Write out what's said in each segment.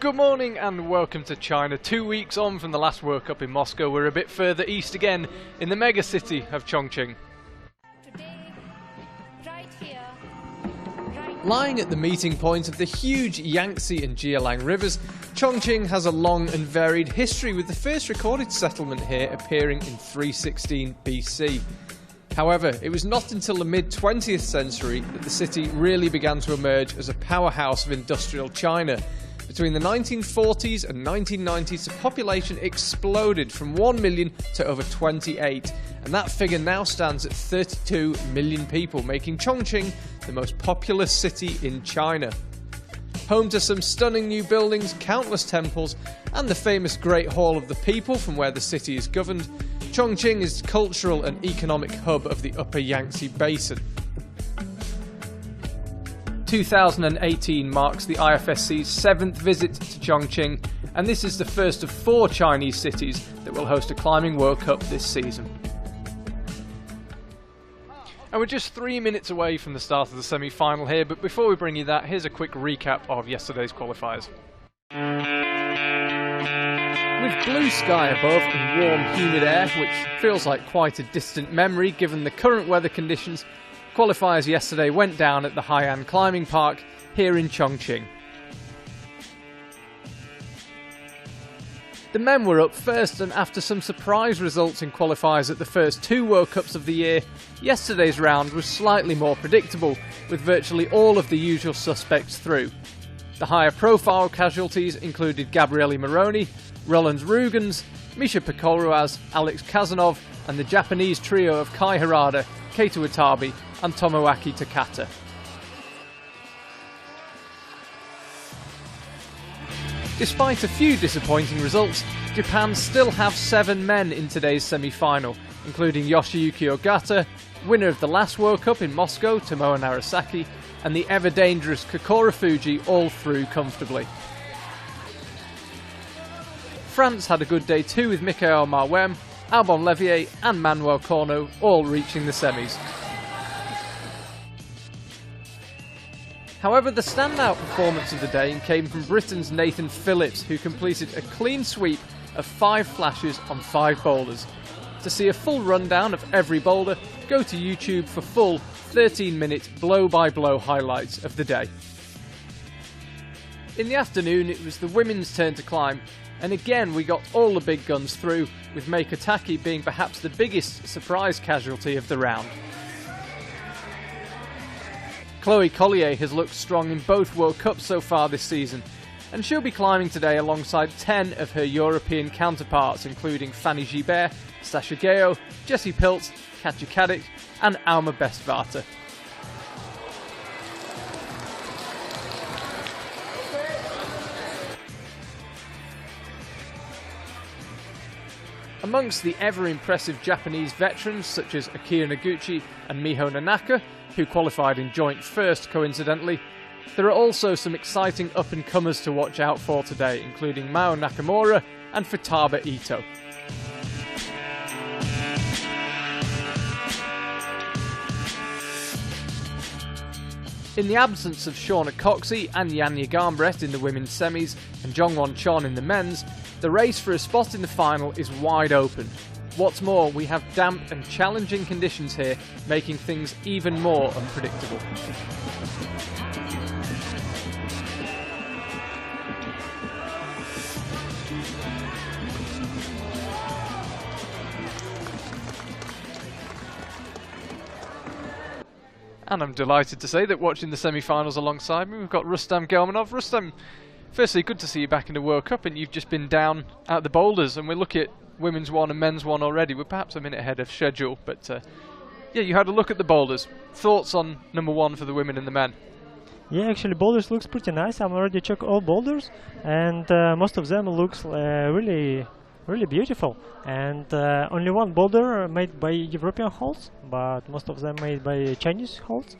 Good morning and welcome to China. 2 weeks on from the last World Cup in Moscow, we're a bit further east again in the mega city of Chongqing. Today, right here, Lying at the meeting point of the huge Yangtze and Jialang rivers, Chongqing has a long and varied history, with the first recorded settlement here appearing in 316 BC. However, it was not until the mid-20th century that the city really began to emerge as a powerhouse of industrial China. Between the 1940s and 1990s, the population exploded from 1 million to over 28, and that figure now stands at 32 million people, making Chongqing the most populous city in China. Home to some stunning new buildings, countless temples, and the famous Great Hall of the People from where the city is governed, Chongqing is the cultural and economic hub of the Upper Yangtze Basin. 2018 marks the IFSC's 7th visit to Chongqing, and this is the first of 4 Chinese cities that will host a Climbing World Cup this season. And we're just 3 minutes away from the start of the semi-final here, but before we bring you that, here's a quick recap of yesterday's qualifiers. With blue sky above and warm, humid air, which feels like quite a distant memory given the current weather conditions, qualifiers yesterday went down at the Hai'an Climbing Park here in Chongqing. The men were up first, and after some surprise results in qualifiers at the first 2 World Cups of the year, yesterday's round was slightly more predictable, with virtually all of the usual suspects through. The higher profile casualties included Gabriele Moroni, Roland Rugens, Misha Pekolruaz, Alex Kazanov, and the Japanese trio of Kai Harada, Keita Watabe and Tomoaki Takata. Despite a few disappointing results, Japan still have 7 men in today's semi-final, including Yoshiyuki Ogata, winner of the last World Cup in Moscow, Tomoe Narasaki, and the ever-dangerous Kokoro Fuji all through comfortably. France had a good day too, with Michael Marwem, Albon Levier and Manuel Corno all reaching the semis. However, the standout performance of the day came from Britain's Nathan Phillips, who completed a clean sweep of 5 flashes on 5 boulders. To see a full rundown of every boulder, go to YouTube for full 13-minute blow-by-blow highlights of the day. In the afternoon, it was the women's turn to climb, and again we got all the big guns through, with Meiko Taki being perhaps the biggest surprise casualty of the round. Chloe Collier has looked strong in both World Cups so far this season, and she'll be climbing today alongside 10 of her European counterparts, including Fanny Gibert, Sasha Geo, Jessie Piltz, Katja Kadik and Alma Bestvata. Amongst the ever-impressive Japanese veterans such as Akira Noguchi and Miho Nanaka, who qualified in joint first coincidentally, there are also some exciting up-and-comers to watch out for today, including Mao Nakamura and Futaba Ito. In the absence of Shauna Coxey and Janja Garnbret in the women's semis and Jongwon Chon in the men's, the race for a spot in the final is wide open. What's more, we have damp and challenging conditions here, making things even more unpredictable. And I'm delighted to say that watching the semi-finals alongside me, we've got Rustam Gelmanov. Rustam, firstly, good to see you back in the World Cup, and you've just been down at the boulders, and we're looking at women's one and men's one already. We're perhaps a minute ahead of schedule, but yeah, you had a look at the boulders. Thoughts on number 1 for the women and the men? Yeah, actually boulders looks pretty nice. I'm already checked all boulders, and most of them looks really beautiful. And only one boulder made by European holes, but most of them made by Chinese holes.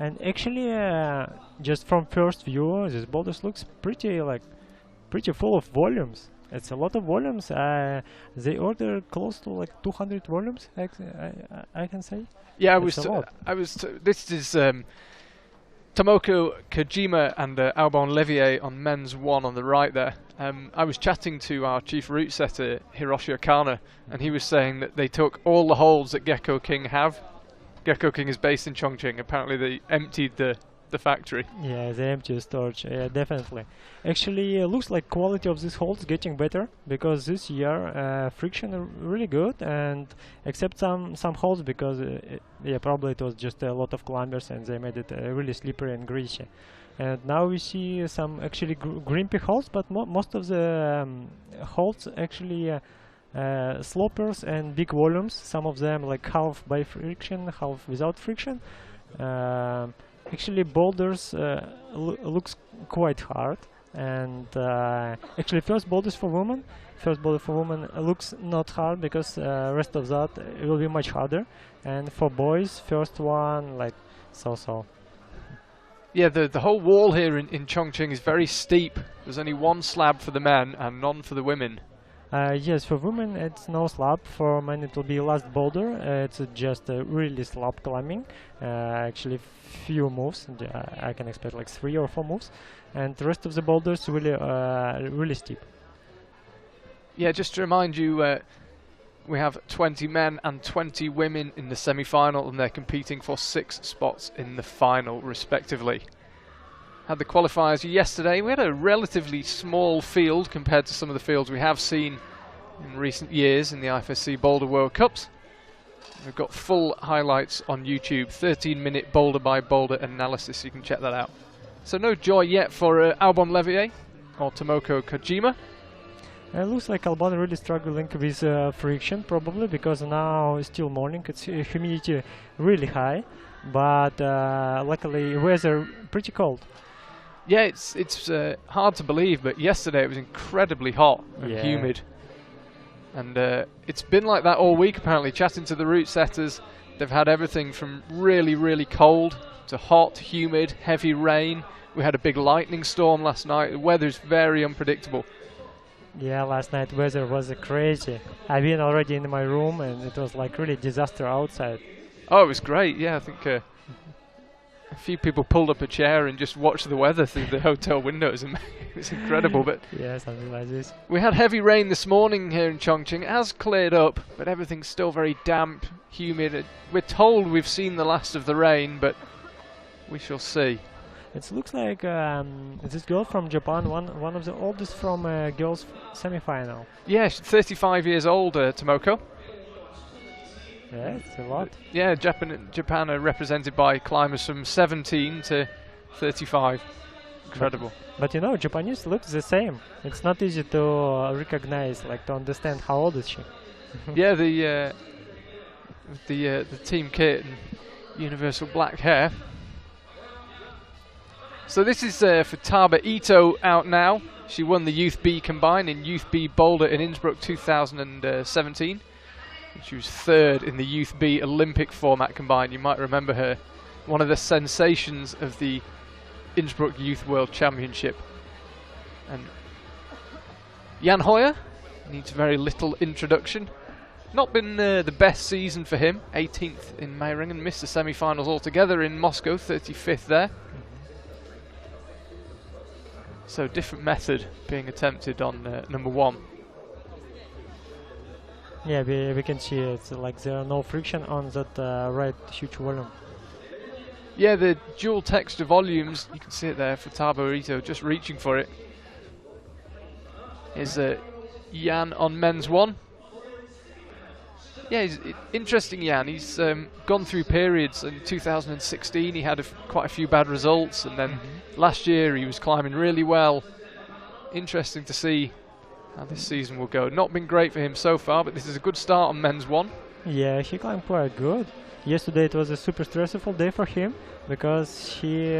And actually, just from first view, this boulders looks pretty full of volumes. It's a lot of volumes. They order close to like 200 volumes, I can say. Yeah, this is Tomoko Kojima and Albon Levier on men's 1 on the right there. I was chatting to our chief route setter, Hiroshi Okana, and he was saying that they took all the holes that Gecko King have. Gecko King is based in Chongqing. Apparently they emptied the factory. Yeah, the empty storage, yeah, definitely. Actually, looks like quality of these holes getting better, because this year friction really good, and except some holes, because yeah, probably it was just a lot of climbers and they made it really slippery and greasy. And now we see some actually grimpy holes, but most of the holes actually slopers and big volumes. Some of them like half by friction, half without friction. Actually, boulders looks quite hard, and actually first boulder for women looks not hard, because rest of that will be much harder. And for boys, first one like so. Yeah, the whole wall here in Chongqing is very steep. There's only one slab for the men and none for the women. Yes, for women it's no slab. For men it will be last boulder. It's just really slab climbing. Actually, few moves. I can expect like 3 or 4 moves, and the rest of the boulders really steep. Yeah, just to remind you, we have 20 men and 20 women in the semi-final, and they're competing for 6 spots in the final, respectively. Had the qualifiers yesterday. We had a relatively small field compared to some of the fields we have seen in recent years in the IFSC Boulder World Cups. We've got full highlights on YouTube, 13-minute boulder by boulder analysis. You can check that out. So no joy yet for Albon Levier or Tomoko Kojima. It looks like Albon really struggling with friction, probably because now it's still morning. It's humidity really high, but luckily weather pretty cold. Yeah, it's hard to believe, but yesterday it was incredibly hot and humid. And it's been like that all week, apparently. Chatting to the route setters, they've had everything from really, really cold to hot, humid, heavy rain. We had a big lightning storm last night. The weather's very unpredictable. Yeah, last night weather was crazy. I've been already in my room and it was like really disaster outside. Oh, it was great. Yeah, I think a few people pulled up a chair and just watched the weather through the hotel windows, and it was incredible. But yeah, something like this. We had heavy rain this morning here in Chongqing. It has cleared up, but everything's still very damp, humid. We're told we've seen the last of the rain, but we shall see. It looks like this girl from Japan, one of the oldest from girls semi-final. Yeah, she's 35 years old, Tomoko. Yeah, it's a lot. Yeah, Japan are represented by climbers from 17 to 35. Incredible. But you know, Japanese look the same. It's not easy to recognize, like to understand how old is she. Yeah, the team kit and universal black hair. So this is Futaba Ito out now. She won the Youth B combined in Youth B Boulder in Innsbruck 2017. She was 3rd in the Youth B Olympic format combined. You might remember her, one of the sensations of the Innsbruck Youth World Championship. And Jan Hoyer needs very little introduction. Not been the best season for him. 18th in Meiringen, missed the semi-finals altogether in Moscow, 35th there. So different method being attempted on number 1. Yeah, we can see it's like there are no friction on that right huge volume. Yeah, the dual texture volumes, you can see it there for Futaba Ito, just reaching for it. Is Jan on men's 1. Yeah, he's interesting, Jan. He's gone through periods. In 2016 he had quite a few bad results, and then last year he was climbing really well. Interesting to see how this season will go. Not been great for him so far, but this is a good start on men's 1. Yeah, he climbed quite good. Yesterday it was a super stressful day for him, because he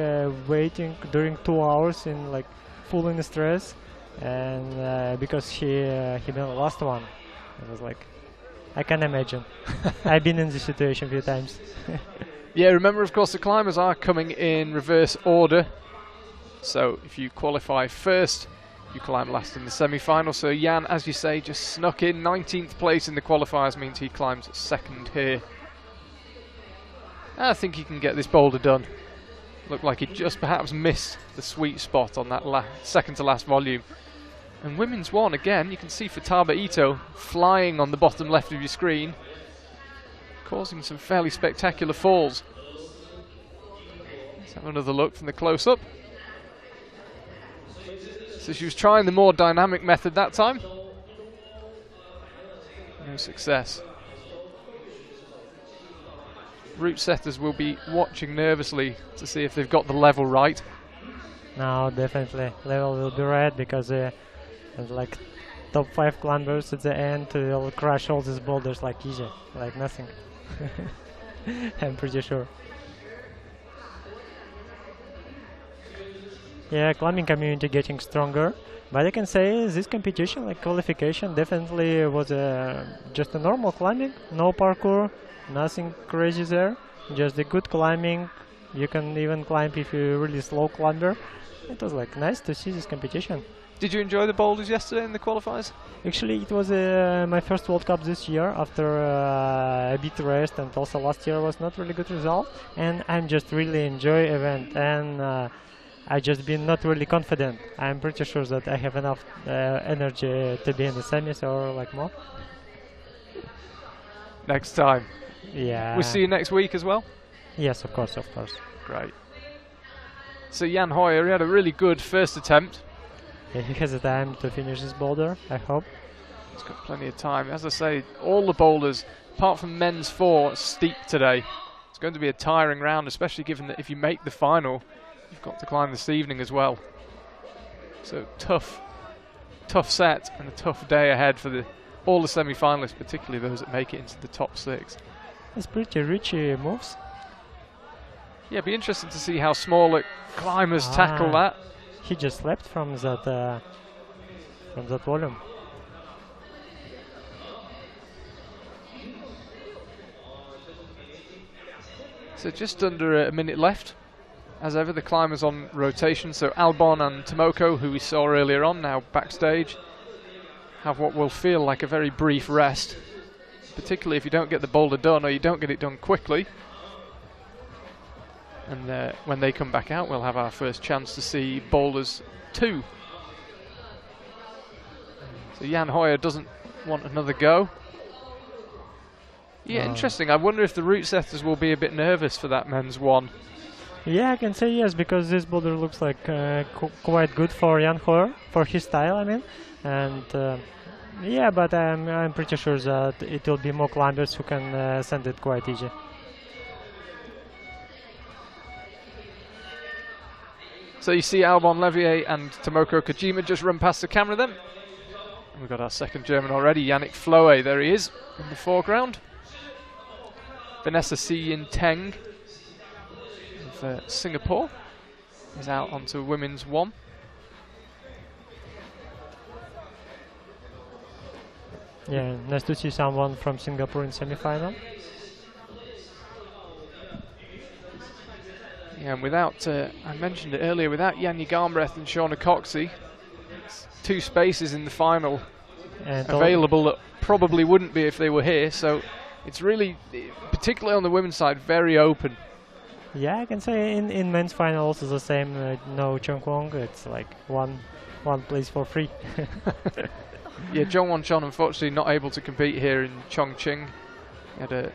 waiting during 2 hours in like full in stress, and because he been the last one. It was like, I can imagine. I've been in this situation a few times. Yeah, remember, of course, the climbers are coming in reverse order. So if you qualify first, you climb last in the semi-final. So Jan, as you say, just snuck in. 19th place in the qualifiers means he climbs 2nd here. I think he can get this boulder done. Looked like he just perhaps missed the sweet spot on that second to last volume. And women's 1, again, you can see Futaba Ito flying on the bottom left of your screen, causing some fairly spectacular falls. Let's have another look from the close-up. So she was trying the more dynamic method that time. No success. Route setters will be watching nervously to see if they've got the level right. No, definitely level will be right, because there's like top 5 climbers at the end will crush all these boulders like easy, like nothing. I'm pretty sure. Yeah, climbing community getting stronger, but I can say this competition, like qualification, definitely was just a normal climbing, no parkour, nothing crazy there, just a good climbing. You can even climb if you're a really slow climber. It was like nice to see this competition. Did you enjoy the boulders yesterday in the qualifiers? Actually, it was my first World Cup this year after a bit rest, and also last year was not really good result. And I'm just really enjoy event, and I just been not really confident. I'm pretty sure that I have enough energy to be in the semis or like more. Next time. Yeah. We'll see you next week as well? Yes, of course, of course. Great. So Jan Hoyer, he had a really good first attempt. Yeah, he has the time to finish this boulder, I hope. He's got plenty of time. As I say, all the boulders, apart from men's 4, steep today. It's going to be a tiring round, especially given that if you make the final, you've got to climb this evening as well. So tough set and a tough day ahead for all the semi-finalists, particularly those that make it into the top 6. It's pretty rich moves. Yeah, it'd be interesting to see how smaller climbers tackle that. He just leapt from that volume. So just under a minute left. As ever, the climbers on rotation. So Albon and Tomoko, who we saw earlier on, now backstage, have what will feel like a very brief rest, particularly if you don't get the boulder done or you don't get it done quickly. And when they come back out, we'll have our first chance to see boulders 2. So Jan Hoyer doesn't want another go. Yeah, interesting. I wonder if the route setters will be a bit nervous for that men's 1. Yeah, I can say yes, because this boulder looks like quite good for Jan Hoyer, for his style, I mean. And yeah, but I'm pretty sure that it will be more climbers who can send it quite easy. So you see Albon Levier and Tomoko Kojima just run past the camera then. And we've got our second German already, Yannick Floe, there he is in the foreground. Vanessa Si-Yin Teng of Singapore is out onto women's 1. Yeah, nice to see someone from Singapore in semi-final. Yeah, and without, I mentioned it earlier, without Janja Garmbrecht and Shauna Coxey, 2 spaces in the final and available that probably wouldn't be if they were here, so it's really, particularly on the women's side, very open. Yeah, I can say in men's final also the same, no Chongqing, it's like one place for free. Yeah, Zhong Wan-chon unfortunately not able to compete here in Chongqing. He had a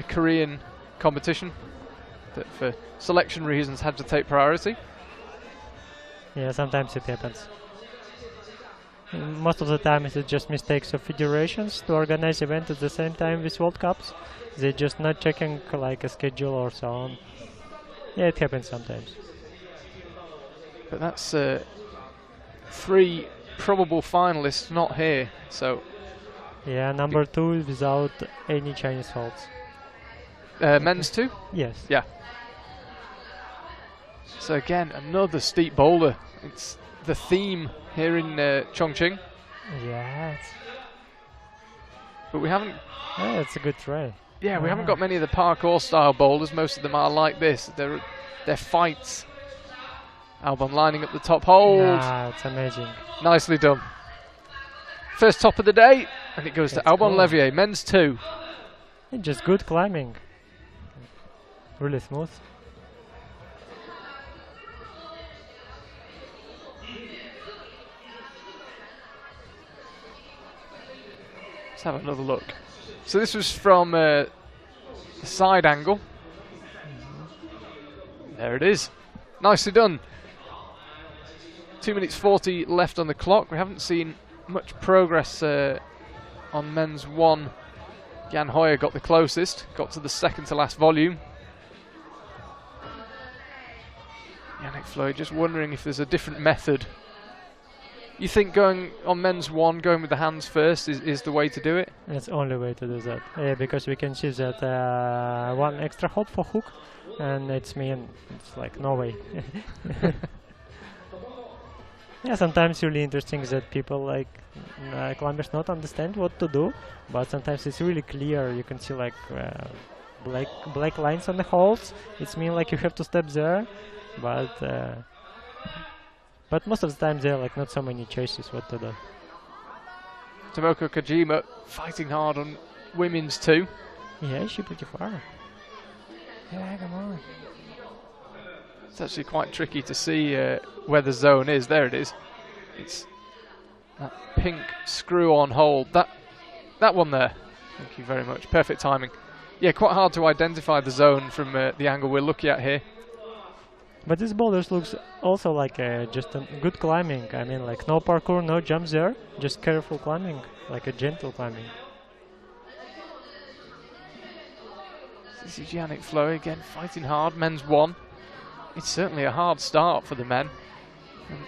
Korean competition that for selection reasons had to take priority. Yeah, sometimes it happens. Most of the time it's just mistakes of federations to organize events at the same time with World Cups. They're just not checking like a schedule or so on. Yeah, it happens sometimes. But that's 3 probable finalists not here, so... Yeah, number 2 without any Chinese faults. Men's 2? Yes. Yeah. So again, another steep boulder. It's the theme here in Chongqing. Yes. But we haven't... Yeah, it's a good try. Yeah, we haven't got many of the parkour style boulders. Most of them are like this. They're fights. Albon lining up the top hold. Yeah, it's amazing. Nicely done. First top of the day, and it goes to Albon cool. Levier, men's 2. And just good climbing. Really smooth. have another look. So this was from the side angle. There it is. Nicely done. 2 minutes 40 left on the clock. We haven't seen much progress on men's 1. Jan Hoyer got the closest, got to the second to last volume. Yannick Floyd just wondering if there's a different method. You think going on men's 1, going with the hands first is the way to do it? It's the only way to do that. Yeah, because we can choose that one extra hold for hook, and it's like no way. Yeah, sometimes really interesting that people like climbers not understand what to do, but sometimes it's really clear. You can see like black lines on the holds. It's mean like you have to step there, but most of the time there are like not so many choices what to do. Tomoko Kojima fighting hard on women's 2. Yeah, she's pretty far. Yeah, come on. It's actually quite tricky to see where the zone is. There it is. It's that pink screw-on hold. That one there. Thank you very much. Perfect timing. Yeah, quite hard to identify the zone from the angle we're looking at here. But this boulders looks also like just a good climbing. I mean, like no parkour, no jumps there, just careful climbing, like a gentle climbing. This is Yannick Flow again, fighting hard. Men's 1. It's certainly a hard start for the men,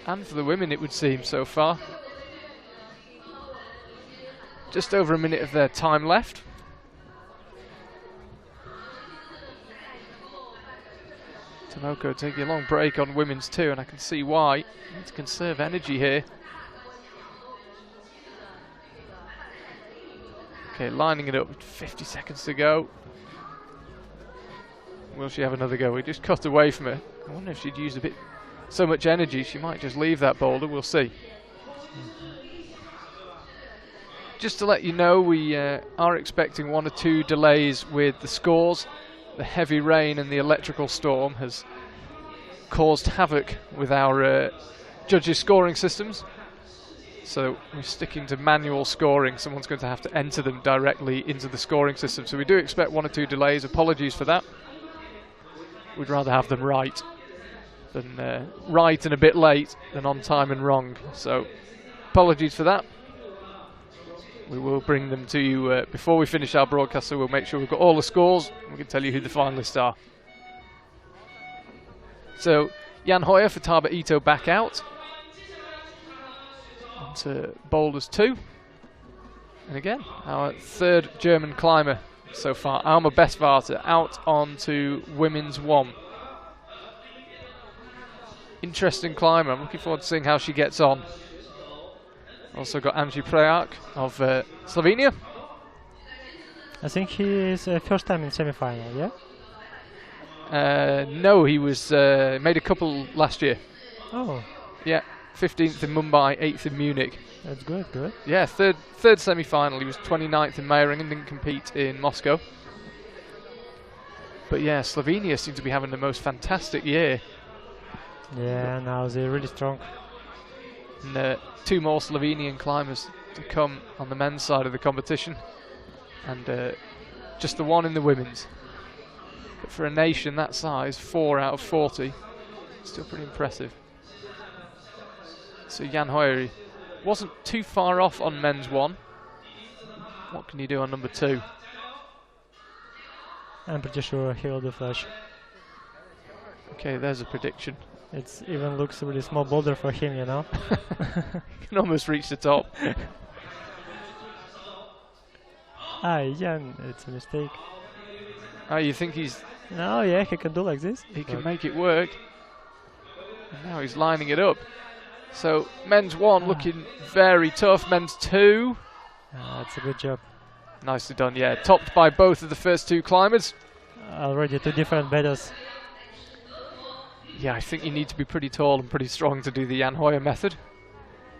and for the women it would seem so far. Just over a minute of their time left. Tomoko taking a long break on women's 2, and I can see why. You need to conserve energy here. Okay, lining it up with 50 seconds to go. Will she have another go? We just cut away from her. I wonder if she'd used a bit so much energy she might just leave that boulder. We'll see. Just to let you know, we are expecting 1 or 2 delays with the scores. The heavy rain and the electrical storm has caused havoc with our judges' scoring systems. So we're sticking to manual scoring. Someone's going to have to enter them directly into the scoring system. So we do expect 1 or 2 delays. Apologies for that. We'd rather have them right than right and a bit late than on time and wrong. So apologies for that. We will bring them to you before we finish our broadcast, so we'll make sure we've got all the scores and we can tell you who the finalists are. So Jan Hoyer for Taba Ito back out. Onto boulders 2. And again, our 3rd German climber so far, Alma Bestvater, out onto women's 1. Interesting climber. I'm looking forward to seeing how she gets on. Also got Anji Preak of Slovenia. I think he is first time in semi-final, yeah? No, he was made a couple last year. Oh. Yeah, 15th in Mumbai, 8th in Munich. That's good, good. Yeah, third semi-final. He was 29th in Meiringen, didn't compete in Moscow. But yeah, Slovenia seem to be having the most fantastic year. Yeah, now they're really strong. And 2 more Slovenian climbers to come on the men's side of the competition, and just the 1 in the women's. But for a nation that size, 4 out of 40, still pretty impressive. So Jan Hoyer wasn't too far off on men's 1. What can you do on number 2? I'm pretty sure he will do flash. Okay, there's a prediction. It even looks a really small boulder for him, you know. He can almost reach the top. Jan, it's a mistake. Oh, you think he's... No, yeah, he can do like this. He can make it work. And now he's lining it up. So, men's 1 looking very tough. Men's 2. That's a good job. Nicely done, yeah. Topped by both of the first 2 climbers. Already 2 different battles. Yeah, I think you need to be pretty tall and pretty strong to do the Jan Hoyer method.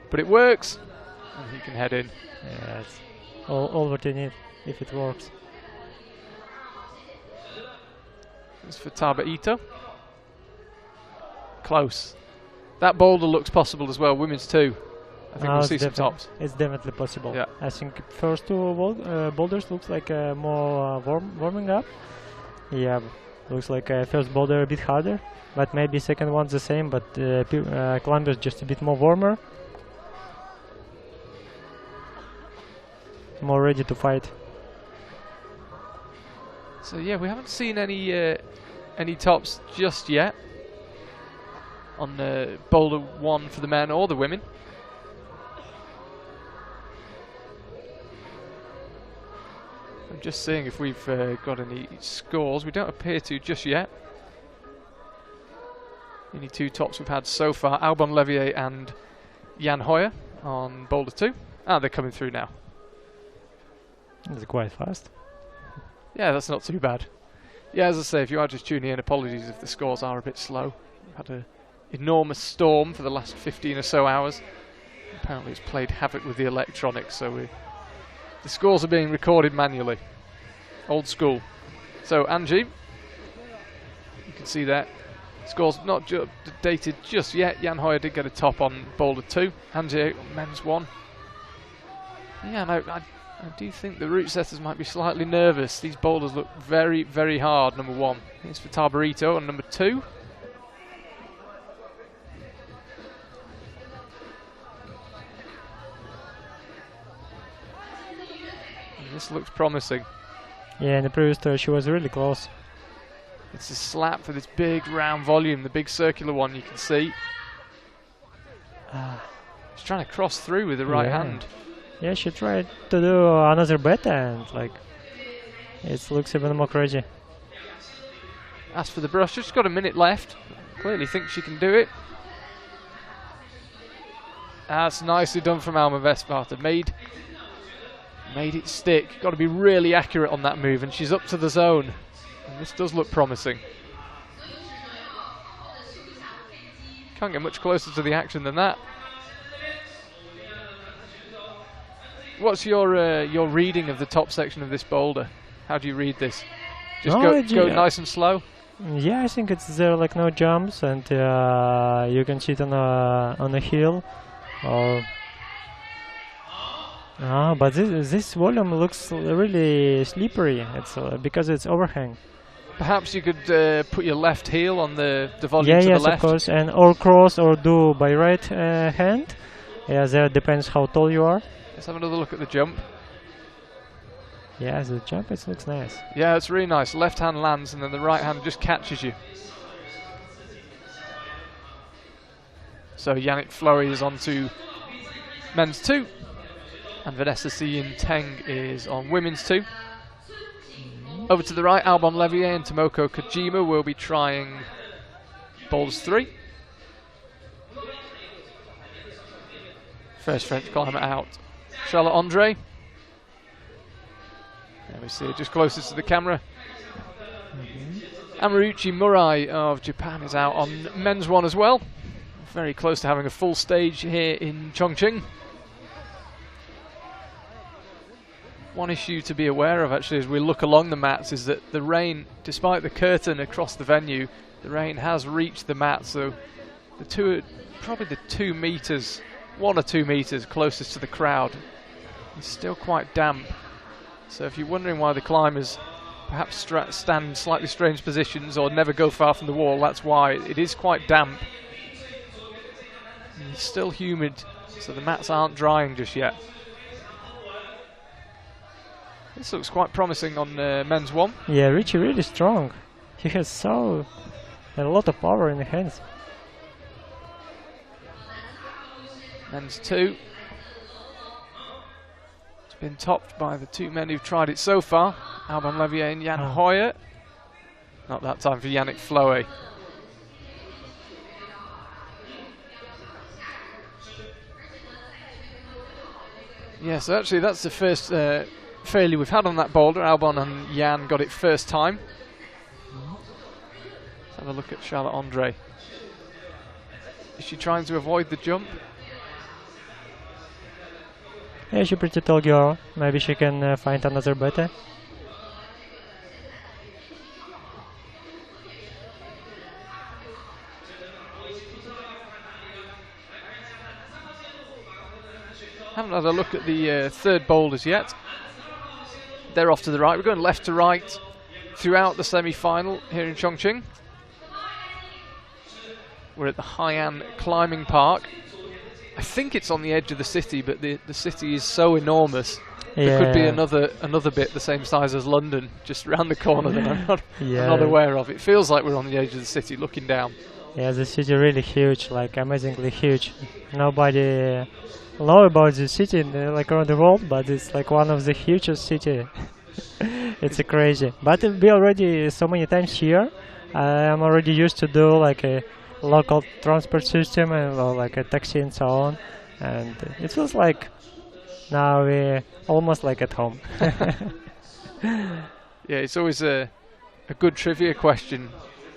But it works. And he can head in. Yeah, it's all what you need, if it works. As for Taba Ito. Close. That boulder looks possible as well, women's 2. I think we'll see some tops. It's definitely possible. Yeah. I think first two boulders looks like more warming up. Yeah, looks like first boulder a bit harder, but maybe second one's the same, but climbers just a bit more warmer. More ready to fight. So yeah, we haven't seen any tops just yet on boulder 1 for the men or the women. I'm just seeing if we've got any scores. We don't appear to just yet. Only 2 tops we've had so far, Albon Levier and Jan Hoyer on boulder 2. Ah, they're coming through now. It's quite fast. Yeah, that's not too bad. Yeah, as I say, if you are just tuning in, apologies if the scores are a bit slow. We've had an enormous storm for the last 15 or so hours. Apparently it's played havoc with the electronics, so the scores are being recorded manually. Old school. So, Angie, you can see that. Scores not dated just yet. Jan Hoyer did get a top on boulder 2. Angie, men's 1. Yeah, no, I do think the route setters might be slightly nervous. These boulders look very, very hard, number 1. Here's for Tarbarito on number 2. And this looks promising. Yeah, in the previous tour she was really close. It's a slap for this big round volume, the big circular one you can see. She's trying to cross through with the right hand. Yeah, she tried to do another beta and like it looks even more crazy. As for the brush, just got a minute left. Clearly thinks she can do it. That's nicely done from Alma Vesparta. Made it stick. Got to be really accurate on that move, and she's up to the zone. And this does look promising. Can't get much closer to the action than that. What's your reading of the top section of this boulder? How do you read this? Just go nice and slow? Yeah, I think it's there like no jumps, and you can sit on a hill. Or but this volume looks really slippery. It's because it's overhang. Perhaps you could put your left heel on the volume to the left. Yes, of course, and or cross or do by right hand. Yeah, there depends how tall you are. Let's have another look at the jump. Yeah, the jump, it looks nice. Yeah, it's really nice. Left hand lands and then the right hand just catches you. So Yannick Floey is on to men's 2. And Vanessa Sien Teng is on women's 2. Over to the right, Albon Levier and Tomoko Kojima will be trying boulders 3. First French climber out. Charlotte Andre. There we see it just closest to the camera. Amaruchi Murai of Japan is out on men's 1 as well. Very close to having a full stage here in Chongqing. One issue to be aware of actually as we look along the mats is that the rain, despite the curtain across the venue, the rain has reached the mat, so probably the 2 meters, 1 or 2 meters closest to the crowd is still quite damp. So if you're wondering why the climbers perhaps stand in slightly strange positions or never go far from the wall, that's why. It is quite damp. And it's still humid, so the mats aren't drying just yet. This looks quite promising on men's 1. Yeah, Richie really strong. He has a lot of power in the hands. Men's 2. It's been topped by the 2 men who've tried it so far. Albon Levier and Jan Hoyer. Not that time for Yannick Floey. Yeah, so actually that's the first failure we've had on that boulder. Albon and Jan got it first time. Let's have a look at Charlotte Andre. Is she trying to avoid the jump? Yeah, she's a pretty tall girl. Maybe she can find another beta. Haven't had a look at the third boulders yet. They're off to the right. We're going left to right throughout the semi-final here in Chongqing. We're at the Hai'an Climbing Park. I think it's on the edge of the city, but the city is so enormous. There could be another bit the same size as London just around the corner that I'm not aware of. It feels like we're on the edge of the city looking down. Yeah, the city really huge, like amazingly huge. Nobody know about the city like around the world, but it's like one of the hugest city. It's crazy. But we already so many times here. I'm already used to do like a local transport system and like a taxi and so on, and it feels like now we're almost like at home. Yeah, it's always a good trivia question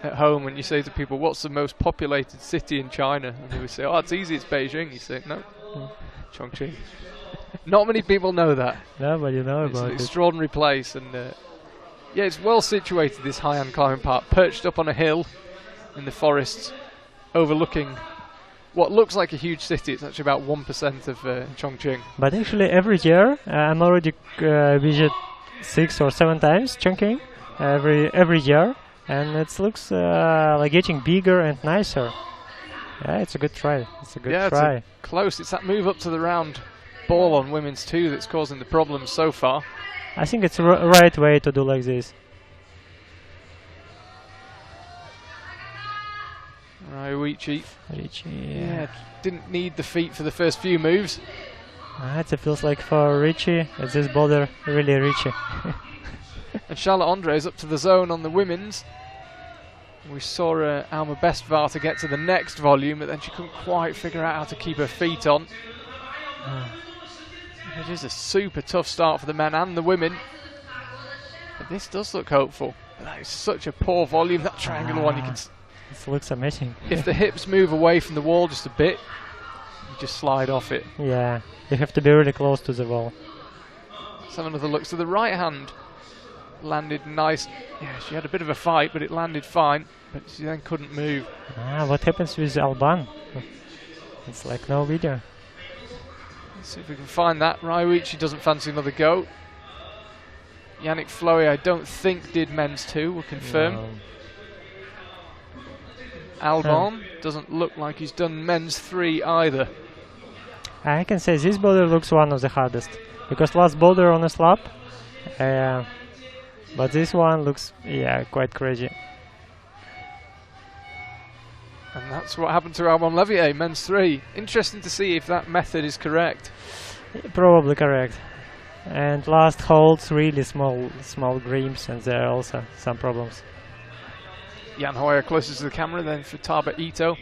at home when you say to people, what's the most populated city in China? And they would say, oh, it's easy, it's Beijing. You say, no, Chongqing. Not many people know that. Nobody knows about it. It's an extraordinary place, and yeah, it's well situated, this Hai'an Climbing Park, perched up on a hill in the forests, overlooking what looks like a huge city. It's actually about 1% of Chongqing. But actually every year, I'm already visit 6 or 7 times Chongqing every year. And it looks like getting bigger and nicer. Yeah, it's a good try. It's a good try. It's close. It's that move up to the round ball on women's 2 that's causing the problems so far. I think it's the right way to do like this. Raiuichi. Yeah. Didn't need the feet for the first few moves. It feels like for Richie, it's this boulder really Richie. And Charlotte Andres up to the zone on the women's. We saw Alma Bestvar get to the next volume, but then she couldn't quite figure out how to keep her feet on. It is a super tough start for the men and the women. But this does look hopeful. But that is such a poor volume, that triangular one. You can this looks amazing. If the hips move away from the wall just a bit, you just slide off it. Yeah, you have to be really close to the wall. Let's have another look. So the right hand landed nice. Yeah, she had a bit of a fight, but it landed fine. But she then couldn't move. What happens with Alban? It's like no video. Let's see if we can find that. Raiuichi doesn't fancy another go. Yannick Floey, I don't think did men's 2. We'll confirm. No. Alban doesn't look like he's done men's 3 either. I can say this boulder looks one of the hardest because last boulder on a slab. But this one looks, quite crazy. And that's what happened to Alban Levier, men's 3. Interesting to see if that method is correct. Probably correct. And last holds really small grims, and there are also some problems. Jan Hoyer closest to the camera, then Futaba Ito.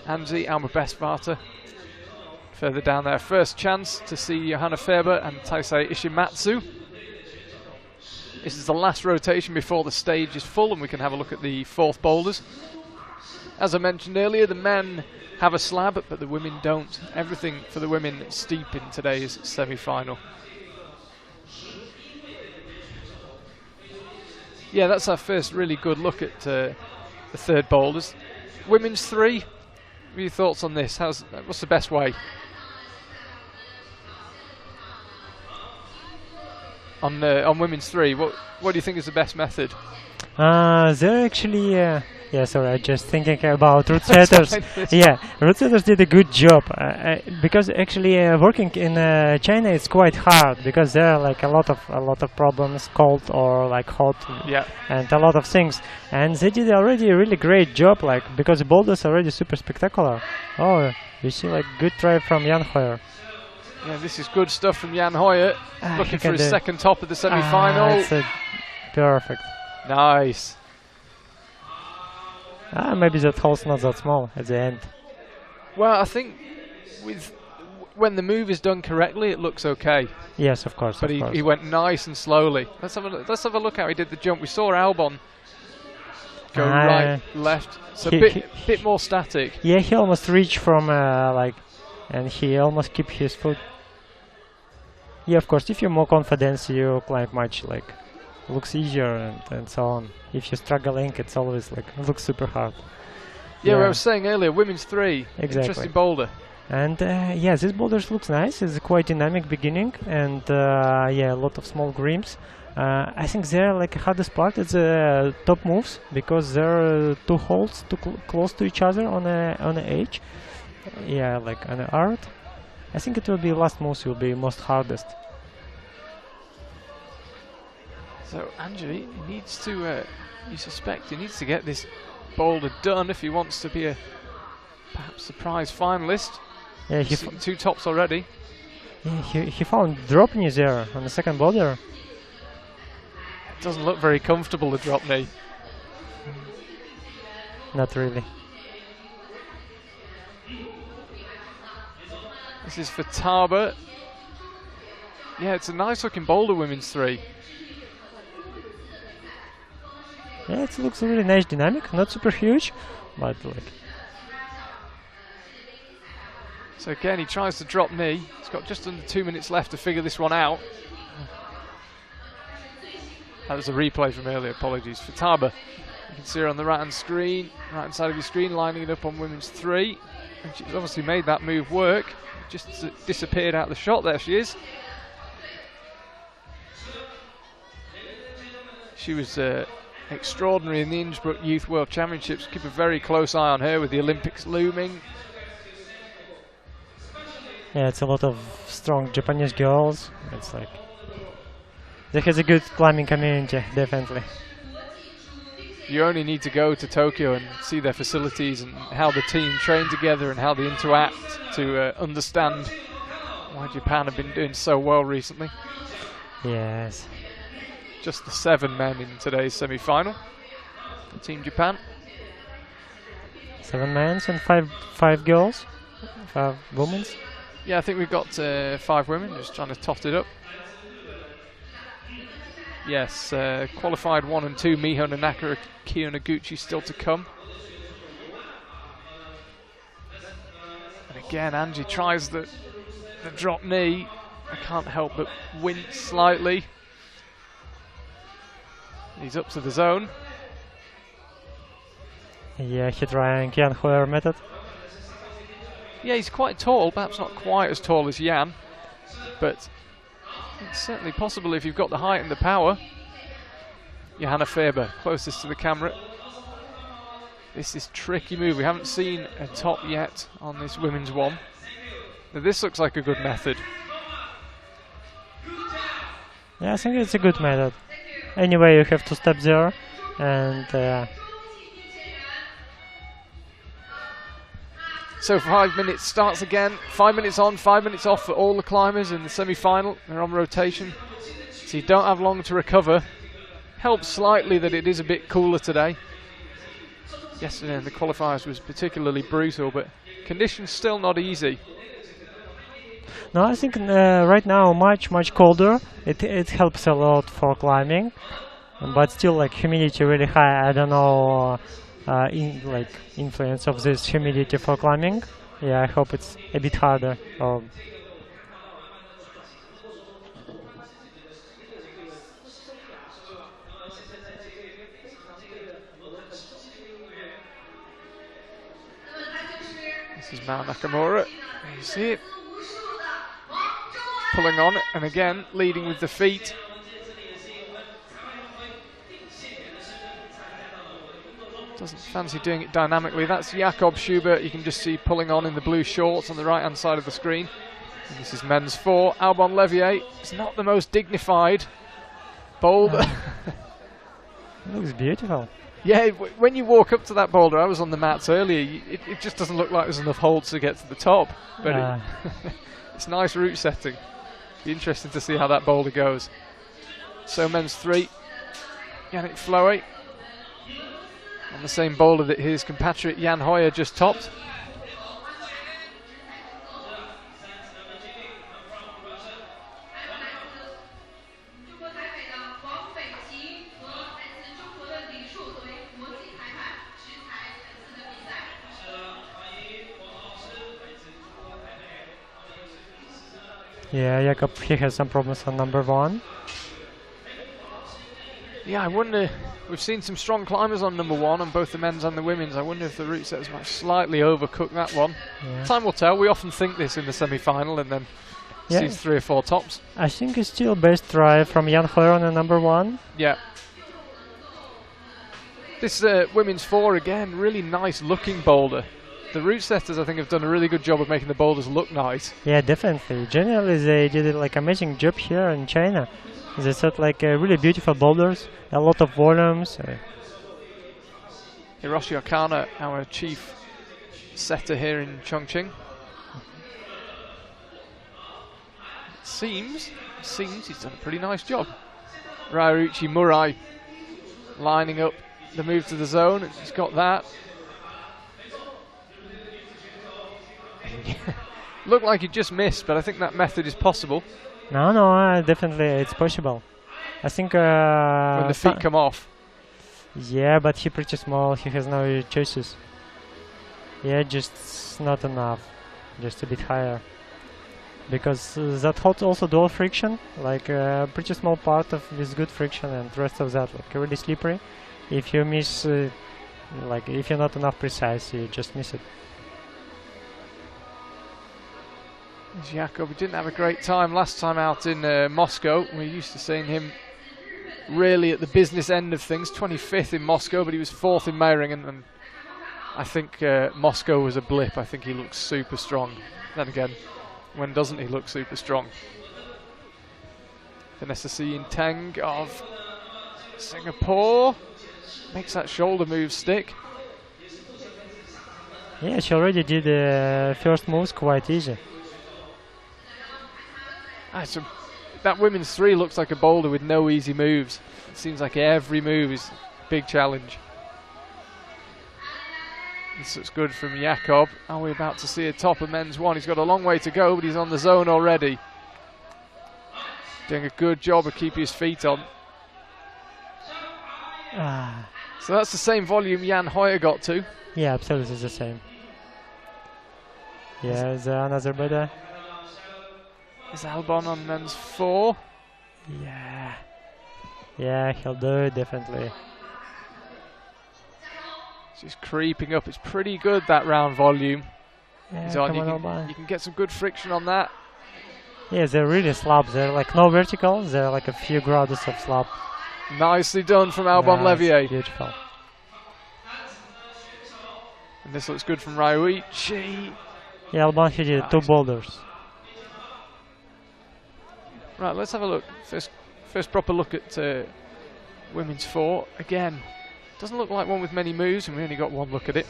Hanzi, Alma Bestvar. Further down there, first chance to see Johanna Faber and Taisei Ishimatsu. This is the last rotation before the stage is full, and we can have a look at the 4th boulders. As I mentioned earlier, the men have a slab, but the women don't. Everything for the women steep in today's semi-final. Yeah, that's our first really good look at the 3rd boulders. Women's 3, what are your thoughts on this? What's the best way? On women's 3, what do you think is the best method? They're actually sorry, I'm just thinking about root setters. Yeah, root setters did a good job because actually working in China is quite hard because there are like a lot of problems, cold or like hot, and a lot of things. And they did already a really great job, like because the boulders are already super spectacular. Oh, you see, like good try from Jan Hoyer. Yeah, this is good stuff from Jan Hoyer, looking for his 2nd top of the semi-final. Perfect. Nice. Maybe that hole's not that small at the end. Well, I think when the move is done correctly, it looks okay. Yes, of course. But he went nice and slowly. Let's have a look how he did the jump. We saw Alban go right, left. So a bit more static. Yeah, he almost reached from and he almost kept his foot. Yeah, of course. If you're more confident, you climb much looks easier and so on. If you're struggling, it's always looks super hard. Yeah, what I was saying earlier, women's 3, exactly. Interesting boulder. And yeah, this boulders looks nice. It's a quite dynamic beginning, and yeah, a lot of small grims. I think they're like hardest part is top moves, because there are two holes too close to each other on a edge. Yeah, like on an art. I think it will be last moves will be most hardest. So Angie needs to, you suspect he needs to get this boulder done if he wants to be a perhaps surprise finalist. Yeah, He's seen two tops already. Yeah, he found drop knee there on the second boulder. It doesn't look very comfortable, the drop knee. Not really. This is for Taba. Yeah, it's a nice looking boulder, women's 3. Yeah, it looks really nice dynamic, not super huge, but like. So again, he tries to drop knee. He's got just under 2 minutes left to figure this one out. That was a replay from earlier, apologies for Taba. You can see her on the right hand side of your screen, lining it up on women's 3. And she's obviously made that move work. Just disappeared out of the shot, there she is. She was extraordinary in the Innsbruck Youth World Championships. Keep a very close eye on her with the Olympics looming. Yeah, it's a lot of strong Japanese girls. It's like there has a good climbing community, definitely. You only need to go to Tokyo and see their facilities and how the team train together and how they interact to understand why Japan have been doing so well recently. Yes. Just the 7 men in today's semi-final for Team Japan. 7 men and 5 girls, 5 women. Yeah, I think we've got 5 women, just trying to tot it up. Yes, qualified 1 and 2, Miho Nanaka, Kiyo Noguchi still to come. And again, Angie tries the drop knee. I can't help but wince slightly. He's up to the zone. Yeah, he trying Jan Hoyer method. Yeah, he's quite tall, perhaps not quite as tall as Jan, but it's certainly possible if you've got the height and the power. Johanna Faber, closest to the camera. This is tricky move. We haven't seen a top yet on this women's one. Now this looks like a good method. Yeah, I think it's a good method. Anyway, you have to step there, and so 5 minutes starts again. 5 minutes on, 5 minutes off for all the climbers in the semi-final. They're on rotation, so you don't have long to recover. Helps slightly that it is a bit cooler today. Yesterday in the qualifiers was particularly brutal, but conditions still not easy. no, I think right now much colder. It helps a lot for climbing, but still like humidity really high. I don't know influence of this humidity for climbing. Yeah, I hope it's a bit harder. This is Mao Nakamura. You see it. Pulling on, and again, leading with the feet. Doesn't fancy doing it dynamically. That's Jakob Schubert, you can just see pulling on in the blue shorts on the right-hand side of the screen. And this is men's 4. Albon Levier is not the most dignified boulder. It looks beautiful. Yeah, when you walk up to that boulder, I was on the mats earlier, it just doesn't look like there's enough holds to get to the top. But it's nice route setting. Be interesting to see how that boulder goes. So men's 3, Yannick Floe on the same boulder that his compatriot Jan Hoyer just topped. Yeah, Jakob, he has some problems on number 1. Yeah, I wonder, we've seen some strong climbers on number 1 on both the men's and the women's. I wonder if the route setters might slightly overcook that one. Yeah. Time will tell. We often think this in the semi-final and then sees 3 or 4 tops. I think it's still best try from Jan Hoyer on the number 1. Yeah. This women's 4 again, really nice looking boulder. The route setters I think have done a really good job of making the boulders look nice. Yeah, definitely. Generally they did like amazing job here in China. They set like really beautiful boulders, a lot of volumes. Hiroshi Okana, our chief setter here in Chongqing. Seems he's done a pretty nice job. Ryuichi Murai lining up the move to the zone. He's got that. Looked like he just missed, but I think that method is possible. No, definitely it's possible. I think when the feet come off. Yeah, but he pretty small. He has no choices. Yeah, just not enough. Just a bit higher. Because that holds also dual friction, like a pretty small part of this good friction, and the rest of that like really slippery. If you miss, like if you're not enough precise, you just miss it. Jakob didn't have a great time last time out in Moscow. We're used to seeing him really at the business end of things. 25th in Moscow, but he was 4th in Meiringen, and I think Moscow was a blip. I think he looks super strong. Then again, when doesn't he look super strong? Vanessa Teng of Singapore makes that shoulder move stick. Yeah, she already did the first moves quite easy. So that women's 3 looks like a boulder with no easy moves. It seems like every move is a big challenge. This looks good from Jakob. Are we about to see a top of men's 1? He's got a long way to go, but he's on the zone already. Doing a good job of keeping his feet on. So that's the same volume Jan Hoyer got to. Yeah, absolutely the same. Yeah, is there another better? Is Albon on men's 4? Yeah, he'll do it definitely. Just creeping up. It's pretty good, that round volume. Yeah, He's on. You can get some good friction on that. Yeah, they're really slabs. They're like no vertical. They're like a few grades of slab. Nicely done from Albon Levier. Beautiful. And this looks good from Ryuichi. Yeah, Albon, he did 2 boulders. Right, let's have a look. First proper look at women's 4. Again, doesn't look like one with many moves, and we only got one look at it.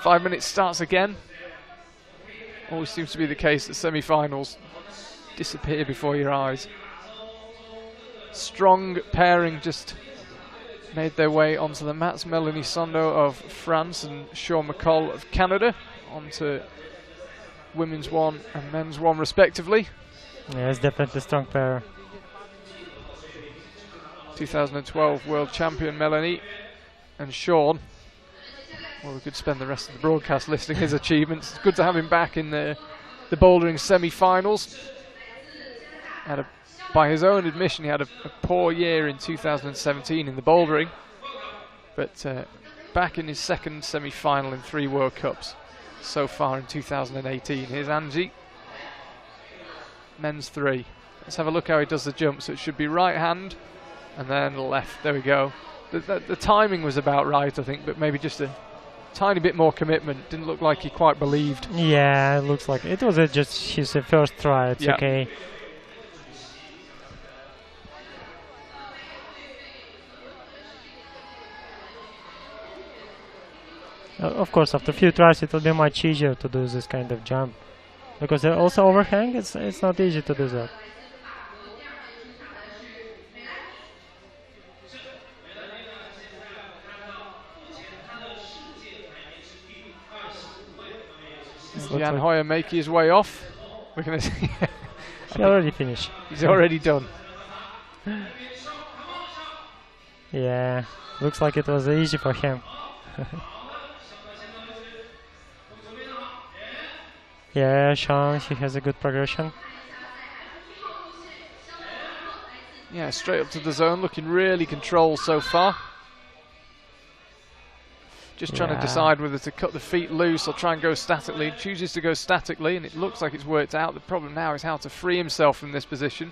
5 minutes starts again. Always seems to be the case that semi-finals disappear before your eyes. Strong pairing just made their way onto the mats. Melanie Sondo of France and Sean McCall of Canada onto women's 1 and men's 1 respectively. Yeah, it's definitely a strong pair. 2012 world champion Melanie and Sean. Well, we could spend the rest of the broadcast listing his achievements. It's good to have him back in the bouldering semi-finals. By his own admission, he had a poor year in 2017 in the bouldering, but back in his second semi-final in 3 World Cups so far in 2018. Here's Angie. Men's 3. Let's have a look how he does the jump. So it should be right hand and then left. There we go. The timing was about right, I think, but maybe just a tiny bit more commitment. Didn't look like he quite believed. Yeah, it looks like it was just his first try. It's okay. Of course, after a few tries, it will be much easier to do this kind of jump. Because they're also overhang, it's not easy to do that. Jan Hoyer making his way off. We're going to see. He already finished. He's already done. Yeah, looks like it was easy for him. Yeah, Sean, he has a good progression. Yeah, straight up to the zone, looking really controlled so far. Just trying to decide whether to cut the feet loose or try and go statically. Chooses to go statically, and it looks like it's worked out. The problem now is how to free himself from this position.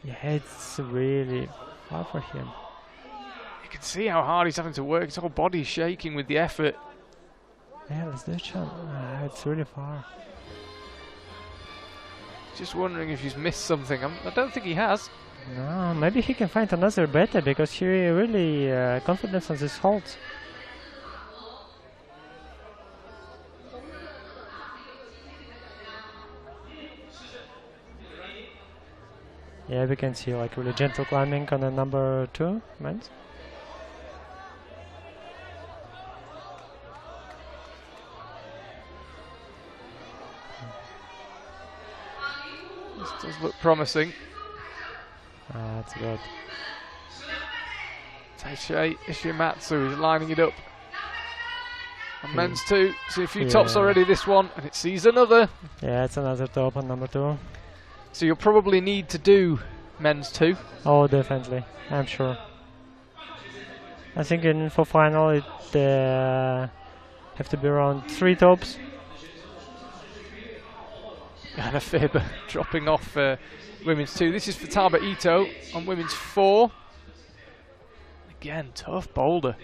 Yeah, it's really hard for him. You can see how hard he's having to work. His whole body's shaking with the effort. Yeah, let's do it. It's really far. Just wondering if he's missed something. I don't think he has. No, maybe he can find another better because he really confident on this hold. Yeah, we can see like really gentle climbing on the number 2 men's. This does look promising. That's good. Taisei Ishimatsu is lining it up. And men's 2, see a few tops already this one, and it sees another. Yeah, it's another top on number 2. So you'll probably need to do men's 2. Oh, definitely. I'm sure. I think for final it have to be around 3 tops. And a fib dropping off women's 2. This is for Taba Ito on women's 4. Again, tough boulder.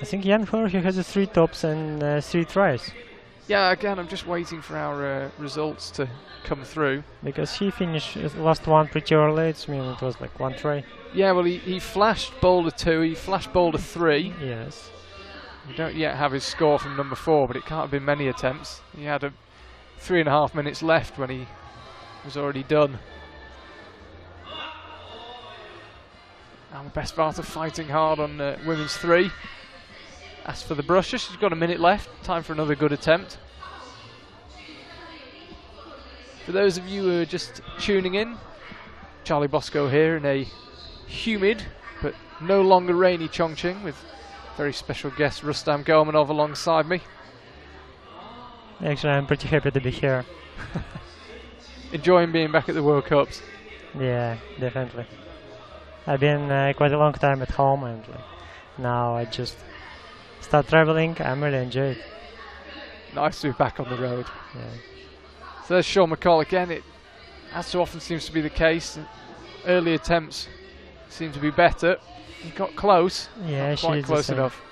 I think Jan Hoyer, he has 3 tops and 3 tries. Yeah, again, I'm just waiting for our results to come through. Because he finished last one pretty early, it means it was like 1 try. Yeah, well, he flashed boulder 2, he flashed boulder 3. Yes. We don't yet have his score from number 4, but it can't have been many attempts. He had 3.5 minutes left when he was already done. And Best Varta fighting hard on women's 3. As for the brusher, she's got a minute left. Time for another good attempt. For those of you who are just tuning in, Charlie Bosco here in a humid but no longer rainy Chongqing with very special guest Rustam Gomanov alongside me. Actually, I'm pretty happy to be here. Enjoying being back at the World Cups. Yeah, definitely. I've been quite a long time at home, and now I just start traveling. I'm really enjoying it. Nice to be back on the road. Yeah. So there's Sean McCall again. It, as so often seems to be the case, early attempts seem to be better. He got close. Yeah, not quite close enough.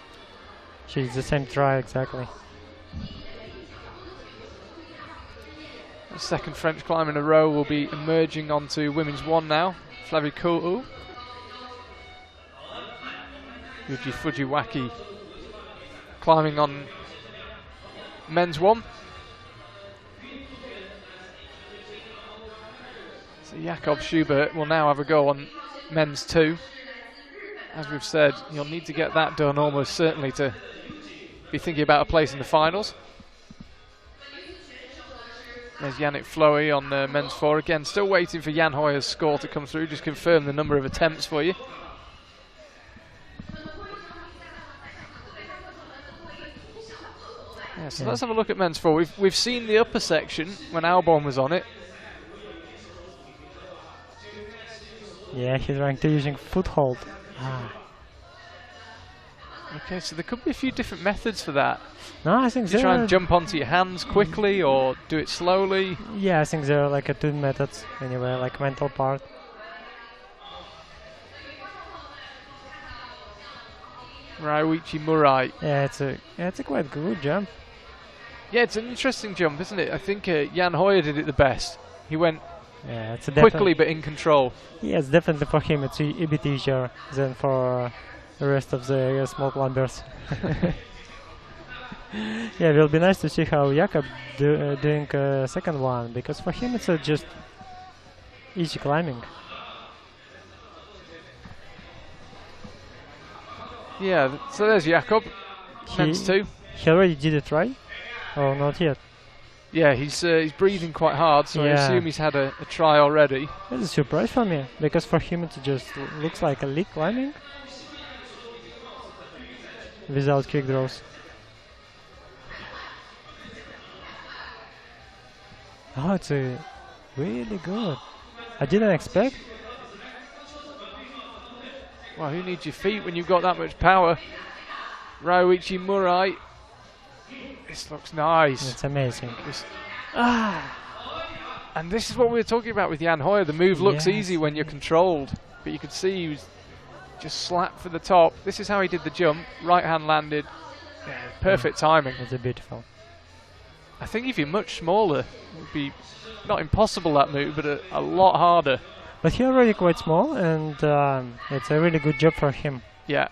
She's the same try exactly. The second French climb in a row will be emerging onto women's 1 now. Flavie Ko'u. Yuji Fujiwaki climbing on men's 1. So Jakob Schubert will now have a go on men's 2. As we've said, you'll need to get that done almost certainly to be thinking about a place in the finals. There's Yannick Floey on men's 4 again. Still waiting for Jan Hoyer's score to come through. Just confirm the number of attempts for you. Yeah, so let's have a look at men's 4. We've seen the upper section when Albon was on it. Yeah, he's trying to using foothold. Okay, so there could be a few different methods for that. No, I think you try and jump onto your hands quickly or do it slowly. Yeah, I think there are like 2 methods anyway, like mental part. Raiuichi Murai. Yeah, it's a quite good jump. Yeah, it's an interesting jump, isn't it? I think Jan Hoyer did it the best. He went it's quickly but in control. Yes, definitely for him it's a bit easier than for the rest of the small climbers. Yeah, it will be nice to see how Jakob doing second one, because for him it's just easy climbing. Yeah, so there's Jakob. Men's 2. He already did a try? Or not yet? Yeah, he's breathing quite hard, so I assume he's had a try already. It's a surprise for me, because for him it just looks like a league climbing without kick draws. Oh, really good. I didn't expect. Well, who needs your feet when you've got that much power? Ryoichi Murai. This looks nice. It's amazing. And this is what we were talking about with Jan Hoyer. The move looks easy when you're controlled, but you could see he was just slapped for the top. This is how he did the jump. Right hand landed. Yeah, perfect timing. It's beautiful. I think if you're much smaller, it would be not impossible that move, but a lot harder. But he's already quite small, and it's a really good job for him. Yeah,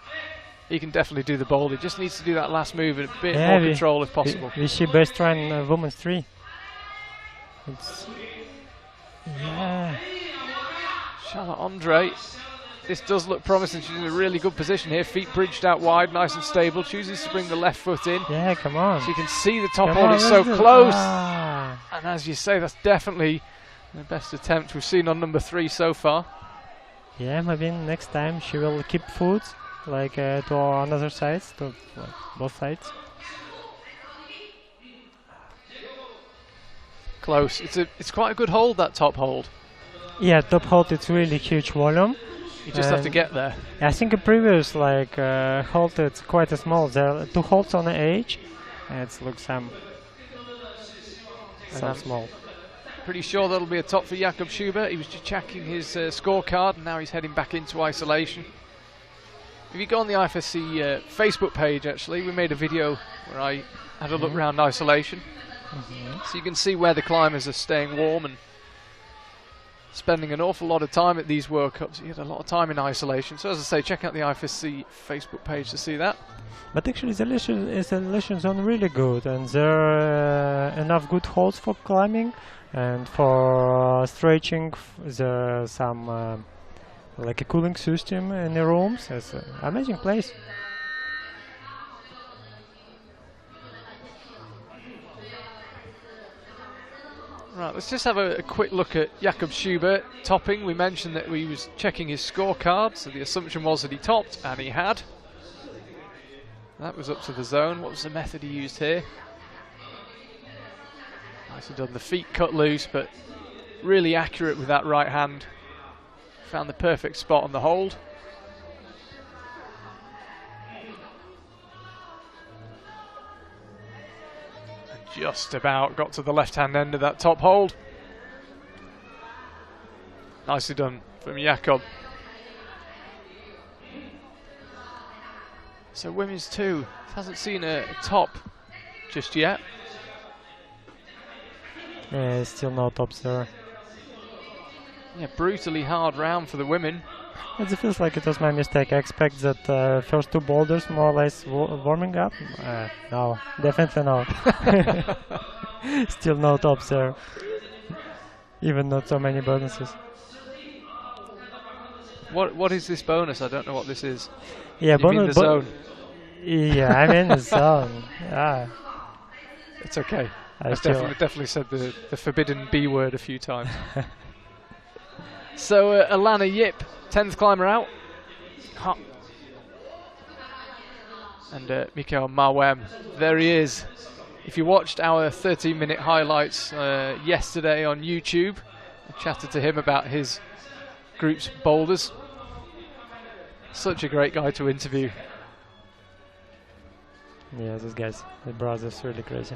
he can definitely do the boulder. Just needs to do that last move in a bit more control if possible. We see best run women's 3. It's Charlotte Andre. This does look promising. She's in a really good position here. Feet bridged out wide, nice and stable. Chooses to bring the left foot in. Yeah, come on. She can see the top hold. It's so close. And as you say, that's definitely the best attempt we've seen on number 3 so far. Yeah, maybe next time she will keep foot like to another sides, to both sides. Close. It's quite a good hold, that top hold. Yeah, top hold. It's really huge volume. You just have to get there. I think a previous hold it's quite a small. There are 2 holds on the edge, and it looks some small. Pretty sure that'll be a top for Jakob Schubert. He was just checking his scorecard, and now he's heading back into isolation. If you go on the IFSC Facebook page, actually, we made a video where I had a look around isolation. So you can see where the climbers are staying warm and spending an awful lot of time at these World Cups. You had a lot of time in isolation. So as I say, check out the IFSC Facebook page to see that. But actually the isolation zone really good, and there are enough good holds for climbing, and for stretching there's some like a cooling system in the rooms. It's an amazing place. Right, let's just have a quick look at Jakob Schubert topping. We mentioned that we was checking his scorecard, so the assumption was that he topped, and he had. That was up to the zone. What was the method he used here? Nicely done. The feet cut loose, but really accurate with that right hand. Found the perfect spot on the hold. Just about got to the left-hand end of that top hold. Nicely done from Jakob. So women's 2 hasn't seen a top just yet. Yeah, still no tops there. Yeah, brutally hard round for the women. It feels like it was my mistake. I expect that first 2 boulders more or less warming up. No, definitely no. Still no tops there. Even not so many bonuses. What is this bonus? I don't know what this is. Yeah, you mean the zone? Yeah, I'm in the zone. Yeah. It's okay. I've definitely said the forbidden B word a few times. So Alana Yip, 10th climber out. And Mikael Mawem, there he is. If you watched our 13-minute highlights yesterday on YouTube, I chatted to him about his group's boulders. Such a great guy to interview. Yeah, those guys, the brothers, really crazy.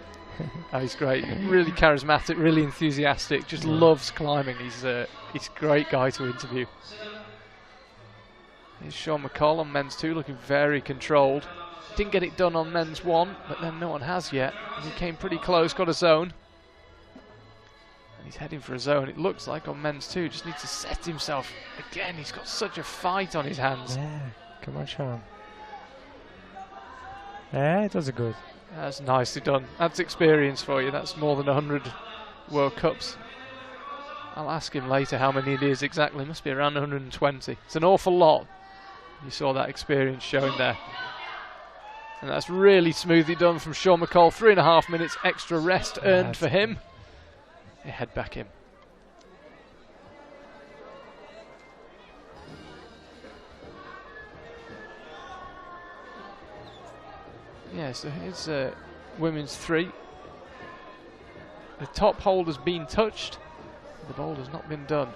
Oh, he's great. Really charismatic, really enthusiastic. Just loves climbing. He's a great guy to interview. Here's Sean McCall on men's 2, looking very controlled. Didn't get it done on men's 1, but then no one has yet. And he came pretty close, got a zone. And he's heading for a zone. It looks like on men's 2, just needs to set himself. Again, he's got such a fight on his hands. Yeah, come on, Sean. Yeah, it was good. That's nicely done. That's experience for you. That's more than 100 World Cups. I'll ask him later how many it is exactly. Must be around 120. It's an awful lot. You saw that experience showing there. And that's really smoothly done from Sean McCall. 3.5 minutes extra rest earned for him. They head back in. Yeah, so here's women's 3. The top hold has been touched. The boulder's not been done.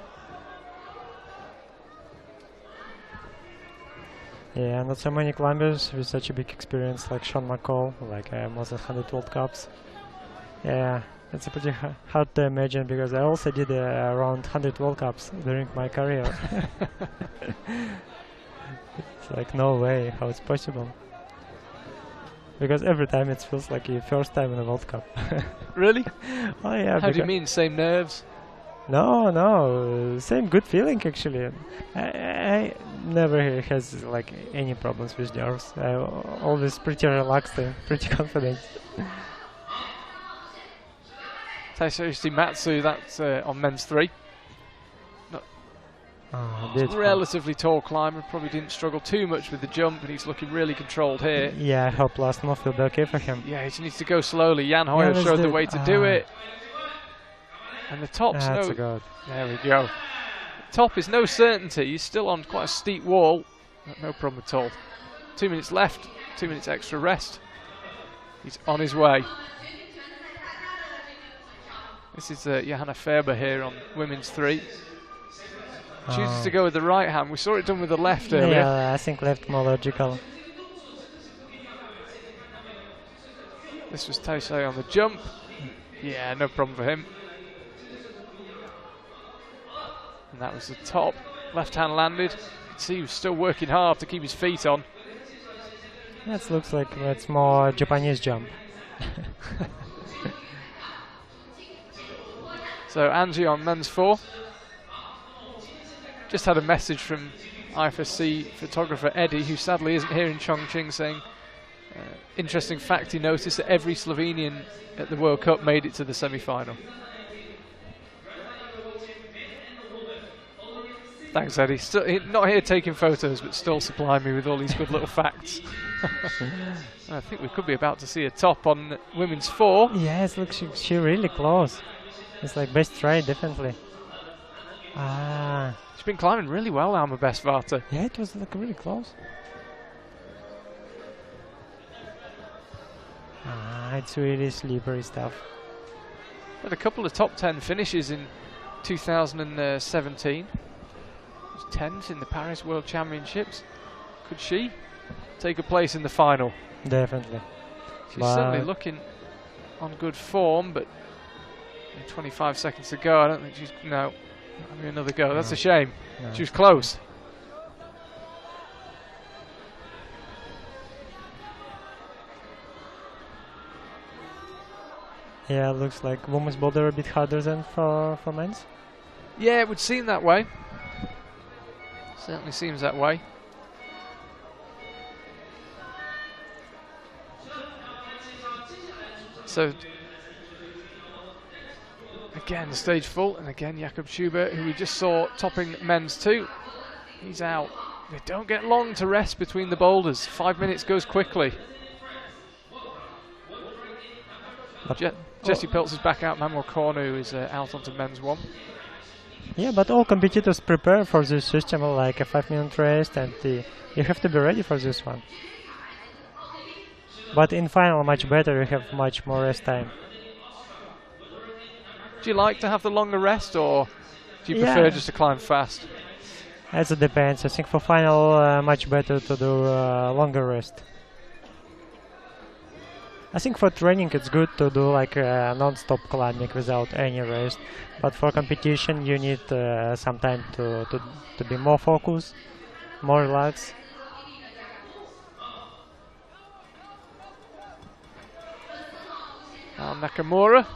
Yeah, not so many climbers with such a big experience like Sean McCall, like more than 100 World Cups. Yeah, it's a pretty hard to imagine because I also did around 100 World Cups during my career. It's like no way how it's possible. Because every time it feels like your first time in a World Cup. Really? Oh yeah. How do you mean, same nerves? No, same good feeling actually. I never has like any problems with nerves. I always pretty relaxed and pretty confident. Taishoshi Matsu, that's on men's 3. Relatively tall climber, probably didn't struggle too much with the jump, and he's looking really controlled here. Yeah, I hope last move will be okay for him. Yeah, he just needs to go slowly. Jan Hoyer showed the way to do it. And the top's that's good. There we go. Top is no certainty. He's still on quite a steep wall. No problem at all. 2 minutes left. 2 minutes extra rest. He's on his way. This is Johanna Faber here on women's 3. Chooses to go with the right hand. We saw it done with the left earlier. Yeah, I think left more logical. This was Taisei on the jump. Yeah, no problem for him. And that was the top. Left hand landed. You can see he was still working hard to keep his feet on. That looks like that's more Japanese jump. So Angie on men's 4. Just had a message from IFSC photographer Eddie, who sadly isn't here in Chongqing, saying, interesting fact, he noticed that every Slovenian at the World Cup made it to the semi-final. Thanks, Eddie. Not here taking photos, but still supplying me with all these good little facts. I think we could be about to see a top on women's 4. Yes, look, she really close. It's like best try, definitely. She's been climbing really well, Alma Besvarta. Yeah, it was like really close. It's really slippery stuff. Had a couple of top 10 finishes in 2017. Was 10th in the Paris World Championships. Could she take a place in the final? Definitely. She's certainly looking on good form, but 25 seconds to go. I don't think she's... No. Having another go. That's a shame. No. She was close. Yeah, looks like women's boulder a bit harder than for men's. Yeah, it would seem that way. Certainly seems that way. So again, the stage full, and again Jakob Schubert, who we just saw topping men's 2. He's out. They don't get long to rest between the boulders. 5 minutes goes quickly. Jesse Pilz is back out. Manuel Cornu is out onto men's 1. Yeah, but all competitors prepare for this system, like a 5-minute rest, and you have to be ready for this one. But in final, much better, you have much more rest time. Do you like to have the longer rest, or do you prefer just to climb fast? It depends. I think for final, much better to do longer rest. I think for training it's good to do like non-stop climbing without any rest. But for competition you need some time to be more focused, more relaxed. Nakamura.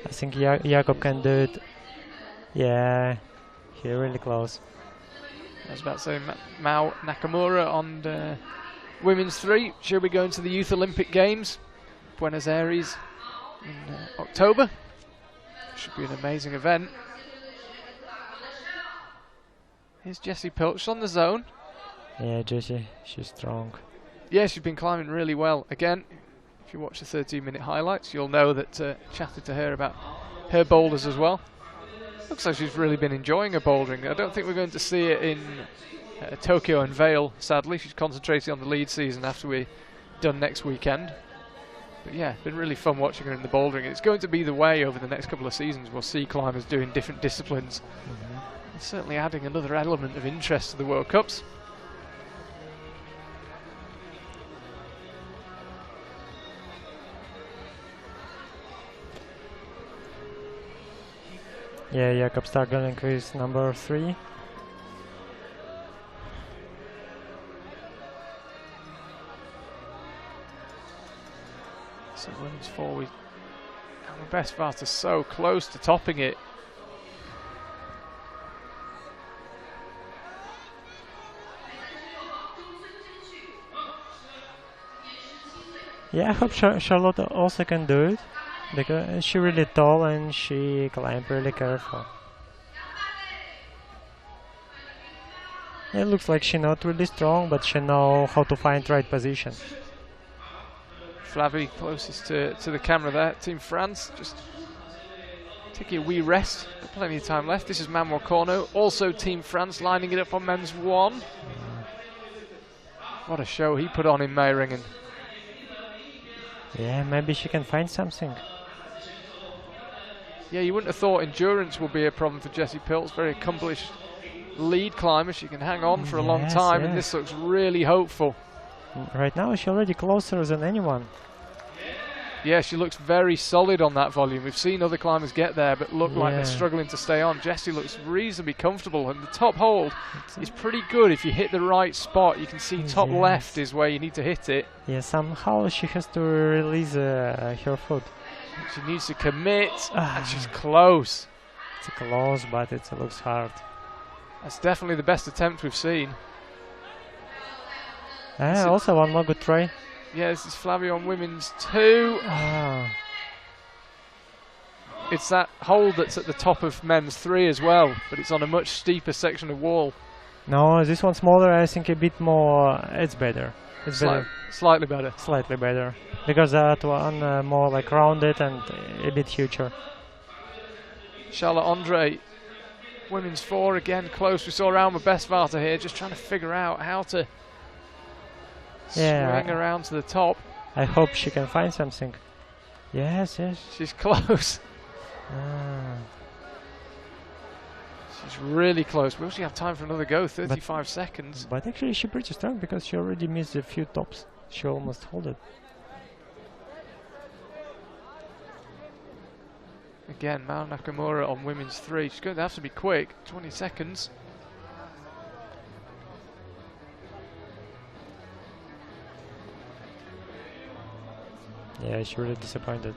I think Jakob can do it. Yeah, he's really close. I was about to say Mao Nakamura on women's 3. She'll be going to the Youth Olympic Games, Buenos Aires, in October. Should be an amazing event. Here's Jessie Pilch on the zone. Yeah, Jessie, she's strong. Yeah, she's been climbing really well. Again, if you watch the 13-minute highlights, you'll know that chatted to her about her boulders as well. Looks like she's really been enjoying her bouldering. I don't think we're going to see it in Tokyo and Vail, sadly. She's concentrating on the lead season after we're done next weekend. But yeah, been really fun watching her in the bouldering. It's going to be the way over the next couple of seasons. We'll see climbers doing different disciplines. It's certainly adding another element of interest to the World Cups. Yeah, Jakob struggling with number 3. So women's 4, our best Vart is so close to topping it. Yeah, I hope Charlotte also can do it, because she's really tall and she climbs really careful. It looks like she's not really strong, but she knows how to find right position. Flavie closest to the camera there. Team France just taking a wee rest. Got plenty of time left. This is Manuel Corno, also Team France, lining it up on men's 1. What a show he put on in Meiringen. Yeah, maybe she can find something. Yeah, you wouldn't have thought endurance will be a problem for Jessie Pilz. Very accomplished lead climber. She can hang on for a long time, and this looks really hopeful. Right now she's already closer than anyone. Yeah, she looks very solid on that volume. We've seen other climbers get there, but look like they're struggling to stay on. Jessie looks reasonably comfortable, and the top hold is pretty good if you hit the right spot. You can see top left is where you need to hit it. Yeah, somehow she has to release her foot. She needs to commit, and she's close. It's close, but it looks hard. That's definitely the best attempt we've seen. Also one more good try. Yeah, this is Flavie on women's 2. It's that hold that's at the top of men's 3 as well, but it's on a much steeper section of wall. No, this one's smaller. I think a bit more. It's better. It's better. Slightly better. Slightly better, because that one more like rounded and a bit huger. Charlotte Andre, women's 4 again close. We saw Alma Bestvaarter here, just trying to figure out how to swing around to the top. I hope she can find something. Yes. She's close. She's really close. Will she have time for another go? 35 seconds. But actually she's pretty strong, because she already missed a few tops. She almost hold it. Again, Mao Nakamura on women's 3. She's going to have to be quick. 20 seconds. Yeah, she's really disappointed.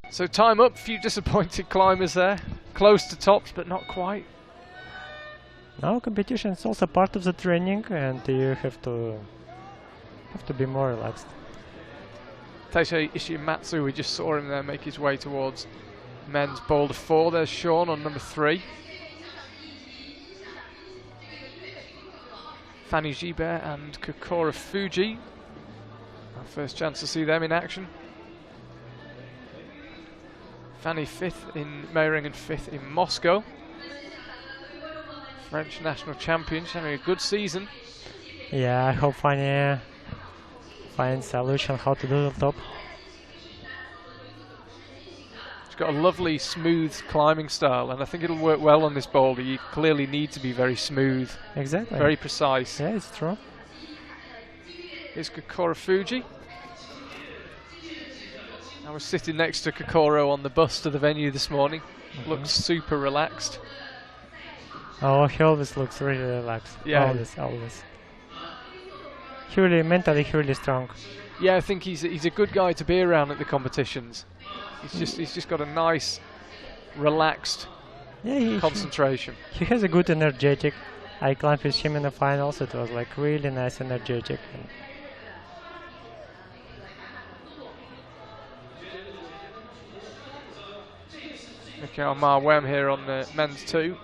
So time up. Few disappointed climbers there. Close to tops, but not quite. Now competition is also part of the training, and you have to be more relaxed. Taisei Ishimatsu, we just saw him there make his way towards men's boulder 4. There's Sean on number 3. Fanny Gibert and Kokora Fuji. Our first chance to see them in action. Fanny 5th in Meiringen, 5th in Moscow. French national champion. She's having a good season. Yeah, I hope Fanny finds a solution how to do the top. She's got a lovely smooth climbing style, and I think it'll work well on this boulder. You clearly need to be very smooth. Exactly. Very precise. Yeah, it's true. Here's Kokora Fuji. I was sitting next to Kokoro on the bus to the venue this morning. Looks super relaxed. Oh, he always looks really relaxed. Yeah. Always. He really, mentally, really strong. Yeah, I think he's a good guy to be around at the competitions. He's just got a nice, relaxed concentration. He has a good energetic. I climbed with him in the finals. It was like really nice energetic. Mikhail Marwem here on the men's 2.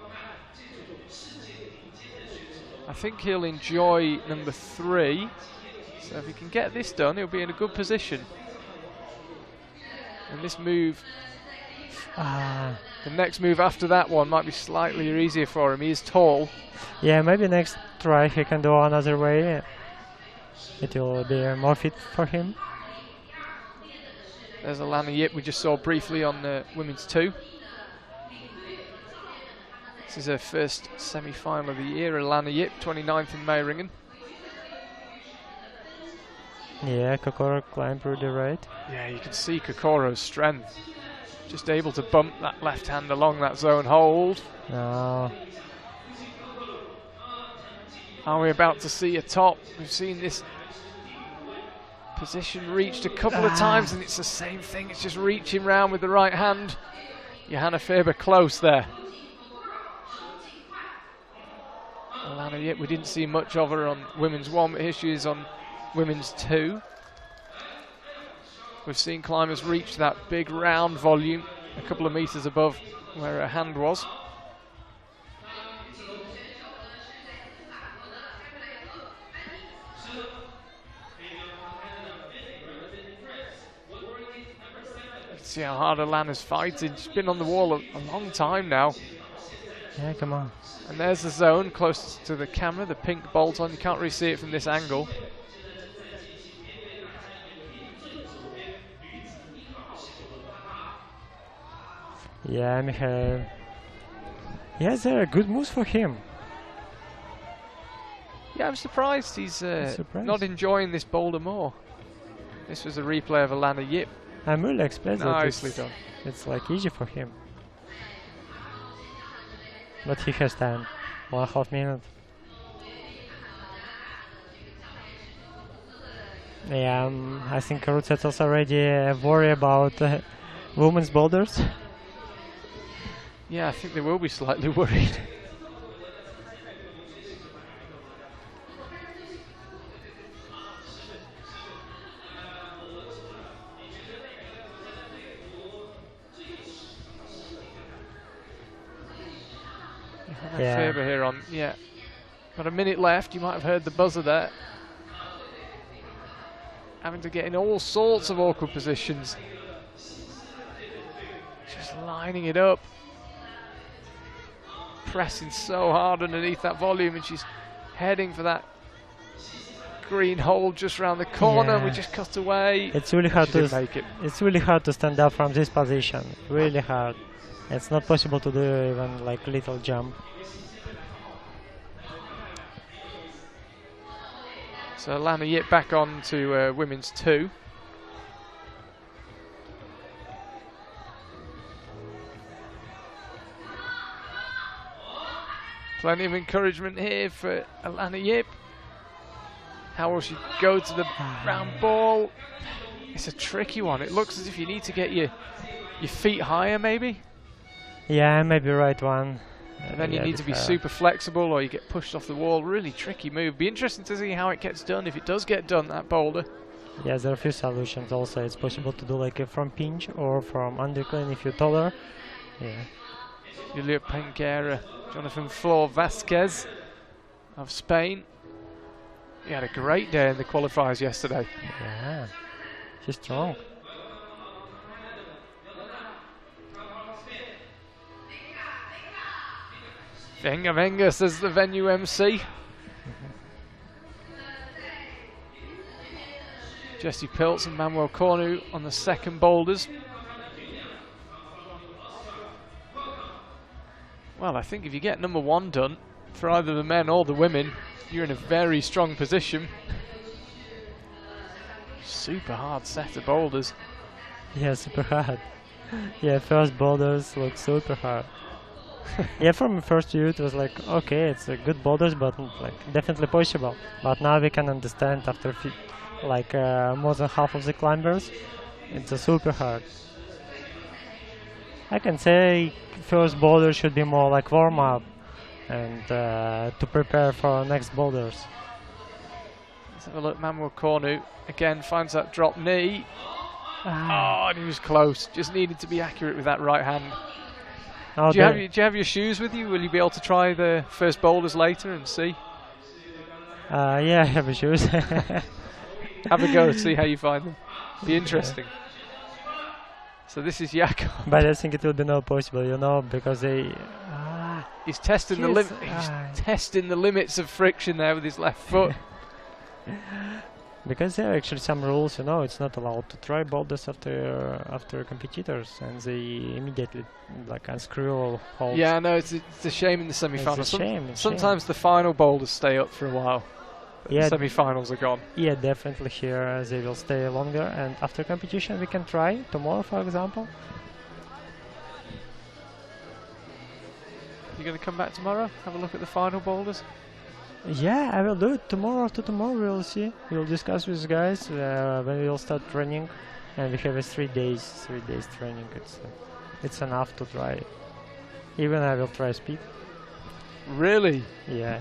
I think he'll enjoy number 3. So if he can get this done, he'll be in a good position. And this move The next move after that one might be slightly easier for him. He is tall. Yeah, maybe next try he can do another way. It will be more fit for him. There's Alana Yip we just saw briefly on women's 2. This is her first semi-final of the year. Alana Yip, 29th in Meiringen. Yeah, Kokoro climbed through the right. Yeah, you can see Kokoro's strength. Just able to bump that left hand along that zone hold. No. Are we about to see a top? We've seen this position reached a couple of times, and it's the same thing. It's just reaching round with the right hand. Johanna Faber close there. Alana Yip, we didn't see much of her on women's 1, but here she is on women's 2. We've seen climbers reach that big round volume a couple of meters above where her hand was. See how hard Alana's fighting. She's been on the wall a long time now. Yeah, come on. And there's the zone closest to the camera, the pink bolt on. You can't really see it from this angle. Yeah, Mikhail. Yes, there are good moves for him. Yeah, I'm surprised he's not enjoying this boulder more. This was a replay of Alana Yip. I'm really expressed Nicely that done. it's like easy for him. But he has time. 1.5 minutes. Yeah, I think Rutset's already worried about women's boulders. Yeah, I think they will be slightly worried. Yeah. Faber here on, yeah. Got a minute left, you might have heard the buzzer there. Having to get in all sorts of awkward positions. Just lining it up. Pressing so hard underneath that volume, and she's heading for that green hole just around the corner. Yeah. We just cut away. It's really hard to make it. It's really hard to stand up from this position. Really hard. It's not possible to do even like little jump. So Alana Yip back on to women's 2. Plenty of encouragement here for Alana Yip. How will she go to the round ball? It's a tricky one. It looks as if you need to get your feet higher maybe. Yeah, maybe right one. And then you Yeah, need to be super flexible, or you get pushed off the wall. Really tricky move. Be interesting to see how it gets done, if it does get done, that boulder. Yeah, there are a few solutions also. It's possible to do like a from pinch or from undercline if you're taller. Yeah. Julia Penguera, Jonathan Flor Vasquez of Spain. He had a great day in the qualifiers yesterday. Yeah. She's strong. Venga, venga, says the venue MC. Jesse Piltz and Manuel Cornu on the second boulders. Well, I think if you get number 1 done, for either the men or the women, you're in a very strong position. Super hard set of boulders. Yeah, super hard. Yeah, first boulders look super hard. Yeah, from first view it was like, okay, it's a good boulders, but like definitely possible. But now we can understand after more than half of the climbers, it's a super hard. I can say first boulder should be more like warm up and to prepare for next boulders. Let's have a look. Manuel Cornu again finds that drop knee. Oh, and he was close. Just needed to be accurate with that right hand. Oh, do you have your shoes with you? Will you be able to try the first boulders later and see? Yeah, I have the shoes. Have a go, see how you find them. Be interesting. So this is Jakob. But I think it will be not possible, you know, because they. He's testing he's testing the limits of friction there with his left foot. Because there are actually some rules, you know, it's not allowed to try boulders after competitors, and they immediately like unscrew or hold. Yeah, I know, it's a shame in the semi-finals. It's a shame. Sometimes the final boulders stay up for a while. Yeah, the semi-finals are gone. Yeah, definitely here they will stay longer, and after competition we can try tomorrow, for example. You going to come back tomorrow? Have a look at the final boulders? Yeah, I will do it tomorrow. After tomorrow, we'll see. We'll discuss with guys when we'll start training, and we have a 3 days training. It's enough to try. Even I will try speed. Really? Yeah.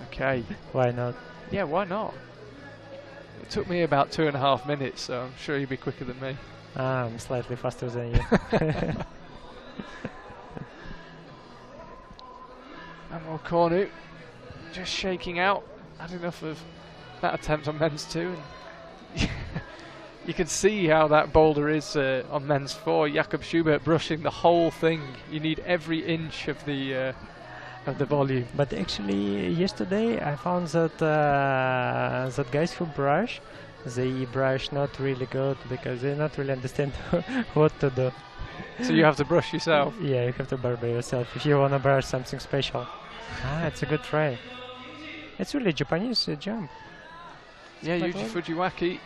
Okay. Why not? Yeah, why not? It took me about 2.5 minutes, so I'm sure you'll be quicker than me. I'm slightly faster than you. Manuel Cornu just shaking out. Had enough of that attempt on men's 2. And you can see how that boulder is on men's 4. Jakob Schubert brushing the whole thing. You need every inch of the volume. But actually, yesterday I found that that guys who brush, they brush not really good because they not really understand what to do. So you have to brush yourself? Yeah, you have to brush by yourself if you want to brush something special. It's a good try. It's really Japanese jump. Yeah, Yuji Fujiwaki.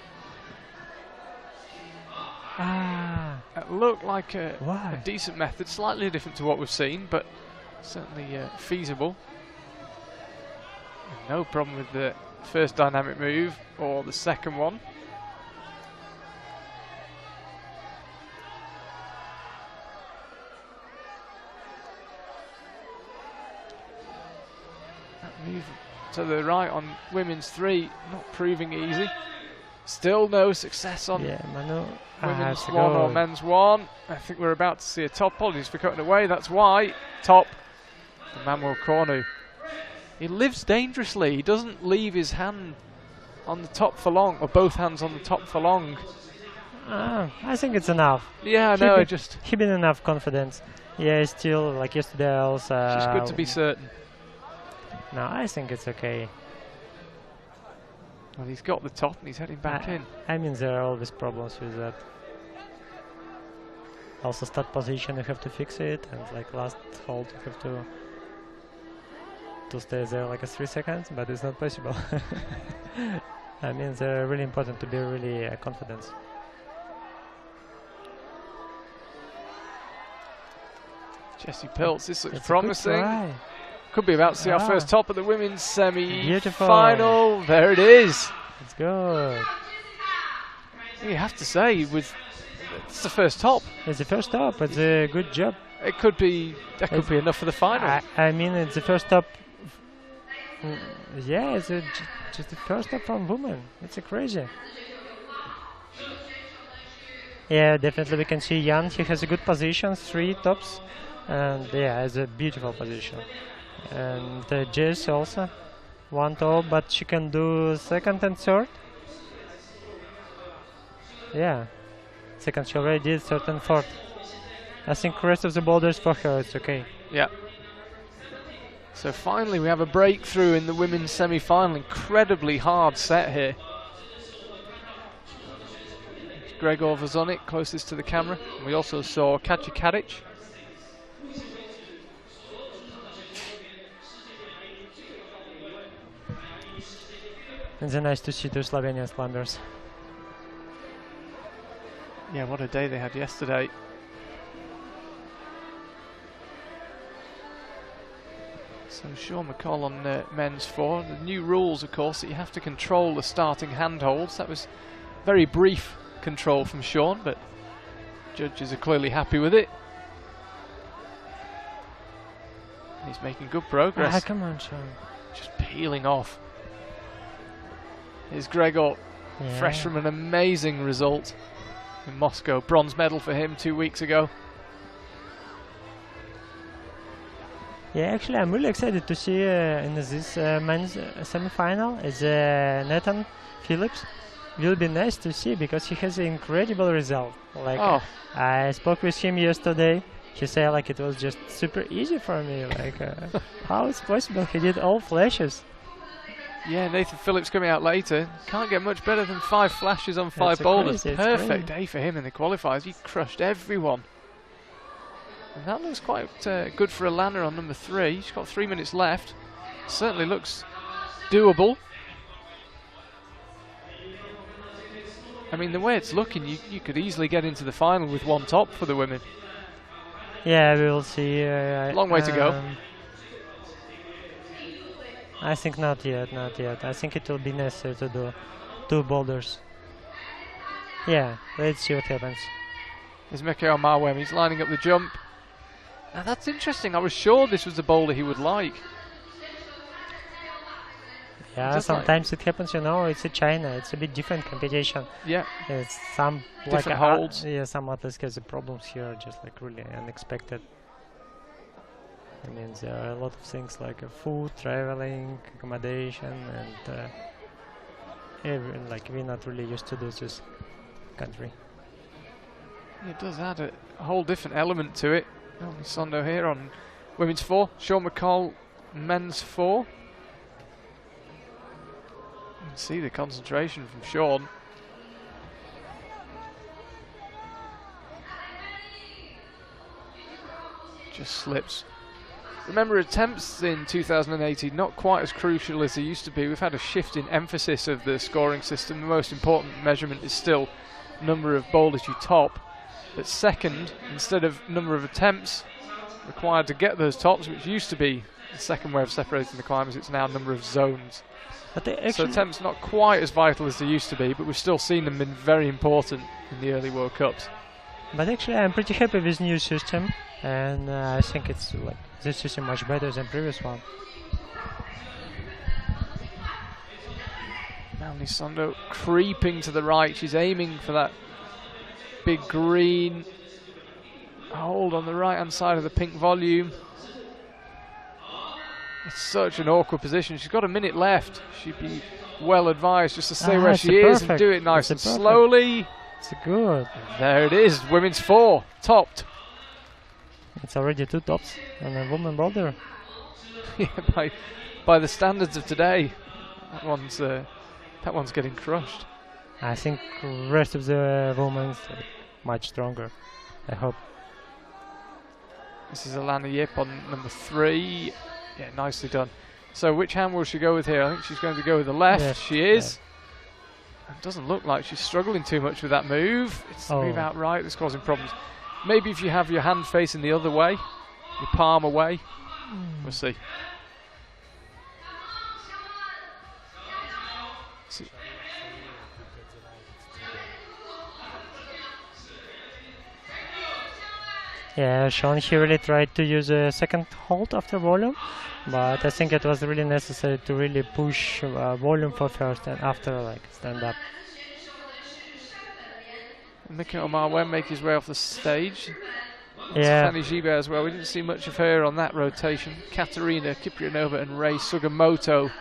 It looked like a decent method, slightly different to what we've seen, but certainly feasible. And no problem with the first dynamic move or the second one. That move to the right on women's 3, not proving easy. Still no success on women's 1 or men's 1. I think we're about to see a top. Apologies for cutting away. That's why top for Manuel Cornu. He lives dangerously. He doesn't leave his hand on the top for long, or both hands on the top for long. I think it's enough. Yeah, I know. He been enough confidence. Yeah, still like yesterday also. It's just good to be certain. No, I think it's okay. Well, he's got the top and he's heading back in. I mean, there are always problems with that. Also, start position, you have to fix it, and like last hold, you have to stay there like 3 seconds, but it's not possible. I mean, they're really important to be really confident. Jesse Pilz, this looks promising. Could be about to see our first top of the women's semi-final. There it is. It's good. You have to say, it's the first top. It's the first top. It's a good job. It could be. That could be enough for the final. I mean, it's the first top. Yeah, it's just the first top from women. It's crazy. Yeah, definitely we can see Jan. He has a good position, 3 tops, and yeah, it's a beautiful position. And Jess also 1 top, but she can do 2nd and 3rd. Yeah, 2nd she already did, 3rd and 4th. I think the rest of the boulders for her it's okay. Yeah. So finally we have a breakthrough in the women's semi-final. Incredibly hard set here. Gregor Vazonik closest to the camera. And we also saw Katja Kadic. It's nice to see 2 Slovenian climbers. Yeah, what a day they had yesterday. So Sean McCall on men's 4. The new rules, of course, that you have to control the starting handholds. That was very brief control from Sean, but judges are clearly happy with it. He's making good progress. Come on, Sean. Just peeling off. Here's Gregor, fresh from an amazing result in Moscow. Bronze medal for him 2 weeks ago. Yeah, actually, I'm really excited to see in this men's semi-final is Nathan Phillips. will be nice to see because he has an incredible result. Like Oh. I spoke with him yesterday. He said like it was just super easy for me. Like how it's possible? He did all flashes. Yeah, Nathan Phillips coming out later. Can't get much better than 5 flashes on 5 That's boulders. crazy, it's Perfect crazy. day for him in the qualifiers. He crushed everyone. And that looks quite good for Alana on number 3. She's got 3 minutes left. Certainly looks doable. I mean, the way it's looking, you could easily get into the final with 1 top for the women. Yeah, we will see. Long way to go. I think not yet, not yet. I think it will be necessary to do 2 boulders. Yeah, let's see what happens. There's Mikhail Marwem. He's lining up the jump. Now that's interesting. I was sure this was the boulder he would like. Yeah, Just like- sometimes it happens, you know, it's a China, it's a bit different competition. Yeah, It's some Different like holds. yeah, some athletes has the problems here, just like really unexpected. I mean, there are a lot of things like food, traveling, accommodation, and like we're not really used to this country. it does add a whole different element to it. Only Sondo here on women's 4. Sean McCall, men's 4. You can see the concentration from Sean. Just slips. Remember, attempts in 2018 not quite as crucial as they used to be. We've had a shift in emphasis of the scoring system. The most important measurement is still number of boulders you top, but second, instead of number of attempts required to get those tops, which used to be the second way of separating the climbers, it's now number of zones. But they So actually, attempts not quite as vital as they used to be, but we've still seen them been very important in the early World Cups. I'm pretty happy with new system, and I think it's like this system much better than previous one. Melanie Sondo creeping to the right. She's aiming for that big green hold on the right hand side of the pink volume. It's such an awkward position. She's got a minute left. She'd be well advised just to stay where it's she is and perfect. do it nice and It's perfect. slowly. It's good. There it is, women's 4, topped. It's already 2 tops on a woman boulder. Yeah, by the standards of today, that one's getting crushed. I think rest of the women's much stronger. I hope. This is Alana Yip on number 3. Yeah, nicely done. So which hand will she go with here? I think she's going to go with the left. Left, She is. It doesn't look like she's struggling too much with that move. It's the move Oh. out right that's causing problems. Maybe if you have your hand facing the other way, your palm away, we'll see. See. Yeah, Sean, he really tried to use a second hold after volume, but I think it was really necessary to really push volume for first and after like stand up. Mikhail Marwen make his way off the stage. Yeah, Fanny Gibert as well. We didn't see much of her on that rotation. Katerina Kiprianova and Rei Sugimoto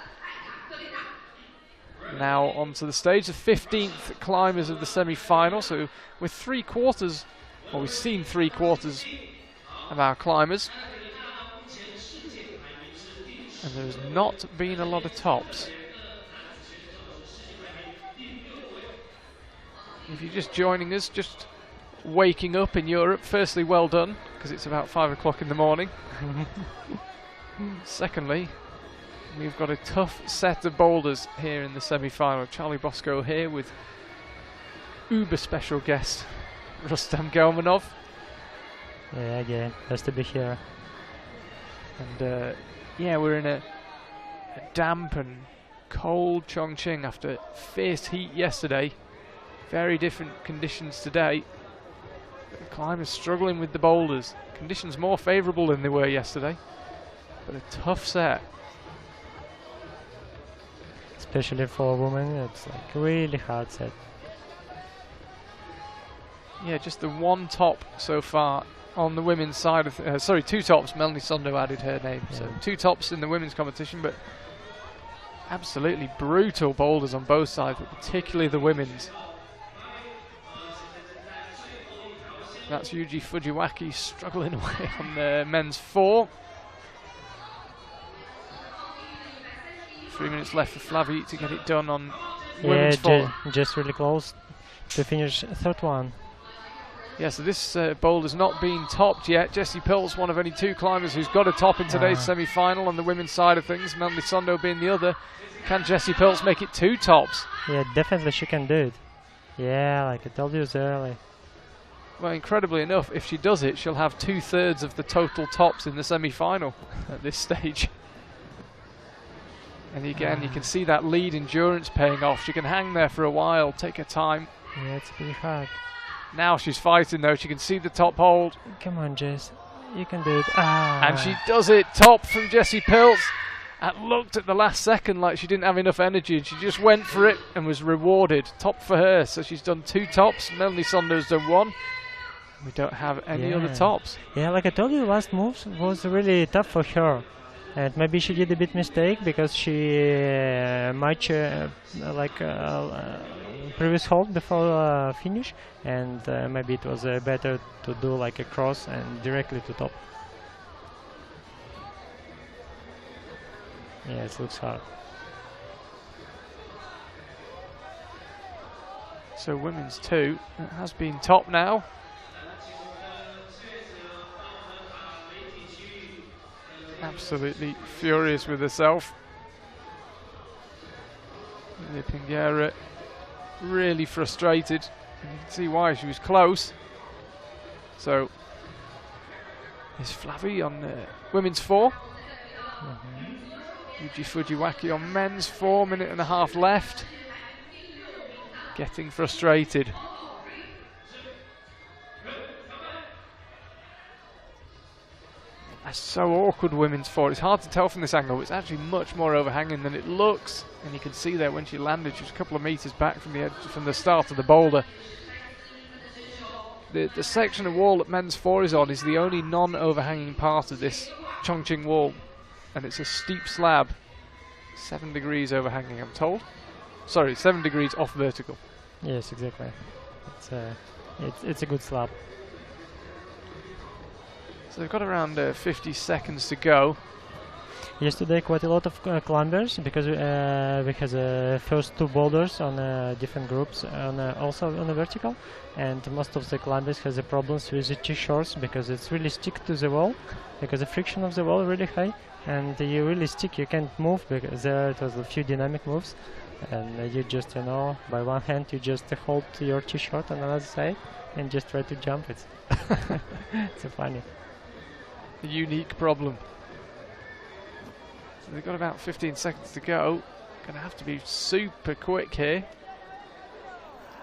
now onto the stage. The 15th climbers of the semi-final. So we've seen 3/4 of our climbers. And there's not been a lot of tops. If you're just joining us, just waking up in Europe, firstly, well done, because it's about 5 o'clock in the morning. Secondly, we've got a tough set of boulders here in the semi-final. Charlie Bosco here with uber special guest Rustam Gelmanov. yeah, again, has to be here. And yeah, we're in a damp and cold Chongqing after fierce heat yesterday. Very different conditions today. The climbers struggling with the boulders. Conditions more favourable than they were yesterday, but a tough set. Especially for women, it's like really hard set. Yeah, just the 1 top so far on the women's side of 2 tops. Melanie Sondo added her name, so Yeah. 2 tops in the women's competition, but Absolutely brutal boulders on both sides, but particularly the women's. That's Yuji Fujiwaki struggling away on the men's 4. 3 minutes left for Flavie to get it done on women's 4. Just really close to finish third one. Yeah, so this boulder's not been topped yet. Jessie Pilt's one of only 2 climbers who's got a top in today's semi-final on the women's side of things, Melanie Sondo being the other. Can Jessie Piltz make it 2 tops? Yeah, definitely she can do it. Yeah, like I told you early. Well, incredibly enough, if she does it, she'll have 2/3 of the total tops in the semi-final at this stage. And again, you can see that lead endurance paying off. She can hang there for a while, take her time. Yeah, it's pretty hard. Now she's fighting though, she can see the top hold. Come on, Jess, you can do it. And she does it, top from Jessie Piltz. And looked at the last second like she didn't have enough energy, and she just went for it and was rewarded. Top for her, so she's done 2 tops. Melanie Sondo's done 1. We don't have any other tops. Yeah, like I told you, last move was really tough for her. And maybe she did a bit mistake because she previous hold before finish, and maybe it was better to do like a cross and directly to top. Yeah, it looks hard. So women's 2 has been top now. Absolutely furious with herself. Pinguera really frustrated. And you can see why, she was close. So is Flavie on women's 4. Yuji Fujiwaki on men's 4, minute and a half left. Getting frustrated. That's so awkward, women's 4. It's hard to tell from this angle. It's actually much more overhanging than it looks. And you can see there when she landed, she was a couple of meters back from the edge, from the start of the boulder. The section of wall that men's 4 is on is the only non-overhanging part of this Chongqing wall. And it's a steep slab. 7 degrees overhanging, I'm told. Sorry, 7 degrees off vertical. Yes, exactly. It's a good slab. So they've got around 50 seconds to go. Yesterday, quite a lot of climbers because we had first 2 boulders on different groups, also on the vertical, and most of the climbers has the problems with the T-shorts because it's really stick to the wall, because the friction of the wall really high, and you really stick. You can't move because there it was a few dynamic moves, and you just by one hand you just hold your T-short on the other side and just try to jump it. It's funny. A unique problem. So they've got about 15 seconds to go. Gonna have to be super quick here.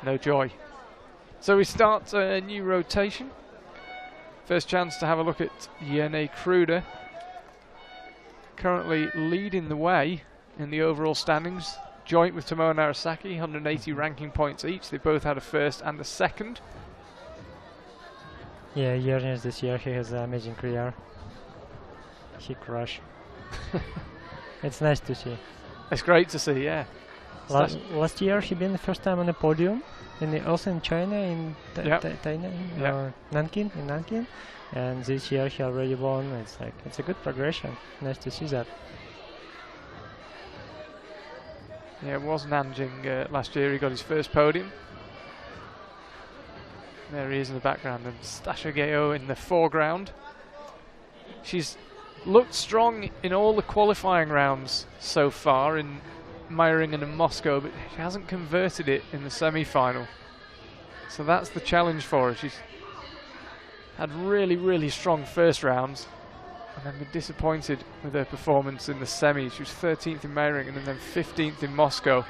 No joy. So we start a new rotation. First chance to have a look at Yene Kruder. Currently leading the way in the overall standings. Joint with Tomoe Narasaki, 180 ranking points each. They both had a first and a second. Yeah, Yernes this year, he has an amazing career. He crushed. It's nice to see. It's great to see, yeah. Last year he been the first time on the podium, also in China, in Nanking, and this year he already won. It's a good progression. Nice to see that. Yeah, it was Nanjing last year. He got his first podium. There he is in the background, and Stasha Geo in the foreground. She's looked strong in all the qualifying rounds so far in Meiringen and Moscow, but she hasn't converted it in the semi-final. So that's the challenge for her. She's had really, really strong first rounds and then been disappointed with her performance in the semis. She was 13th in Meiringen and then 15th in Moscow.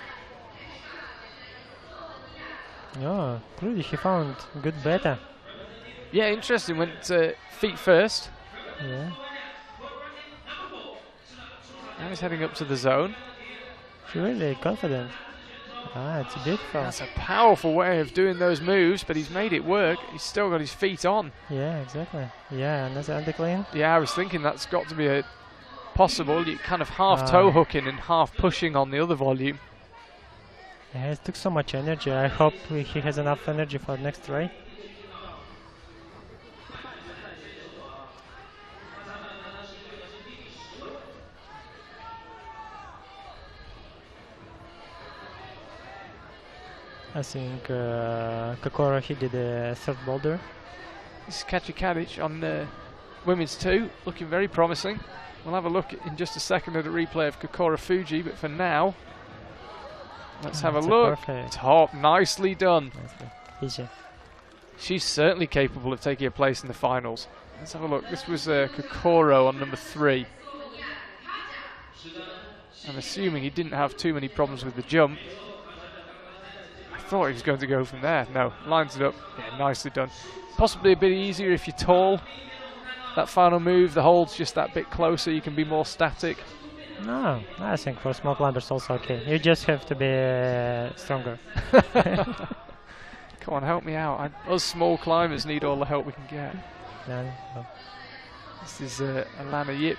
Oh, Rudy, he found good beta. Yeah, interesting. Went feet first. Yeah. Now he's heading up to the zone. She's really confident. It's beautiful. That's a powerful way of doing those moves, but he's made it work. He's still got his feet on. Yeah, exactly. Yeah, and that's anti-clean. Yeah, I was thinking that's got to be a possible. You kind of half toe hooking and half pushing on the other volume. Yeah, it took so much energy. I hope he has enough energy for the next try. I think Kokoro, he did a third boulder. This is Kachi Kadic on women's 2, looking very promising. We'll have a look in just a second at a replay of Kokoro Fuji, but for now, let's have a look. Top, nicely done. Easy. She's certainly capable of taking a place in the finals. Let's have a look. This was Kokoro on number 3. I'm assuming he didn't have too many problems with the jump. I thought he was going to go from there. No, lines it up. Yeah, nicely done. Possibly a bit easier if you're tall. That final move, the hold's just that bit closer. You can be more static. No, I think for small climbers also okay. You just have to be stronger. Come on, help me out. Us small climbers need all the help we can get. No. This is Alana Yip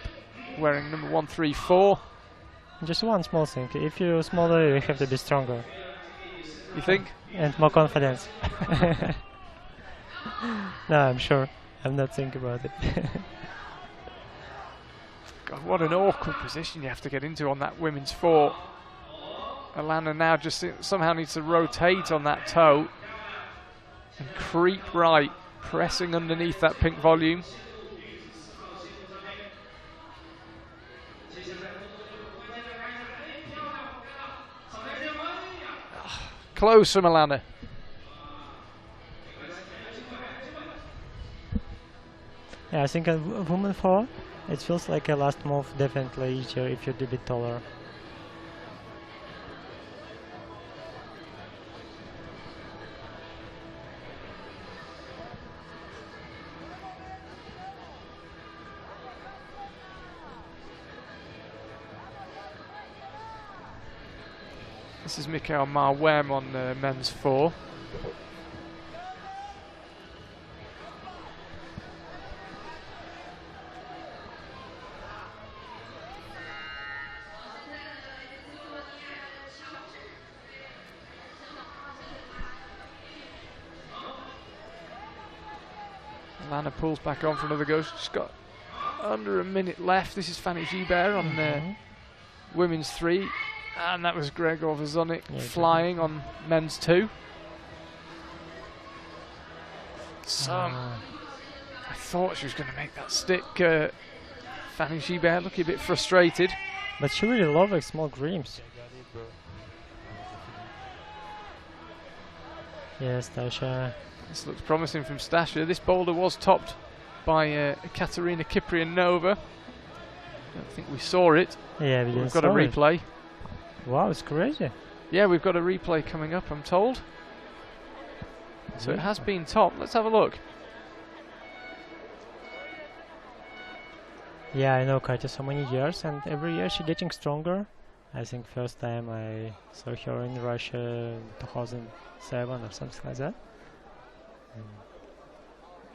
wearing number 134. Just one small thing. If you're smaller, you have to be stronger. You think? And more confidence. No, I'm sure. I'm not thinking about it. God, what an awkward position you have to get into on that women's 4. Alana now just somehow needs to rotate on that toe and creep right, pressing underneath that pink volume. Close from Alana. Yeah, I think a woman 4, it feels like a last move definitely easier if you're a bit taller. This is Mikael Marwem on men's 4. Lana pulls back on for another go. She's got under a minute left. This is Fanny Gibert on women's 3. And that was Gregor Vazonik flying on men's 2. So, I thought she was going to make that stick. Fanny Gibert looking a bit frustrated. But she really loves small greens. Yes, Stasha. This looks promising from Stasha. This boulder was topped by Katerina Kiprianova. I don't think we saw it. Yeah, we've got a replay. Wow, it's crazy. Yeah, we've got a replay coming up, I'm told. So it has been topped. Let's have a look. Yeah, I know Katya so many years, and every year she's getting stronger. I think first time I saw her in Russia in 2007 or something like that.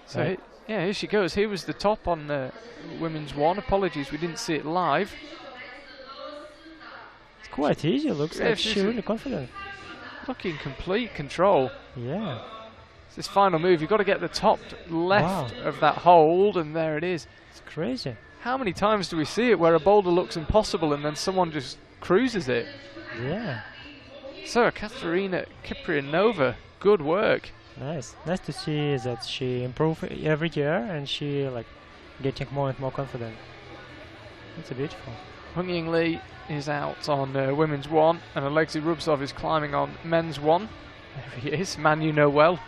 So right. Yeah, here she goes. Here was the top on women's 1. Apologies, we didn't see it live. It's quite easy. Looks like she's really confident. Looking complete control. Yeah. It's this final move. You've got to get the top left of that hold, and there it is. It's crazy. How many times do we see it where a boulder looks impossible and then someone just cruises it? Yeah. So Katerina Kiprianova, good work. Nice. Nice to see that she improves every year and she like getting more and more confident. It's beautiful. Hung Ying Lee is out on women's 1 and Alexei Rubsov is climbing on men's 1. There he is, man you know well.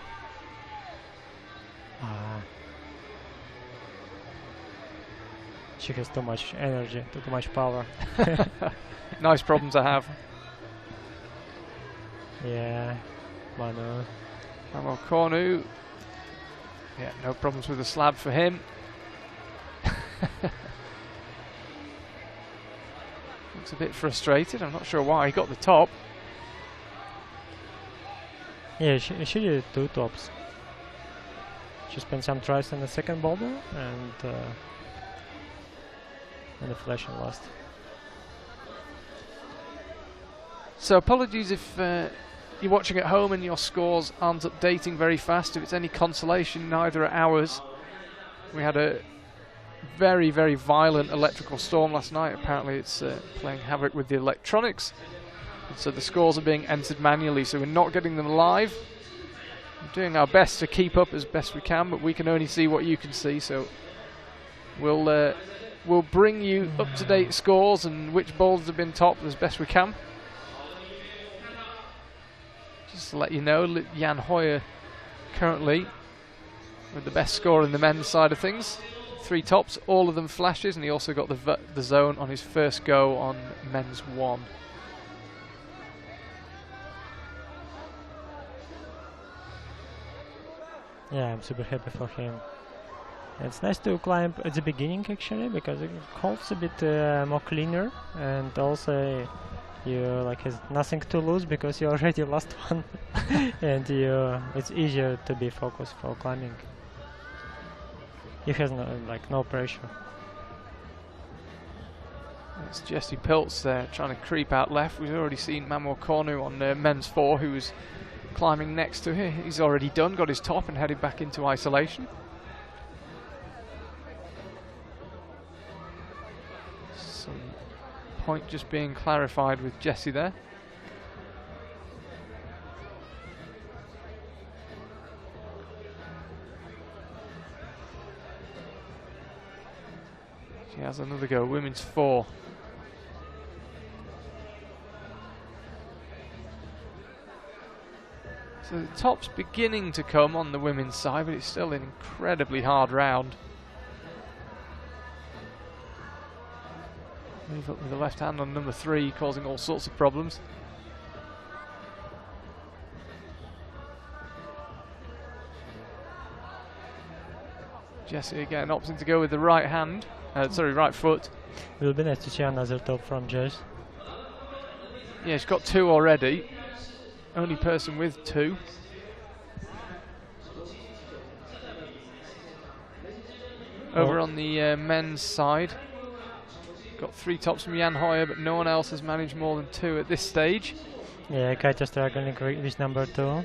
She has too much energy, too much power. Nice problem to have. Yeah, Manu. Manuel Cornu. Yeah, no problems with the slab for him. Looks a bit frustrated. I'm not sure why. He got the top. Yeah, she did 2 tops. She spent some tries on the second boulder and in the flashing last. So apologies if you're watching at home and your scores aren't updating very fast. If it's any consolation, neither are ours. We had a very, very violent electrical storm last night. Apparently it's playing havoc with the electronics. And so the scores are being entered manually, so we're not getting them live. We're doing our best to keep up as best we can, but we can only see what you can see, so we'll bring you up-to-date scores and which bowlers have been top as best we can. Just to let you know, Jan Hoyer currently with the best score in the men's side of things. 3 tops, all of them flashes, and he also got the zone on his first go on men's 1. Yeah, I'm super happy for him. It's nice to climb at the beginning actually, because it holds a bit more cleaner, and also you like has nothing to lose because you already lost one, and it's easier to be focused for climbing. He has no pressure. It's Jesse Piltz there trying to creep out left. We've already seen Manuel Cornu on men's 4, who was climbing next to him. He's already done, got his top and headed back into isolation. Some point just being clarified with Jesse there. She has another go, women's 4. So the top's beginning to come on the women's side, but it's still an incredibly hard round. Move up with the left hand on number 3, causing all sorts of problems. Jesse again opting to go with the right hand, right foot. It will be nice to see another top from Jess. Yeah, she's got 2 already. Only person with 2. Over on the men's side, got 3 tops from Jan Hoyer, but no one else has managed more than 2 at this stage. Yeah, Katja struggling with number 2.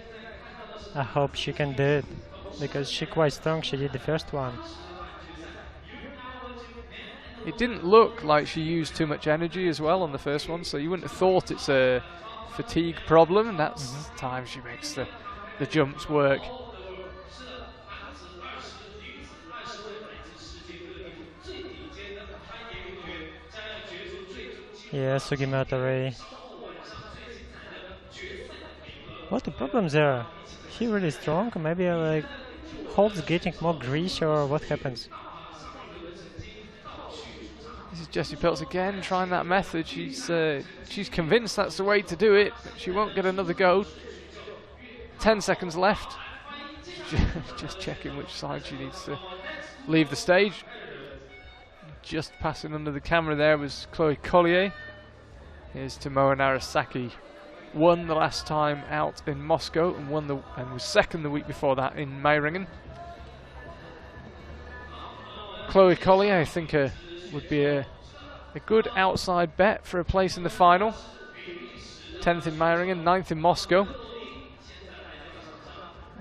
I hope she can do it, because she's quite strong. She did the first one. It didn't look like she used too much energy as well on the first one, so you wouldn't have thought it's a fatigue problem, and that's the time she makes the jumps work. Yeah, Sugimoto. What the problem there? He really strong? Maybe like holds getting more grease, or what happens? This is Jessie Piltz again, trying that method. She's convinced that's the way to do it, but she won't get another go. 10 seconds left. Just checking which side she needs to leave the stage. Just passing under the camera there was Chloe Collier. Here's Tomoe Narasaki. Won the last time out in Moscow and was second the week before that in Meiringen. Chloe Collier, I think, would be a good outside bet for a place in the final. 10th in Meiringen, 9th in Moscow.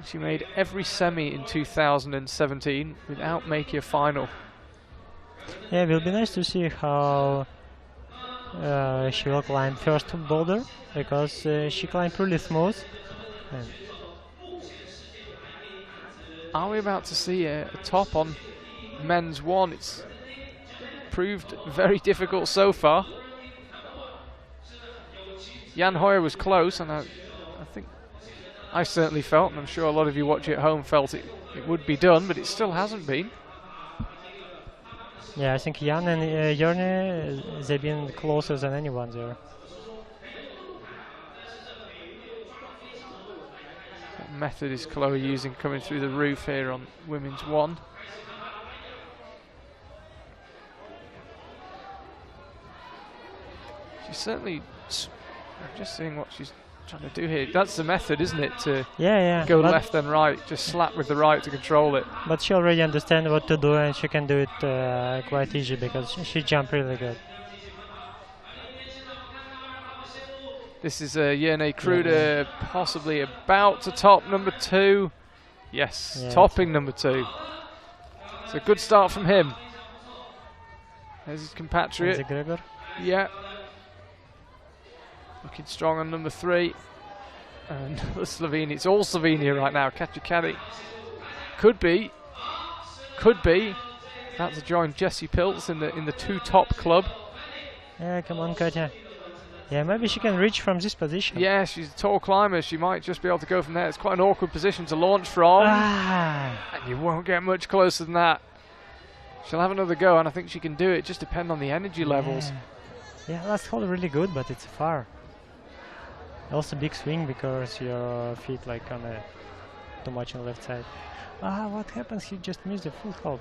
She made every semi in 2017 without making a final. Yeah, it will be nice to see how she will climb first boulder, because she climbed really smooth. Are we about to see a top on men's 1? It's proved very difficult so far. Jan Hoyer was close, and I think I certainly felt, and I'm sure a lot of you watching at home felt it would be done, but it still hasn't been. Yeah, I think Jan and Jörne, they've been closer than anyone there. What method is Chloe using coming through the roof here on women's 1? She's certainly, I'm just seeing what she's trying to do here. That's the method, isn't it? To Yeah, go but, left then right, just slap with the right to control it. but she already understands what to do, and she can do it quite easy because she jumped really good. This is Yerne Kruder possibly about to top number 2. Yes, Yeah, topping number 2. It's a good start from him. There's his compatriot. Is it Gregor? Yeah. Looking strong on number 3. And Slovenia. It's all Slovenia right now. Kaczykadi. Could be. About to join Jessie Pilz in the 2 top club. Yeah, come on, Katya. Yeah, maybe she can reach from this position. Yeah, she's a tall climber. She might just be able to go from there. It's quite an awkward position to launch from. And you won't get much closer than that. She'll have another go, and I think she can do it. Just depend on the energy levels. Yeah, last hole really good, but it's far. Also big swing because your feet like on too much on the left side. What happens? He just missed the full hole.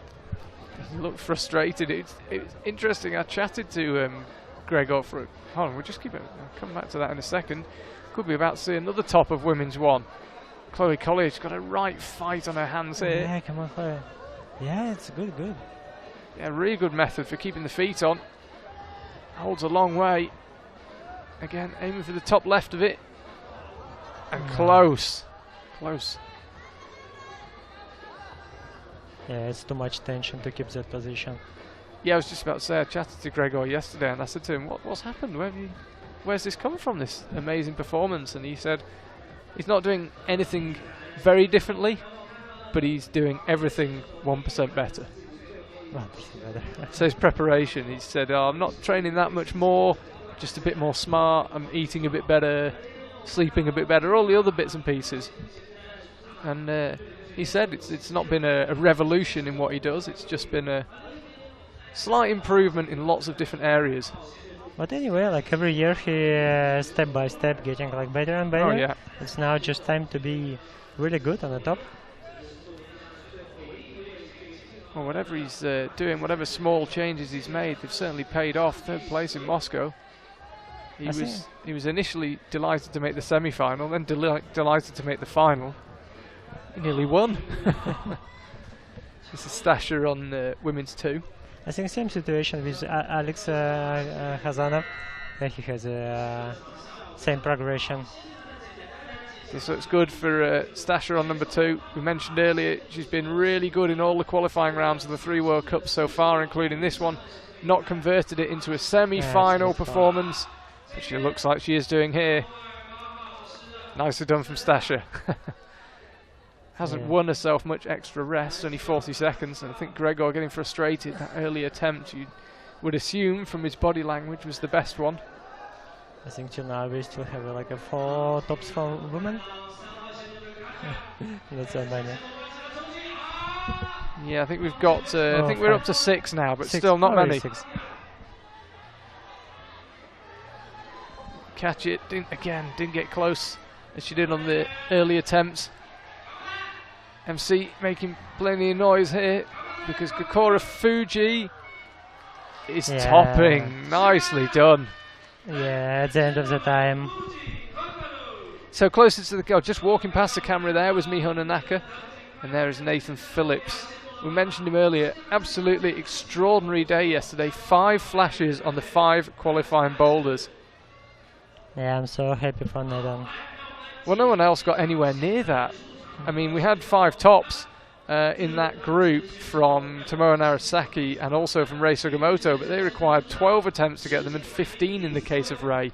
He looked frustrated. It's interesting. I chatted to Gregor for. Hold on, we'll just keep it. I'll come back to that in a second. Could be about to see another top of women's 1. Chloe Collier's got a right fight on her hands here. Yeah, come on, Chloe. Yeah, it's good. Yeah, really good method for keeping the feet on. Holds a long way. Again, aiming for the top left of it. And close. Yeah, it's too much tension to keep that position. Yeah, I was just about to say, I chatted to Gregor yesterday and I said to him, what's happened? Where's this come from, this amazing performance? And he said he's not doing anything very differently, but he's doing everything 1% better. So his preparation, he said, I'm not training that much more, just a bit more smart, I'm eating a bit better, sleeping a bit better, all the other bits and pieces. And he said it's not been a revolution in what he does, it's just been a slight improvement in lots of different areas. But anyway, like every year he step by step getting like better and better. Oh yeah. It's now just time to be really good on the top. Well, whatever he's doing, whatever small changes he's made, they've certainly paid off. 3rd place in Moscow. He was initially delighted to make the semi-final, then delighted to make the final. He nearly won. This is Stasher on women's 2. I think same situation with Alex Hazanov. He has same progression. This looks good for Stasher on number 2. We mentioned earlier she's been really good in all the qualifying rounds of the 3 World Cups so far, including this one. Not converted it into a semi-final performance, but she looks like she is doing here. Nicely done from Stasher. Hasn't won herself much extra rest, only 40 seconds, and I think Gregor getting frustrated. That early attempt, you would assume from his body language, was the best one. I think till now we still have like a 4 tops for women. That's so many. Yeah, I think we've got. I think we're up to 6 now, but 6. still not many. 6. Catch it didn't get close as she did on the early attempts. MC making plenty of noise here because Kokora Fuji is topping. Nicely done. Yeah, at the end of the time. So closer to the goal, just walking past the camera there was Miho Nanaka, and there is Nathan Phillips. We mentioned him earlier. Absolutely extraordinary day yesterday. 5 flashes on the 5 qualifying boulders. Yeah, I'm so happy for Nathan. Well, no one else got anywhere near that. I mean, we had 5 tops in that group from Tomoe Narasaki and also from Rei Sugimoto, but they required 12 attempts to get them and 15 in the case of Rei.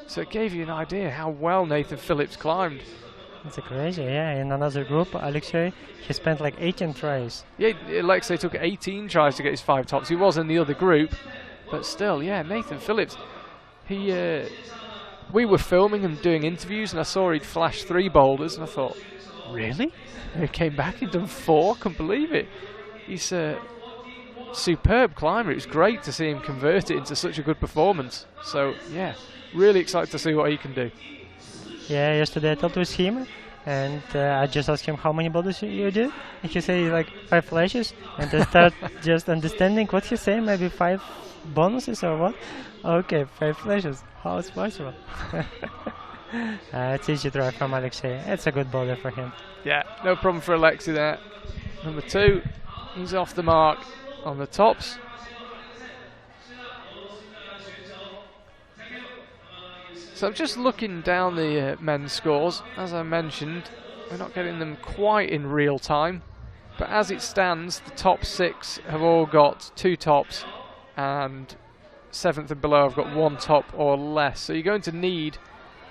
So it gave you an idea how well Nathan Phillips climbed. It's crazy, yeah. In another group, Alexei, he spent like 18 tries. Yeah, Alexei took 18 tries to get his 5 tops. He was in the other group, but still, yeah, Nathan Phillips. We were filming and doing interviews, and I saw he'd flashed 3 boulders, and I thought, really? And he came back, he'd done 4, couldn't believe it. He's a superb climber. It was great to see him convert it into such a good performance. So, yeah, really excited to see what he can do. Yeah, yesterday I talked with him, and I just asked him how many boulders you did. And he said like 5 flashes, and I start just understanding what he's saying, maybe 5 bonuses or what? Okay, 5 flashes. How is possible? It's easy drive from Alexei. It's a good boulder for him. Yeah, no problem for Alexei there. Number 2, he's off the mark on the tops. So I'm just looking down the men's scores. As I mentioned, we're not getting them quite in real time. But as it stands, the top 6 have all got 2 tops, and 7th and below have got 1 top or less. So you're going to need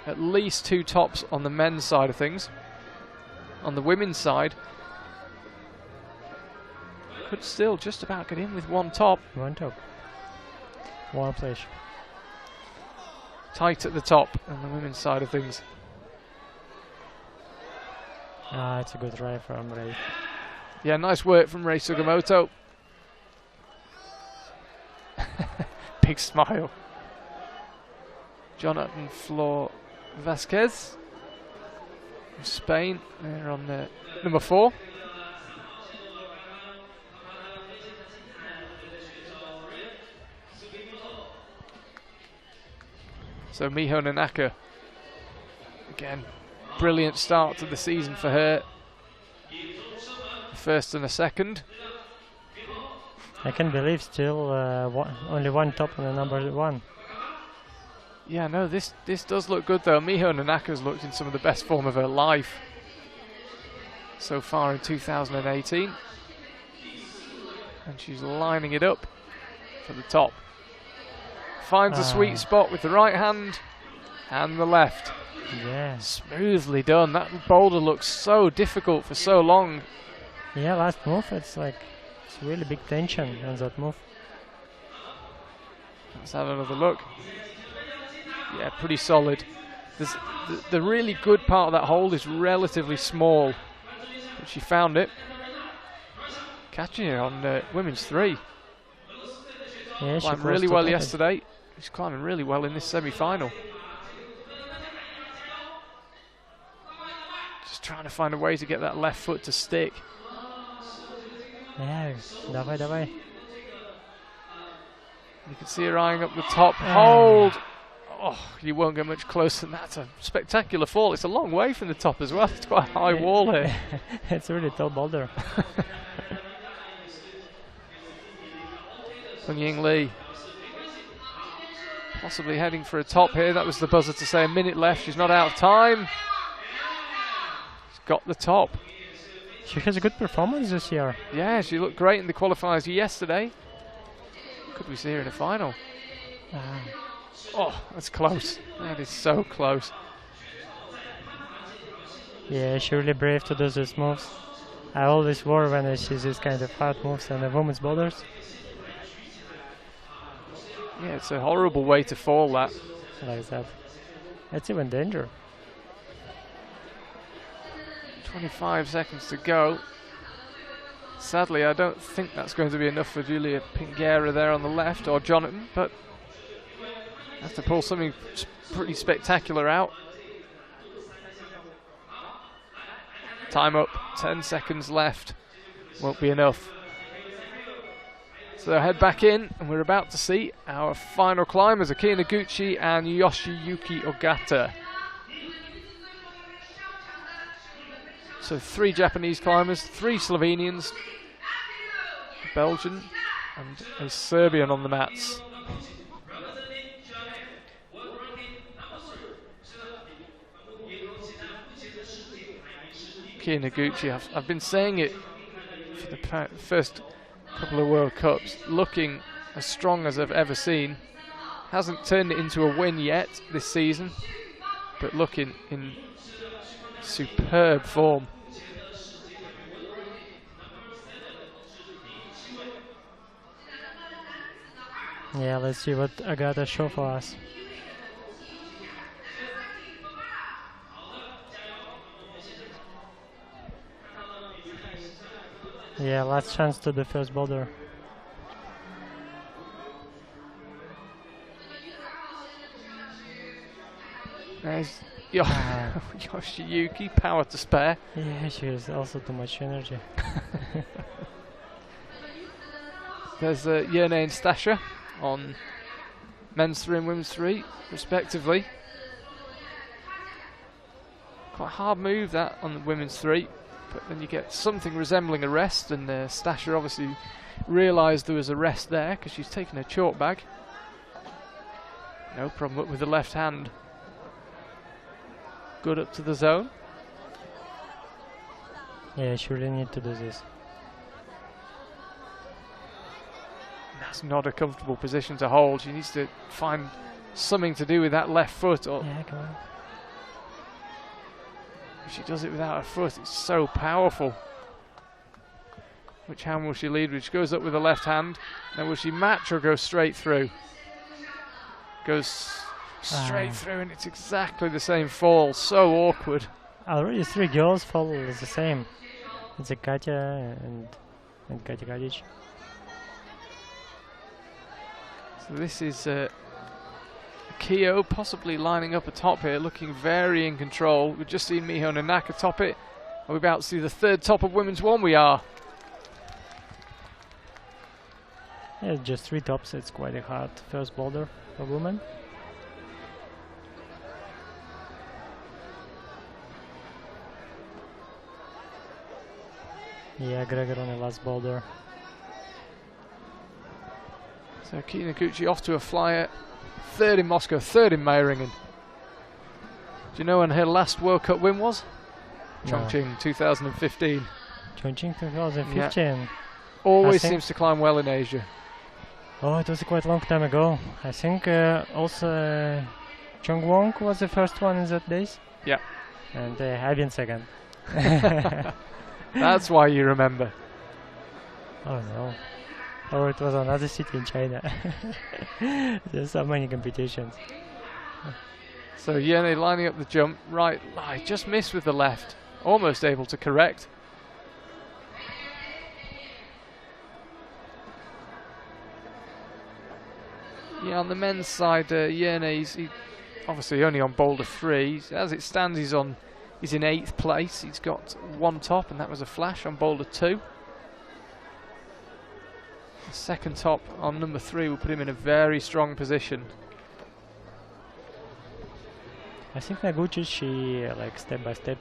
at least 2 tops on the men's side of things. On the women's side, could still just about get in with 1 top. 1 top. 1 place. Tight at the top on the women's side of things. It's a good drive from Ray. Yeah, nice work from Ray Sugimoto. Big smile. Jonathan Flor Vasquez from Spain. They're on the number 4. So Miho Nanaka, again, brilliant start to the season for her. First and a second. I can't believe still only 1 top on the number 1. Yeah, no, this does look good though. Miho Nanaka's looked in some of the best form of her life so far in 2018. And she's lining it up for the top. Finds a sweet spot with the right hand and the left. Yeah. Smoothly done. That boulder looks so difficult for so long. Yeah, last move, it's really big tension on that move. Let's have another look. Yeah, pretty solid. The really good part of that hold is relatively small, but she found it. Catching it on women's 3. Yeah, she climbed really well yesterday. She's climbing really well in this semi-final. Just trying to find a way to get that left foot to stick. Yeah, давай. You can see her eyeing up the top. Hold! Oh, you won't get much closer than that. It's a spectacular fall. It's a long way from the top as well. It's quite a high wall here. It's a really tall boulder. Hun Ying Lee possibly heading for a top here. That was the buzzer to say a minute left. She's not out of time. She's got the top. She has a good performance this year. Yeah, she looked great in the qualifiers yesterday. Could we see her in a final? Oh, that's close. That is so close. Yeah, she's really brave to do these moves. I always worry when I see this kind of hard moves on the women's boulders. Yeah, it's a horrible way to fall, that. Like that. That's even danger. 25 seconds to go. Sadly, I don't think that's going to be enough for Julia Pinguera there on the left, or Jonathan, but have to pull something pretty spectacular out. Time up, 10 seconds left. Won't be enough. So head back in, and we're about to see our final climbers, Aki Noguchi and Yoshiyuki Ogata. So 3 Japanese climbers, 3 Slovenians, a Belgian and a Serbian on the mats. Aki Noguchi, I've been saying it for the first couple of World Cups, looking as strong as I've ever seen. Hasn't turned it into a win yet this season, but looking in superb form. Yeah, let's see what Agata show for us. Yeah, last chance to the first boulder. There's Yoshiyuki, power to spare. Yeah, she has also too much energy. There's Yerne and Stasha on men's 3 and women's 3, respectively. Quite a hard move that on the women's 3, but then you get something resembling a rest, and Stasher obviously realised there was a rest there because she's taken her chalk bag. No problem up with the left hand. Good up to the zone. Yeah, she really need to do this. That's not a comfortable position to hold. She needs to find something to do with that left foot. Or Yeah, come on. if she does it without her foot, it's so powerful. Which hand will she lead with? She goes up with the left hand. Now will she match or go straight through? Goes straight through, and it's exactly the same fall. So awkward. Already 3 girls fall is the same. It's a Katya and Katya Kadic. So this is Keo possibly lining up atop here, looking very in control. We've just seen Miho Nanaka top it. Are we about to see the 3rd top of women's 1? We are. Yeah, just 3 tops. It's quite a hard first boulder for women. Yeah, Gregor on the last boulder. So Kina Gucci off to a flyer. 3rd in Moscow, 3rd in Meiringen. Do you know when her last World Cup win was? No. Chongqing 2015. Chongqing 2015. Always seems to climb well in Asia. Oh, it was a quite long time ago. I think also Chongqing was the first one in that days. Yeah. And I've been second. That's why you remember. Oh no. Oh, it was another city in China. There's so many competitions. So Yene lining up the jump. Right, just missed with the left. Almost able to correct. Yeah, on the men's side, Yene, he's obviously only on boulder 3. As it stands, he's in 8th place. He's got 1 top, and that was a flash on boulder 2. The 2nd top on number 3 will put him in a very strong position. I think Naguchi, she like step by step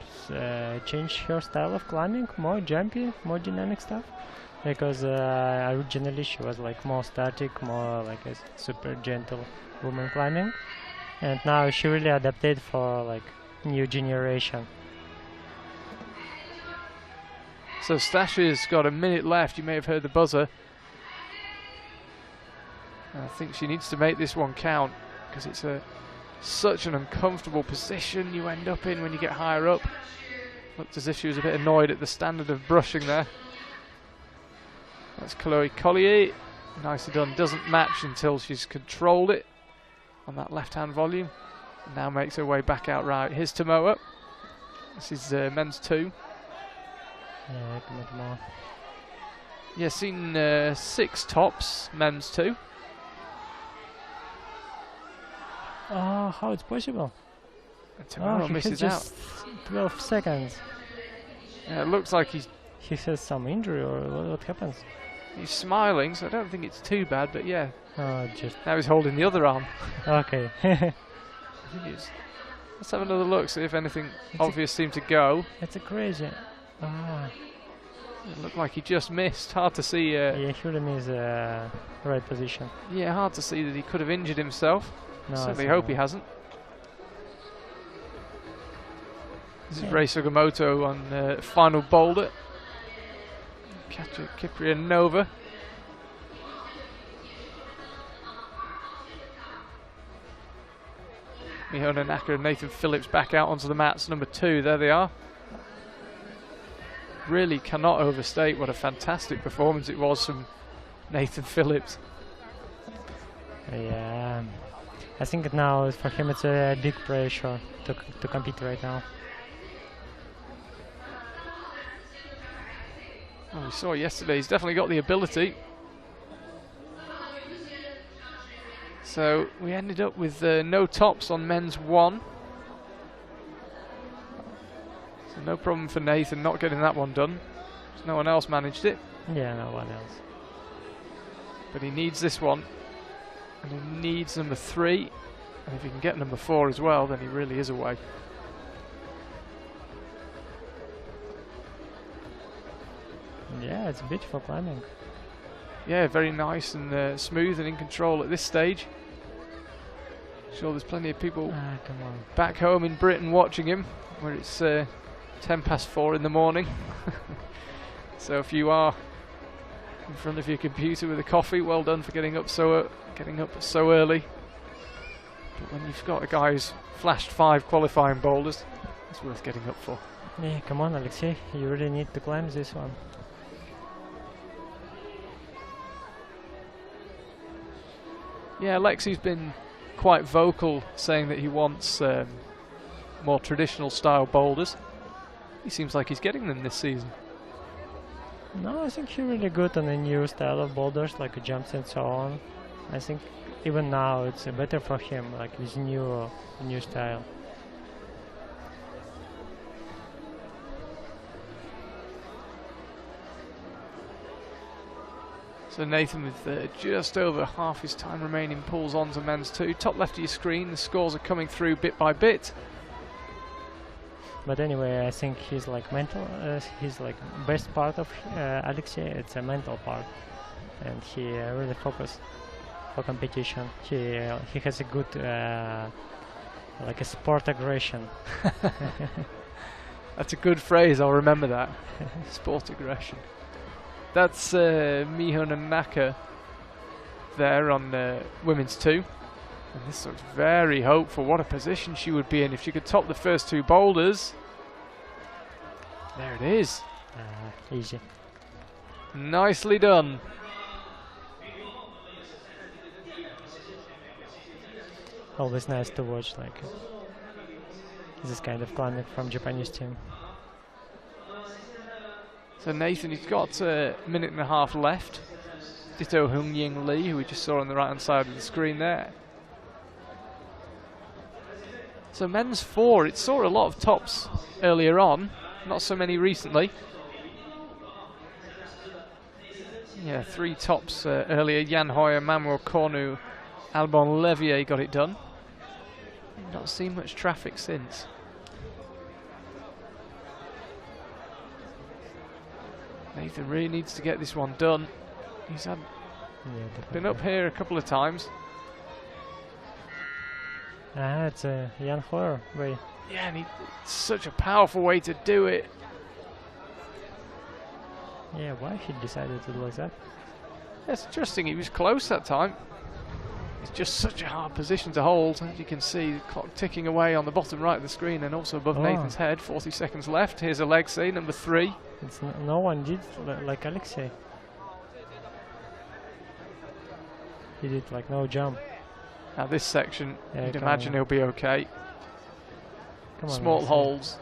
changed her style of climbing, more jumpy, more dynamic stuff. Because originally she was like more static, more like a super gentle woman climbing, and now she really adapted for like new generation. So Stasher's got a minute left. You may have heard the buzzer. I think she needs to make this one count because it's such an uncomfortable position you end up in when you get higher up. Looked as if she was a bit annoyed at the standard of brushing there. That's Chloe Collier. Nicely done. Doesn't match until she's controlled it on that left-hand volume. And now makes her way back out right. Here's Tomoa. This is men's 2. Yeah, come on. Yeah, seen 6 tops, men's 2. Oh, how it's possible? And Tomoa he misses had out. just 12 seconds. Yeah, it looks like He has some injury or what happens? he's smiling, so I don't think it's too bad, but yeah. Just Now he's holding the other arm. okay. I think it's, let's have another look, see if anything obvious seemed to go. It's a crazy. It looked like he just missed. Hard to see. Yeah, he really missed right position. Yeah, hard to see that he could have injured himself. No, Certainly hope he hasn't. This is Rei Sugimoto on final boulder. Katja Kiprianova. Miho Nanaka and Nathan Phillips back out onto the mats, number 2. There they are. Really cannot overstate what a fantastic performance it was from Nathan Phillips. Yeah, I think now for him it's a big pressure to compete right now. Well, we saw yesterday he's definitely got the ability. So we ended up with no tops on men's 1. So no problem for Nathan not getting that one done. No one else managed it. Yeah, no one else. But he needs this one. And he needs number 3. And if he can get number 4 as well, then he really is away. Yeah, it's beautiful climbing. Yeah, very nice and smooth and in control at this stage. Sure, there's plenty of people Come on. back home in Britain watching him, where it's 4:10 in the morning. So if you are in front of your computer with a coffee, well done for getting up so early. But when you've got a guy who's flashed 5 qualifying boulders, it's worth getting up for. Yeah, come on, Alexei, you really need to climb this one. Yeah, Alexi's been quite vocal, saying that he wants more traditional style boulders. He seems like he's getting them this season. No, I think he's really good on the new style of boulders, like jumps and so on. I think even now it's better for him, like this new style. So Nathan, with just over half his time remaining, pulls on to men's 2. Top left of your screen, the scores are coming through bit by bit. But anyway, I think he's like mental. He's like best part of Alexei. It's a mental part, and he really focused for competition. He has a good like a sport aggression. That's a good phrase. I'll remember that. Sport aggression. That's Miho Nanaka there on women's 2. And this looks very hopeful. What a position she would be in if she could top the first 2 boulders. There it is. Easy. Nicely done. Always nice to watch like this kind of climbing from Japanese team. So Nathan, he's got a minute and a half left. Ditto Hungying Lee, who we just saw on the right hand side of the screen there. So men's 4, it saw a lot of tops earlier on, not so many recently. Yeah, 3 tops earlier. Jan Hoyer, Manuel Cornu, Albon Levier got it done. Not seen much traffic since. Nathan really needs to get this one done. He's been up here a couple of times. It's a Jan Hoyer way. Yeah, and it's such a powerful way to do it. Yeah, why he decided to do like that? That's interesting. He was close that time. It's just such a hard position to hold. As you can see, the clock ticking away on the bottom right of the screen and also above Nathan's head. 40 seconds left. Here's Alexei, number 3. It's no one did like Alexei. He did like no jump. Now this section, Yeah, you'd imagine he'll be okay. Come on, Small Alexei. holes,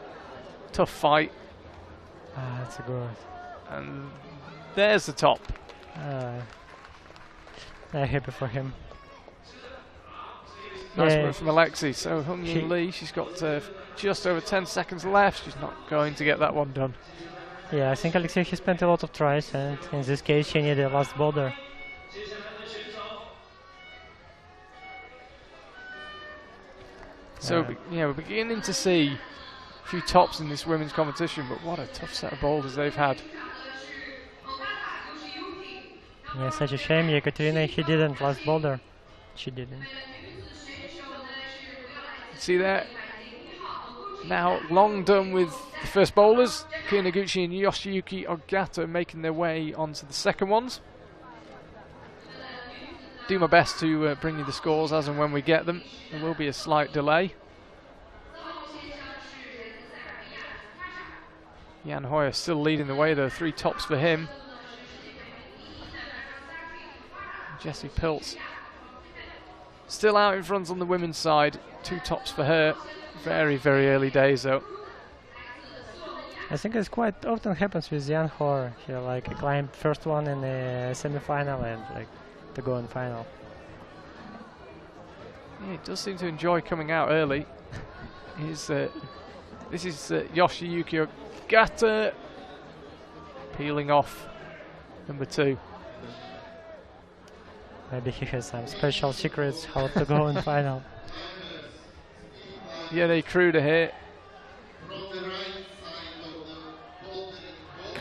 tough fight, That's good. and there's the top. I'm happy for him. Nice Yeah. work from Alexei. So Hungying Lee, she's got just over 10 seconds left. She's not going to get that one done. Yeah, I think Alexei he spent a lot of tries, and in this case he needed a last boulder. So we're beginning to see a few tops in this women's competition, but what a tough set of boulders they've had. Yeah, such a shame. Yekaterina, he didn't last boulder. She didn't. See there? Now long done with the first boulders. Kia Noguchi and Yoshiyuki Ogata making their way onto the second ones. Do my best to bring you the scores as and when we get them. There will be a slight delay. Jan Hoyer still leading the way though, 3 tops for him. Jessie Piltz still out in front on the women's side, 2 tops for her. Very, very early days though. I think it's quite often happens with Jan Hoyer. He like climbed first one in the semi-final and like to go in final. Yeah, he does seem to enjoy coming out early. This is Yoshiyuki Ogata peeling off number 2. Maybe he has some special secrets how to go in final. Yeah, they Kruder here.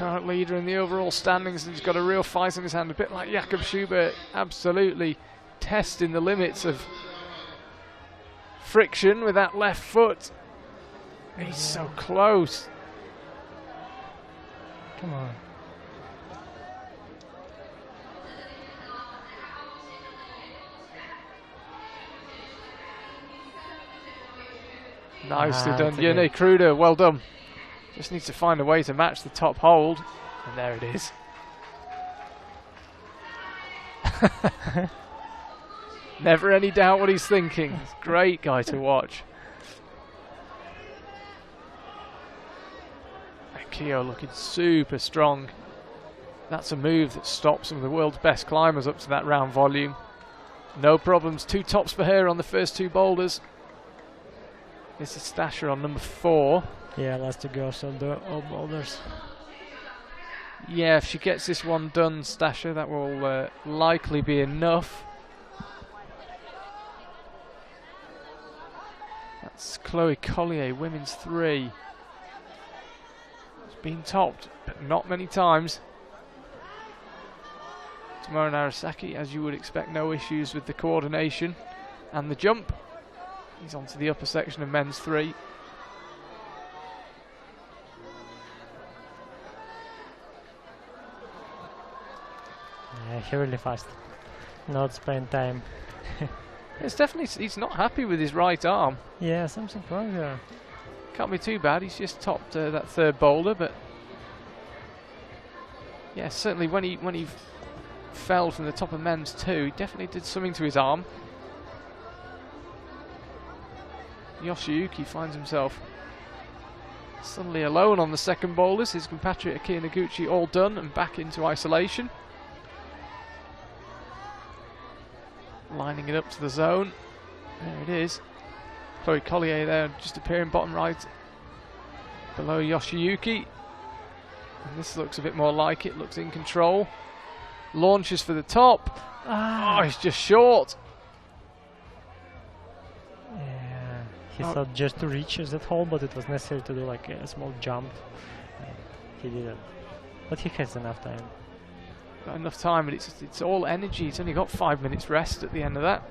current leader in the overall standings, and he's got a real fight in his hand, a bit like Jakob Schubert, absolutely testing the limits of friction with that left foot. He's so close. Come on. Nicely done, that's Yone Kruder, well done. Just needs to find a way to match the top hold, and there it is. Never any doubt what he's thinking. He's a great guy to watch. Akio looking super strong. That's a move that stops some of the world's best climbers up to that round volume. No problems, 2 tops for her on the first 2 boulders. This is Stasher on number 4. Yeah, last 2 girls on the all boulders. Yeah, if she gets this one done, Stasher, that will likely be enough. That's Chloe Collier, women's 3. It's been topped, but not many times. Tomoe Narasaki, as you would expect, no issues with the coordination and the jump. He's onto the upper section of men's 3. Yeah, he really fast. Not spend time. It's definitely, he's not happy with his right arm. Yeah, something wrong there. Can't be too bad, he's just topped that 3rd boulder, but yeah, certainly when he fell from the top of men's 2, he definitely did something to his arm. Yoshiyuki finds himself suddenly alone on the 2nd boulders. His compatriot Akio Noguchi all done and back into isolation. Lining it up to the zone. There it is. Chloe Collier there just appearing bottom right below Yoshiyuki. And this looks a bit more like it, looks in control. Launches for the top. Oh, he's just short. He thought just to reach that hole, but it was necessary to do like a small jump. He didn't. But he has enough time. Got enough time, but it's all energy. It's only got 5 minutes rest at the end of that.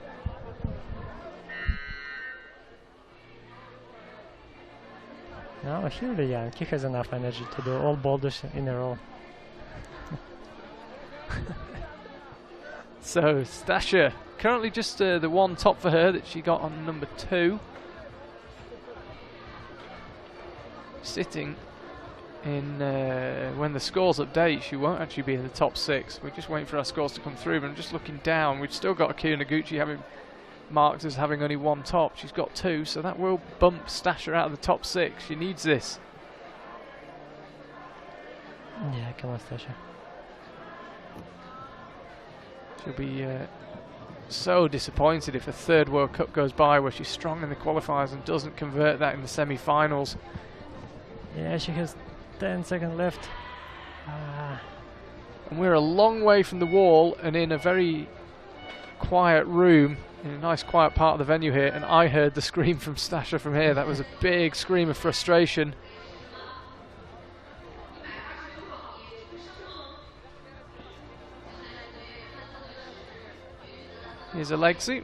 No, he's really young. He has enough energy to do all boulders in a row. So Stasher, currently just the 1 top for her that she got on number 2. Sitting in when the scores update, she won't actually be in the top 6. We're just waiting for our scores to come through, but I'm just looking down. We've still got Akio Noguchi having marked as having only 1 top. She's got 2, so that will bump Stasher out of the top 6. She needs this. Yeah, come on, Stasher. She'll be so disappointed if a 3rd World Cup goes by where she's strong in the qualifiers and doesn't convert that in the semi-finals. Yeah, she has 10 seconds left. And we're a long way from the wall and in a very quiet room, in a nice quiet part of the venue here, and I heard the scream from Stasher from here. That was a big scream of frustration. Here's Alexei.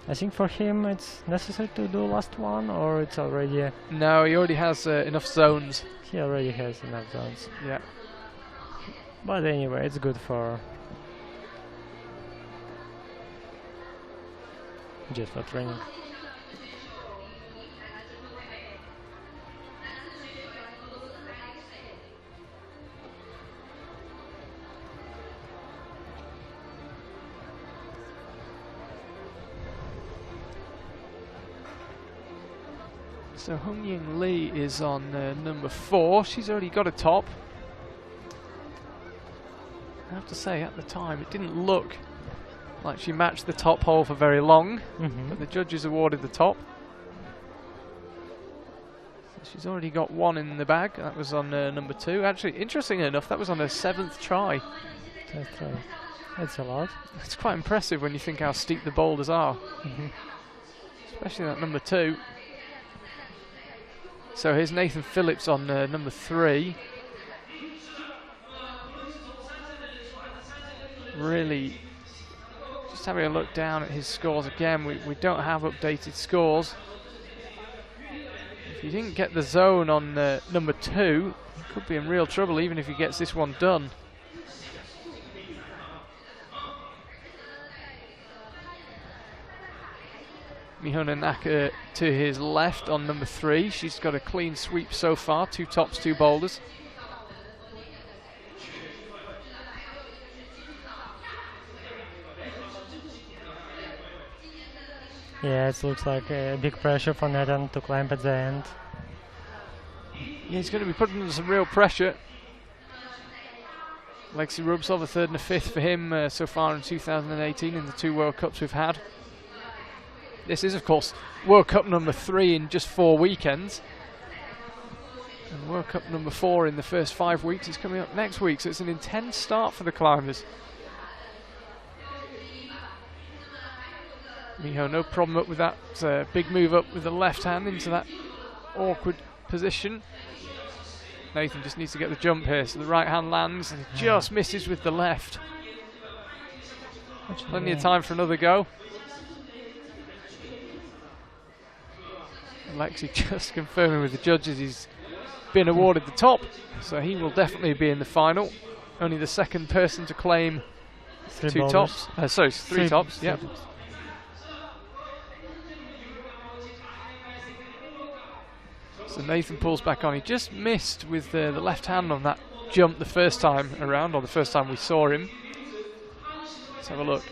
I think for him it's necessary to do last one, or it's already... No, he already has enough zones. He already has enough zones. Yeah. But anyway, it's good for... just for training. So Hongying Lee is on number 4. She's already got a top. I have to say, at the time, it didn't look like she matched the top hole for very long, but the judges awarded the top. So she's already got 1 in the bag. That was on number 2. Actually, interestingly enough, that was on her 7th try. That's a lot. It's quite impressive when you think how steep the boulders are, especially that number 2. So here's Nathan Phillips on number 3. really, just having a look down at his scores again, we don't have updated scores. If he didn't get the zone on number 2, he could be in real trouble even if he gets this one done. Mihona Naka to his left on number 3. She's got a clean sweep so far, 2 tops, 2 boulders. Yeah, it looks like a big pressure for Nathan to climb at the end. Yeah, he's going to be put under some real pressure. Alexei Rubtsov, a 3rd and a 5th for him so far in 2018 in the 2 World Cups we've had. This is, of course, World Cup number 3 in just 4 weekends. And World Cup number 4 in the first 5 weeks is coming up next week, so it's an intense start for the climbers. Miho, no problem up with that big move up with the left hand into that awkward position. Nathan just needs to get the jump here, so the right hand lands and he just misses with the left. Plenty of time for another go. Alexei just confirming with the judges he's been awarded the top, so he will definitely be in the final. Only the 2nd person to claim 2 tops. Sorry, 3 tops. Yep. So Nathan pulls back on. He just missed with the left hand on that jump the first time around, or the first time we saw him. Let's have a look.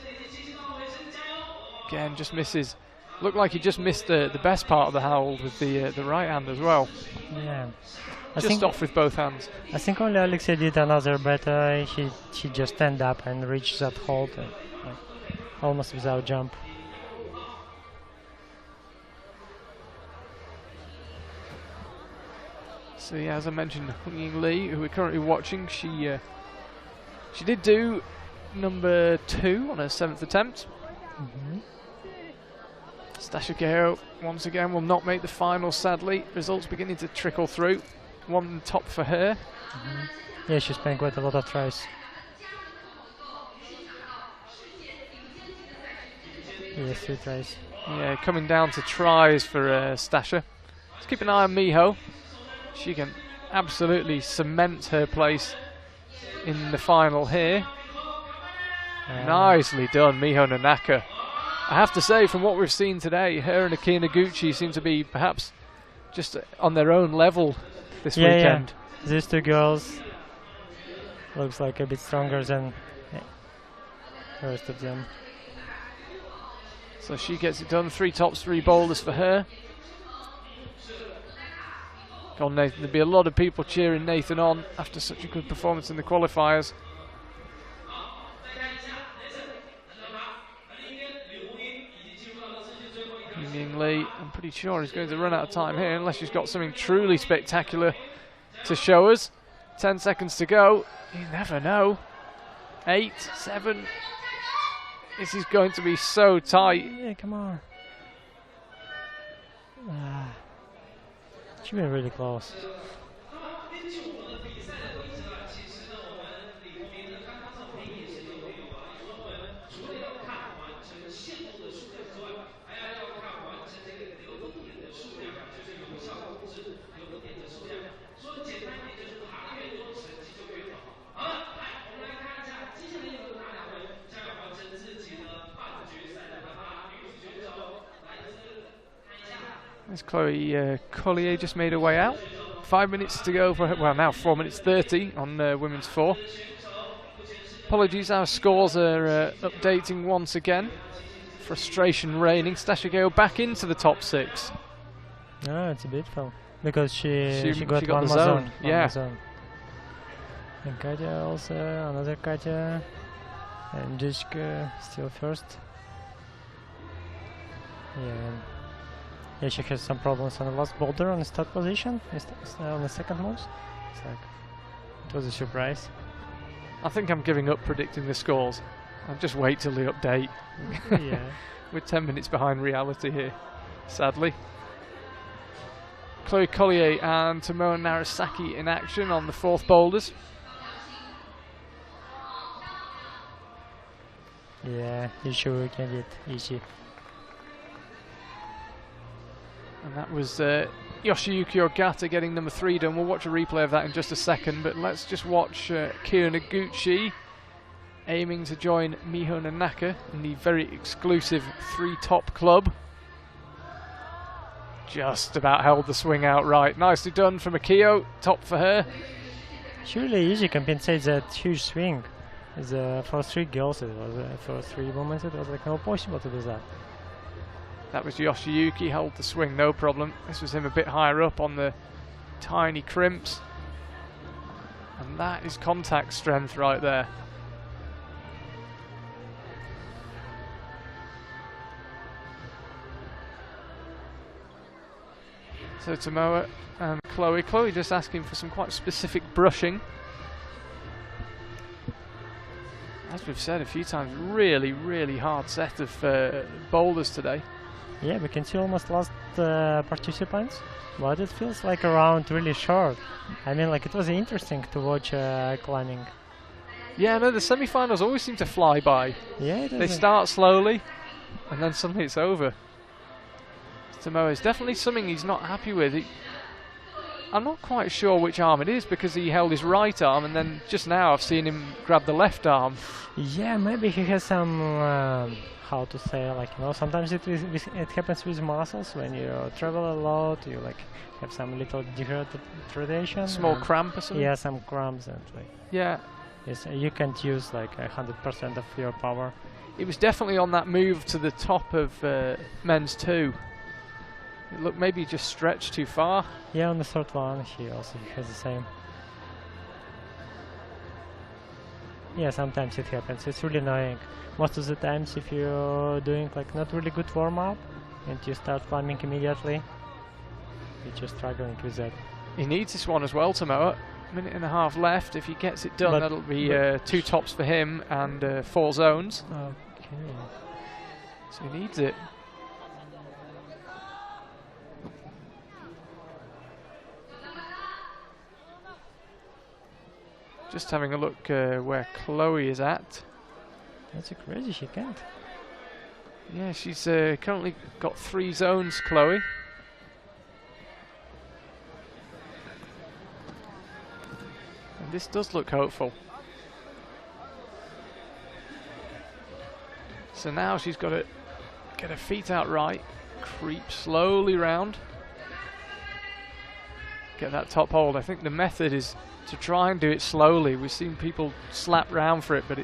Again, just misses. Looked like he just missed the best part of the hold with the right hand as well. Yeah. Just off with both hands. I think only Alexei did another better. He just stand up and reached that hold almost without jump. So yeah, as I mentioned, Hung-Ying Lee, who we're currently watching, she did do number 2 on her 7th attempt. Stasha Geo once again will not make the final, sadly. Results beginning to trickle through. 1 top for her. Yeah, she's playing quite a lot of tries. Yeah, 3 tries. Yeah, coming down to tries for Stasha. Let's keep an eye on Miho. She can absolutely cement her place in the final here. Nicely done, Miho Nanaka. I have to say, from what we've seen today, her and Akina Gucci seem to be perhaps just on their own level this weekend. Yeah. These 2 girls looks like a bit stronger than the rest of them. So she gets it done. 3 tops, 3 boulders for her. Go on, Nathan. There'll be a lot of people cheering Nathan on after such a good performance in the qualifiers. Hung-Ying Lee, I'm pretty sure he's going to run out of time here unless he's got something truly spectacular to show us. 10 seconds to go. You never know. 8, 7. This is going to be so tight. Yeah, come on. She's been really close. As Chloe Collier just made her way out. 5 minutes to go for her, well now 4 minutes 30 on women's 4. Apologies, our scores are updating once again. Frustration reigning. Stasha Gale back into the top 6. Oh, it's a bit fun because she got the one more zone. Yeah. And Katya also, another Katya, and Jessica still first. Yeah, she has some problems on the last boulder on the start position, on the second most. It's like, it was a surprise. I think I'm giving up predicting the scores. I'll just wait till the update. Yeah. We're 10 minutes behind reality here, sadly. Chloe Collier and Tomoe Narasaki in action on the 4th boulders. Yeah, you sure can get easy. And that was Yoshiyuki Ogata getting number 3 done. We'll watch a replay of that in just a second, but let's just watch Kira Noguchi aiming to join Miho Nanaka in the very exclusive 3-top club. Just about held the swing out right. Nicely done from Akio, top for her. Surely easy compensates that huge swing. For 3 girls, it was for 3 women, it was like no possible to do that. That was Yoshiyuki, held the swing, no problem. This was him a bit higher up on the tiny crimps. And that is contact strength right there. So Tomoa and Chloe. Chloe just asking for some quite specific brushing. As we've said a few times, really, really hard set of boulders today. Yeah, we can see almost last participants, but it feels like a round really short. I mean, like it was interesting to watch climbing. Yeah, no, the semi-finals always seem to fly by. Yeah, they start slowly, and then suddenly it's over. Tomoa is definitely something he's not happy with. I'm not quite sure which arm it is because he held his right arm, and then just now I've seen him grab the left arm. Yeah, maybe he has some. How to say, like, you know, sometimes it happens with muscles when you travel a lot, you like have some little dehydration, small cramp or something. Yeah, some cramps, and like, yeah, yes, you can't use like 100% of your power. It was definitely on that move to the top of men's 2. It looked maybe just stretched too far. Yeah, on the third one he also has the same. Yeah, sometimes it happens. It's really annoying. Most of the times if you're doing like not really good warm-up and you start climbing immediately, you're just struggling with that. He needs this one as well, Tomoa. Minute and a half left. If he gets it done, that'll be 2 tops for him and 4 zones. Okay. So he needs it. Just having a look where Chloe is at. That's crazy, she can't. Yeah, she's currently got 3 zones, Chloe. And this does look hopeful. So now she's got to get her feet out right, creep slowly round, get that top hold. I think the method is to try and do it slowly. We've seen people slap round for it, but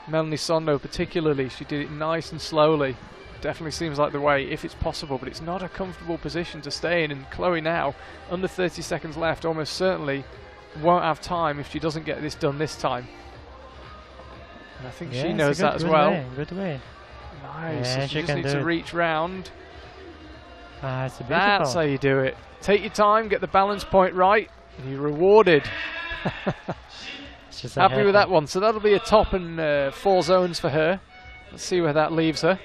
Melanie Sondo particularly, she did it nice and slowly. Definitely seems like the way, if it's possible, but it's not a comfortable position to stay in. And Chloe now, under 30 seconds left, almost certainly won't have time if she doesn't get this done this time. And I think she knows that as well. Good way. Nice. Yeah, So she just needs to reach round. It's beautiful. That's how you do it. Take your time, get the balance point right, and you're rewarded. Happy with that one. So that'll be a top and 4 zones for her. Let's see where that leaves her.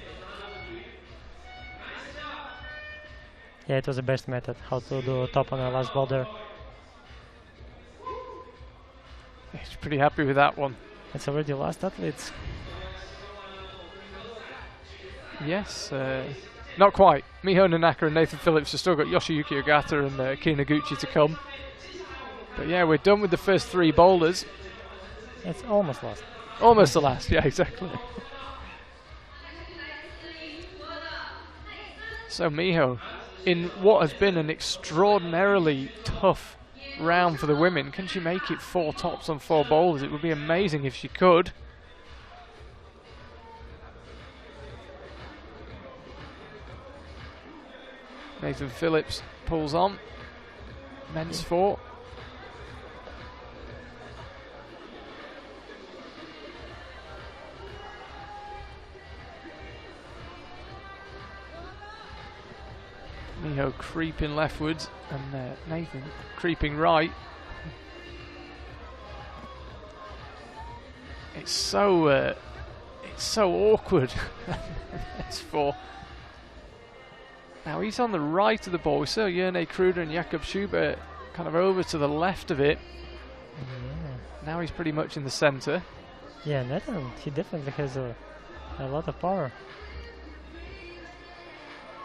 Yeah, it was the best method, how to do a top on the last boulder. She's pretty happy with that one. It's already last athletes. Yes, not quite. Miho Nanaka and Nathan Phillips have still got Yoshiyuki Ogata and Kira Noguchi to come. But yeah, we're done with the first 3 boulders. It's almost last. Almost the last, yeah, exactly. So Miho, in what has been an extraordinarily tough round for the women, can she make it 4 tops on 4 boulders? It would be amazing if she could. Nathan Phillips pulls on. Men's 4. Miho creeping leftwards and Nathan creeping right. It's so awkward. It's 4. Now he's on the right of the ball. We saw Jerne Kruder and Jakob Schubert kind of over to the left of it. Yeah. Now he's pretty much in the centre. Yeah, Nathan, he definitely has a A lot of power.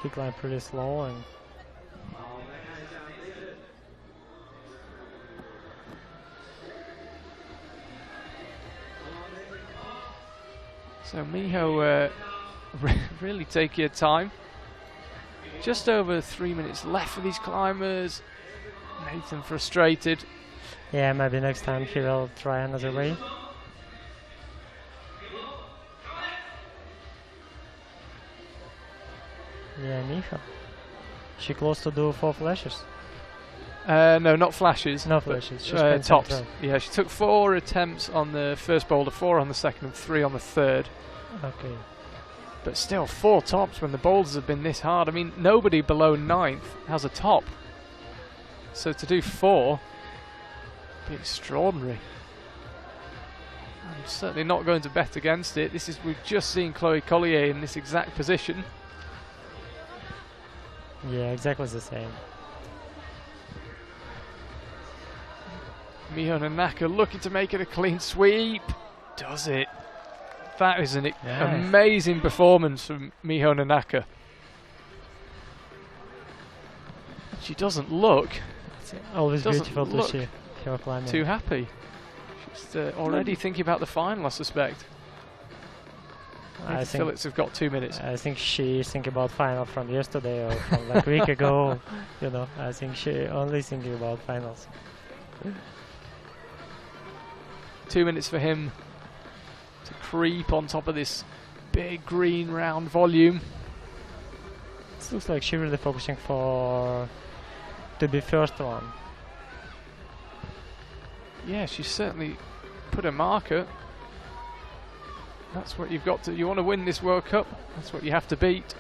He climbed pretty slow and So Miho, really take your time. Just over 3 minutes left for these climbers. Nathan frustrated. yeah, maybe next time he will try another way. Yeah, Miho. She close to do 4 flashes. No, not flashes. No but, flashes. She spent tops. some time. Yeah, she took 4 attempts on the first boulder, 4 on the second, and 3 on the third. Okay. But still, 4 tops when the boulders have been this hard. I mean, nobody below 9th has a top. So to do 4, be extraordinary. I'm certainly not going to bet against it. We've just seen Chloe Collier in this exact position. Yeah, exactly the same. Miho Nanaka looking to make it a clean sweep. Does it? That is an amazing performance from Miho Nanaka. She doesn't look Always beautiful to see her climbing. too happy. She's already thinking about the final, I suspect. I think Phillips have got 2 minutes. I think she's thinking about final from yesterday or from like a week ago. You know, I think she only thinking about finals. 2 minutes for him to creep on top of this big green round volume. It looks like she's really focusing to be first one. Yeah, she's certainly put a marker. That's what you've got to. You want to win this World Cup. That's what you have to beat.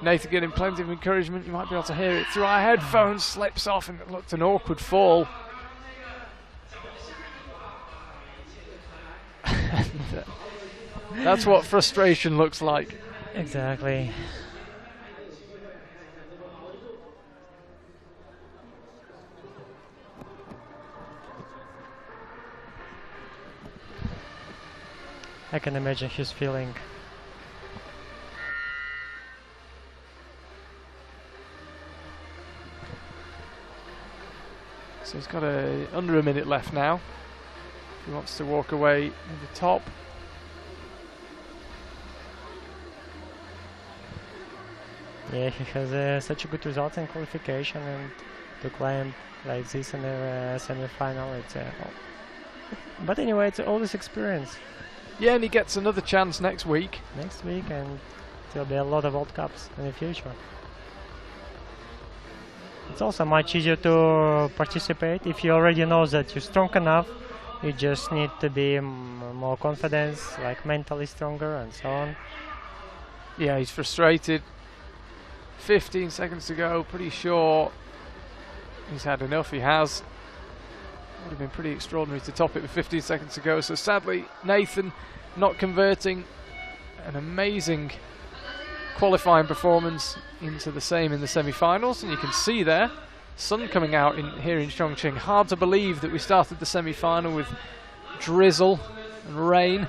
Nathan getting plenty of encouragement. You might be able to hear it through our headphones. Slips off and it looked an awkward fall. That's what frustration looks like. Exactly. I can imagine his feeling. So he's got under a minute left now. He wants to walk away with the top. Yeah, he has such a good result in qualification, and to climb like this in a semi-final, it's but anyway, it's all this experience. Yeah, and he gets another chance next week. Next week, and there'll be a lot of World Cups in the future. It's also much easier to participate if you already know that you're strong enough. You just need to be more confident, like mentally stronger and so on. Yeah, he's frustrated. 15 seconds to go, pretty sure he's had enough. He has. Would have been pretty extraordinary to top it with 15 seconds to go. So sadly, Nathan not converting. An amazing qualifying performance into the same in the semi-finals, and you can see there sun coming out here in Chongqing. Hard to believe that we started the semi-final with drizzle and rain.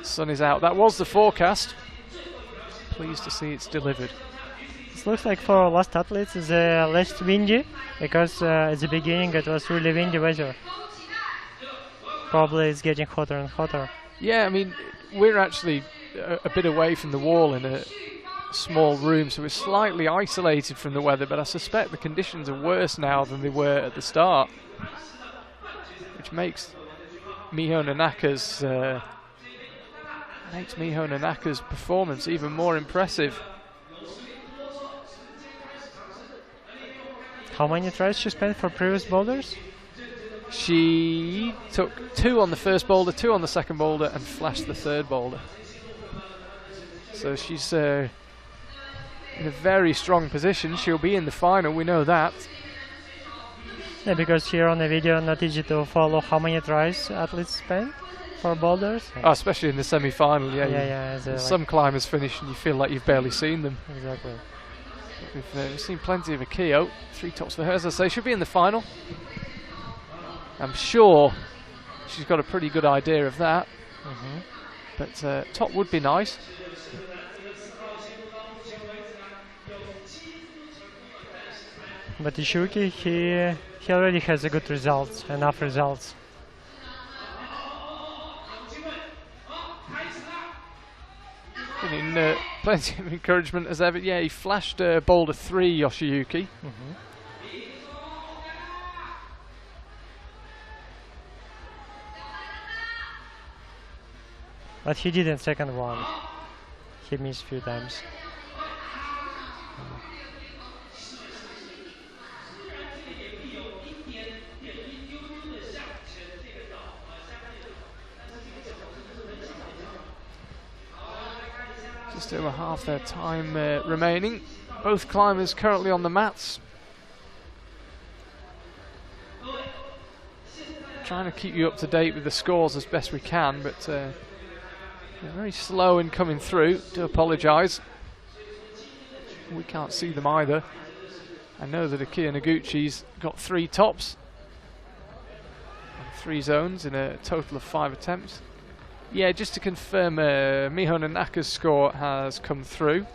Sun is out. That was the forecast. Pleased to see it's delivered. It looks like for last athletes it's less windy, because at the beginning it was really windy weather. Probably it's getting hotter and hotter. Yeah, I mean, we're actually a bit away from the wall in a small room, so we're slightly isolated from the weather, but I suspect the conditions are worse now than they were at the start, which makes Miho Nanaka's performance even more impressive. How many tries she spent for previous boulders? She took 2 on the first boulder, 2 on the second boulder, and flashed the third boulder. So she's in a very strong position. She'll be in the final, we know that. Yeah, because here on the video not easy to follow how many tries athletes spend for boulders. Oh, especially in the semi-final, yeah. Some climbers finish and you feel like you've barely seen them. Exactly. We've seen plenty of Akio. 3 tops for her, as I say. She'll be in the final. I'm sure she's got a pretty good idea of that. But top would be nice. But Ishuki, he already has a good results, enough results. Getting plenty of encouragement as ever. Yeah, he flashed boulder 3, Yoshiyuki. But he didn't second one. He missed a few times. Just over half their time remaining. Both climbers currently on the mats. Trying to keep you up to date with the scores as best we can, but they're very slow in coming through. Do apologise. We can't see them either. I know that Akiya Noguchi's got 3 tops. And 3 zones in a total of 5 attempts. Yeah, just to confirm, Miho Nanaka's score has come through.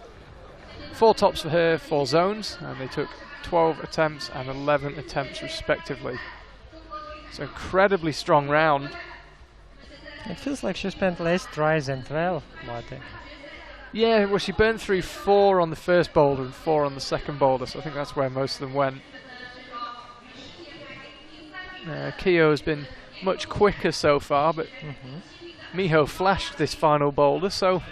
4 tops for her, 4 zones, and they took 12 attempts and 11 attempts respectively. So incredibly strong round. It feels like she spent less tries than 12, Martin. Yeah, well, she burned through 4 on the first boulder and 4 on the second boulder, so I think that's where most of them went. Kyo has been much quicker so far, but Miho flashed this final boulder, so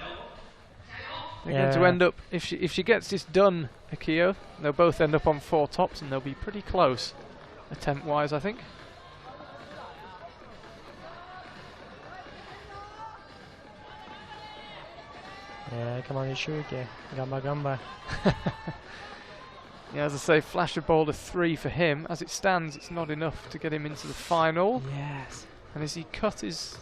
they're going to end up, if she gets this done, Akio, they'll both end up on 4 tops and they'll be pretty close, attempt-wise, I think. Yeah, come on, Ishuki. Gamba gamba. Yeah, as I say, flash of boulder 3 for him. As it stands, it's not enough to get him into the final. Yes. And as he cut his...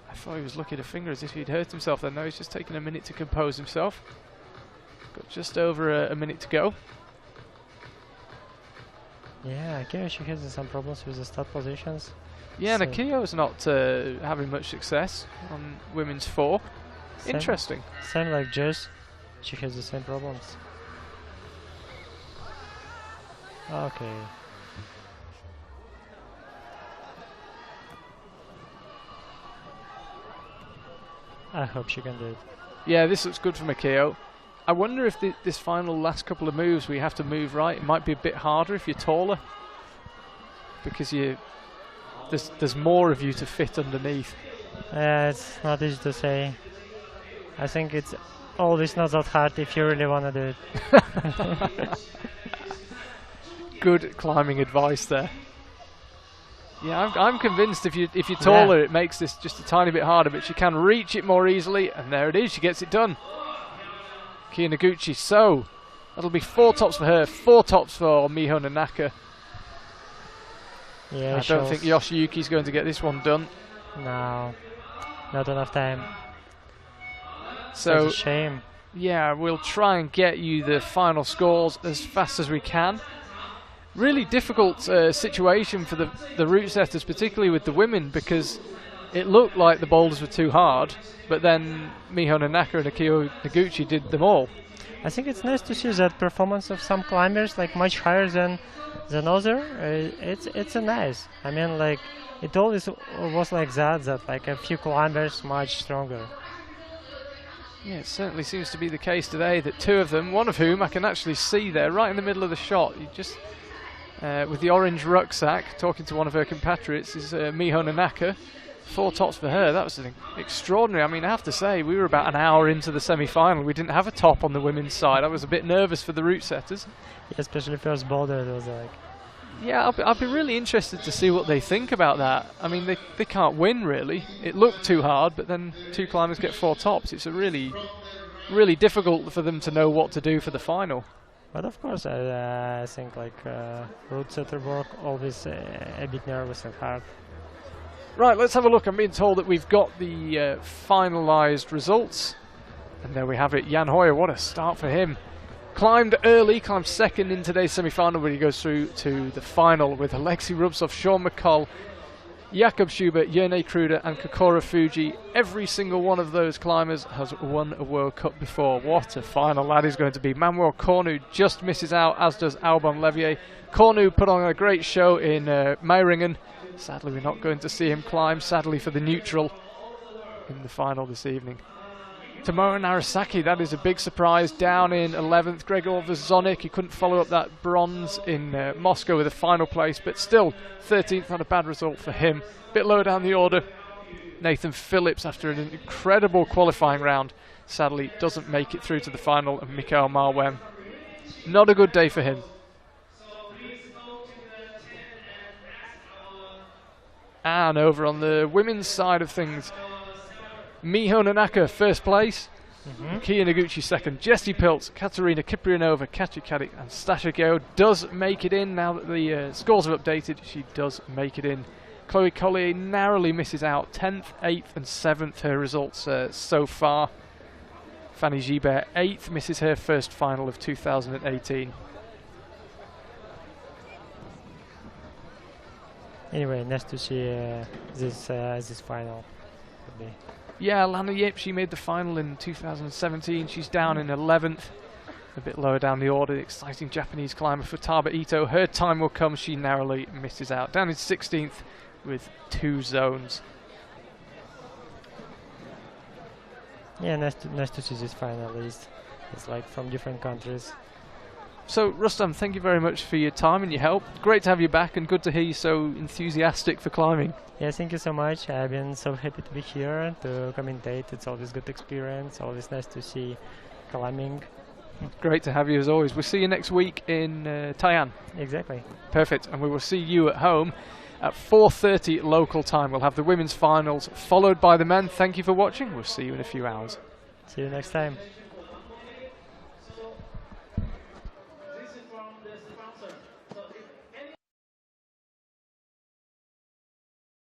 I thought he was looking at a finger as if he'd hurt himself then. No, he's just taking a minute to compose himself. Got just over a minute to go. Yeah, Akio, she has some problems with the start positions. Yeah, so and Akio's not having much success on women's 4. Interesting. Same like Jess, she has the same problems. Okay. I hope she can do it. Yeah, this looks good for Makio. I wonder if this final last couple of moves we have to move right. It might be a bit harder if you're taller, because there's more of you to fit underneath. It's not easy to say. I think it's always not that hard if you really want to do it. Good climbing advice there. Yeah, I'm convinced if you're taller, it makes this just a tiny bit harder, but she can reach it more easily, and there it is. She gets it done. Kia Noguchi. So that'll be 4 tops for her, 4 tops for Miho Nanaka. Yeah, I don't think Yoshiyuki's going to get this one done. No, not enough time. So that's a shame. Yeah, we'll try and get you the final scores as fast as we can. Really difficult situation for the route setters, particularly with the women, because it looked like the boulders were too hard, but then Miho Nanaka and Akio Noguchi did them all. I think it's nice to see that performance of some climbers like much higher than other. It's a nice. I mean, like it always was like that like a few climbers much stronger. Yeah, it certainly seems to be the case today that 2 of them, one of whom I can actually see there right in the middle of the shot, you just with the orange rucksack, talking to one of her compatriots, is Miho Nanaka. 4 tops for her. That was extraordinary. I mean, I have to say, we were about an hour into the semi-final. We didn't have a top on the women's side. I was a bit nervous for the route setters. Yeah, especially first boulder, it was like... Yeah, I'll be really interested to see what they think about that. I mean, they can't win, really. It looked too hard, but then 2 climbers get 4 tops. It's a really, really difficult for them to know what to do for the final. But of course, I think like route setter work always a bit nervous and hard. Right, let's have a look. I'm being told that we've got the finalised results. And there we have it. Jan Hoyer, what a start for him. Climbed early, climbed second in today's semi-final, but he goes through to the final with Alexei Rubtsov, Sean McCull, Jakob Schubert, Jerne Kruder and Kokoro Fuji, every single one of those climbers has won a World Cup before. What a final that is going to be. Manuel Cornu just misses out, as does Alban Levier. Cornu put on a great show in Meiringen. Sadly, we're not going to see him climb, sadly for the neutral, in the final this evening. Tomoe Narasaki, that is a big surprise, down in 11th. Gregor Vezonik, he couldn't follow up that bronze in Moscow with a final place, but still 13th, not a bad result for him. Bit lower down the order, Nathan Phillips, after an incredible qualifying round, sadly doesn't make it through to the final, and Mikael Marwem, not a good day for him. And over on the women's side of things, Miho Nanaka, first place. Kia Noguchi, second. Jessie Pilz, Katerina Kiprianova, Katja Kadik, and Stasha Geo does make it in. Now that the scores have updated, she does make it in. Chloe Collier narrowly misses out. 10th, 8th, and 7th, her results so far. Fanny Gibert, 8th, misses her first final of 2018. Anyway, nice to see this final. Yeah, Lana Yip, she made the final in 2017. She's down in 11th, a bit lower down the order. Exciting Japanese climber Futaba Ito. Her time will come. She narrowly misses out. Down in 16th with 2 zones. Yeah, nice to see this finalist. It's like from different countries. So, Rustam, thank you very much for your time and your help. Great to have you back, and good to hear you so enthusiastic for climbing. Yeah, thank you so much. I've been so happy to be here to commentate. It's always good experience. Always nice to see climbing. Great to have you as always. We'll see you next week in Tai'an. Exactly. Perfect. And we will see you at home at 4:30 local time. We'll have the women's finals followed by the men. Thank you for watching. We'll see you in a few hours. See you next time.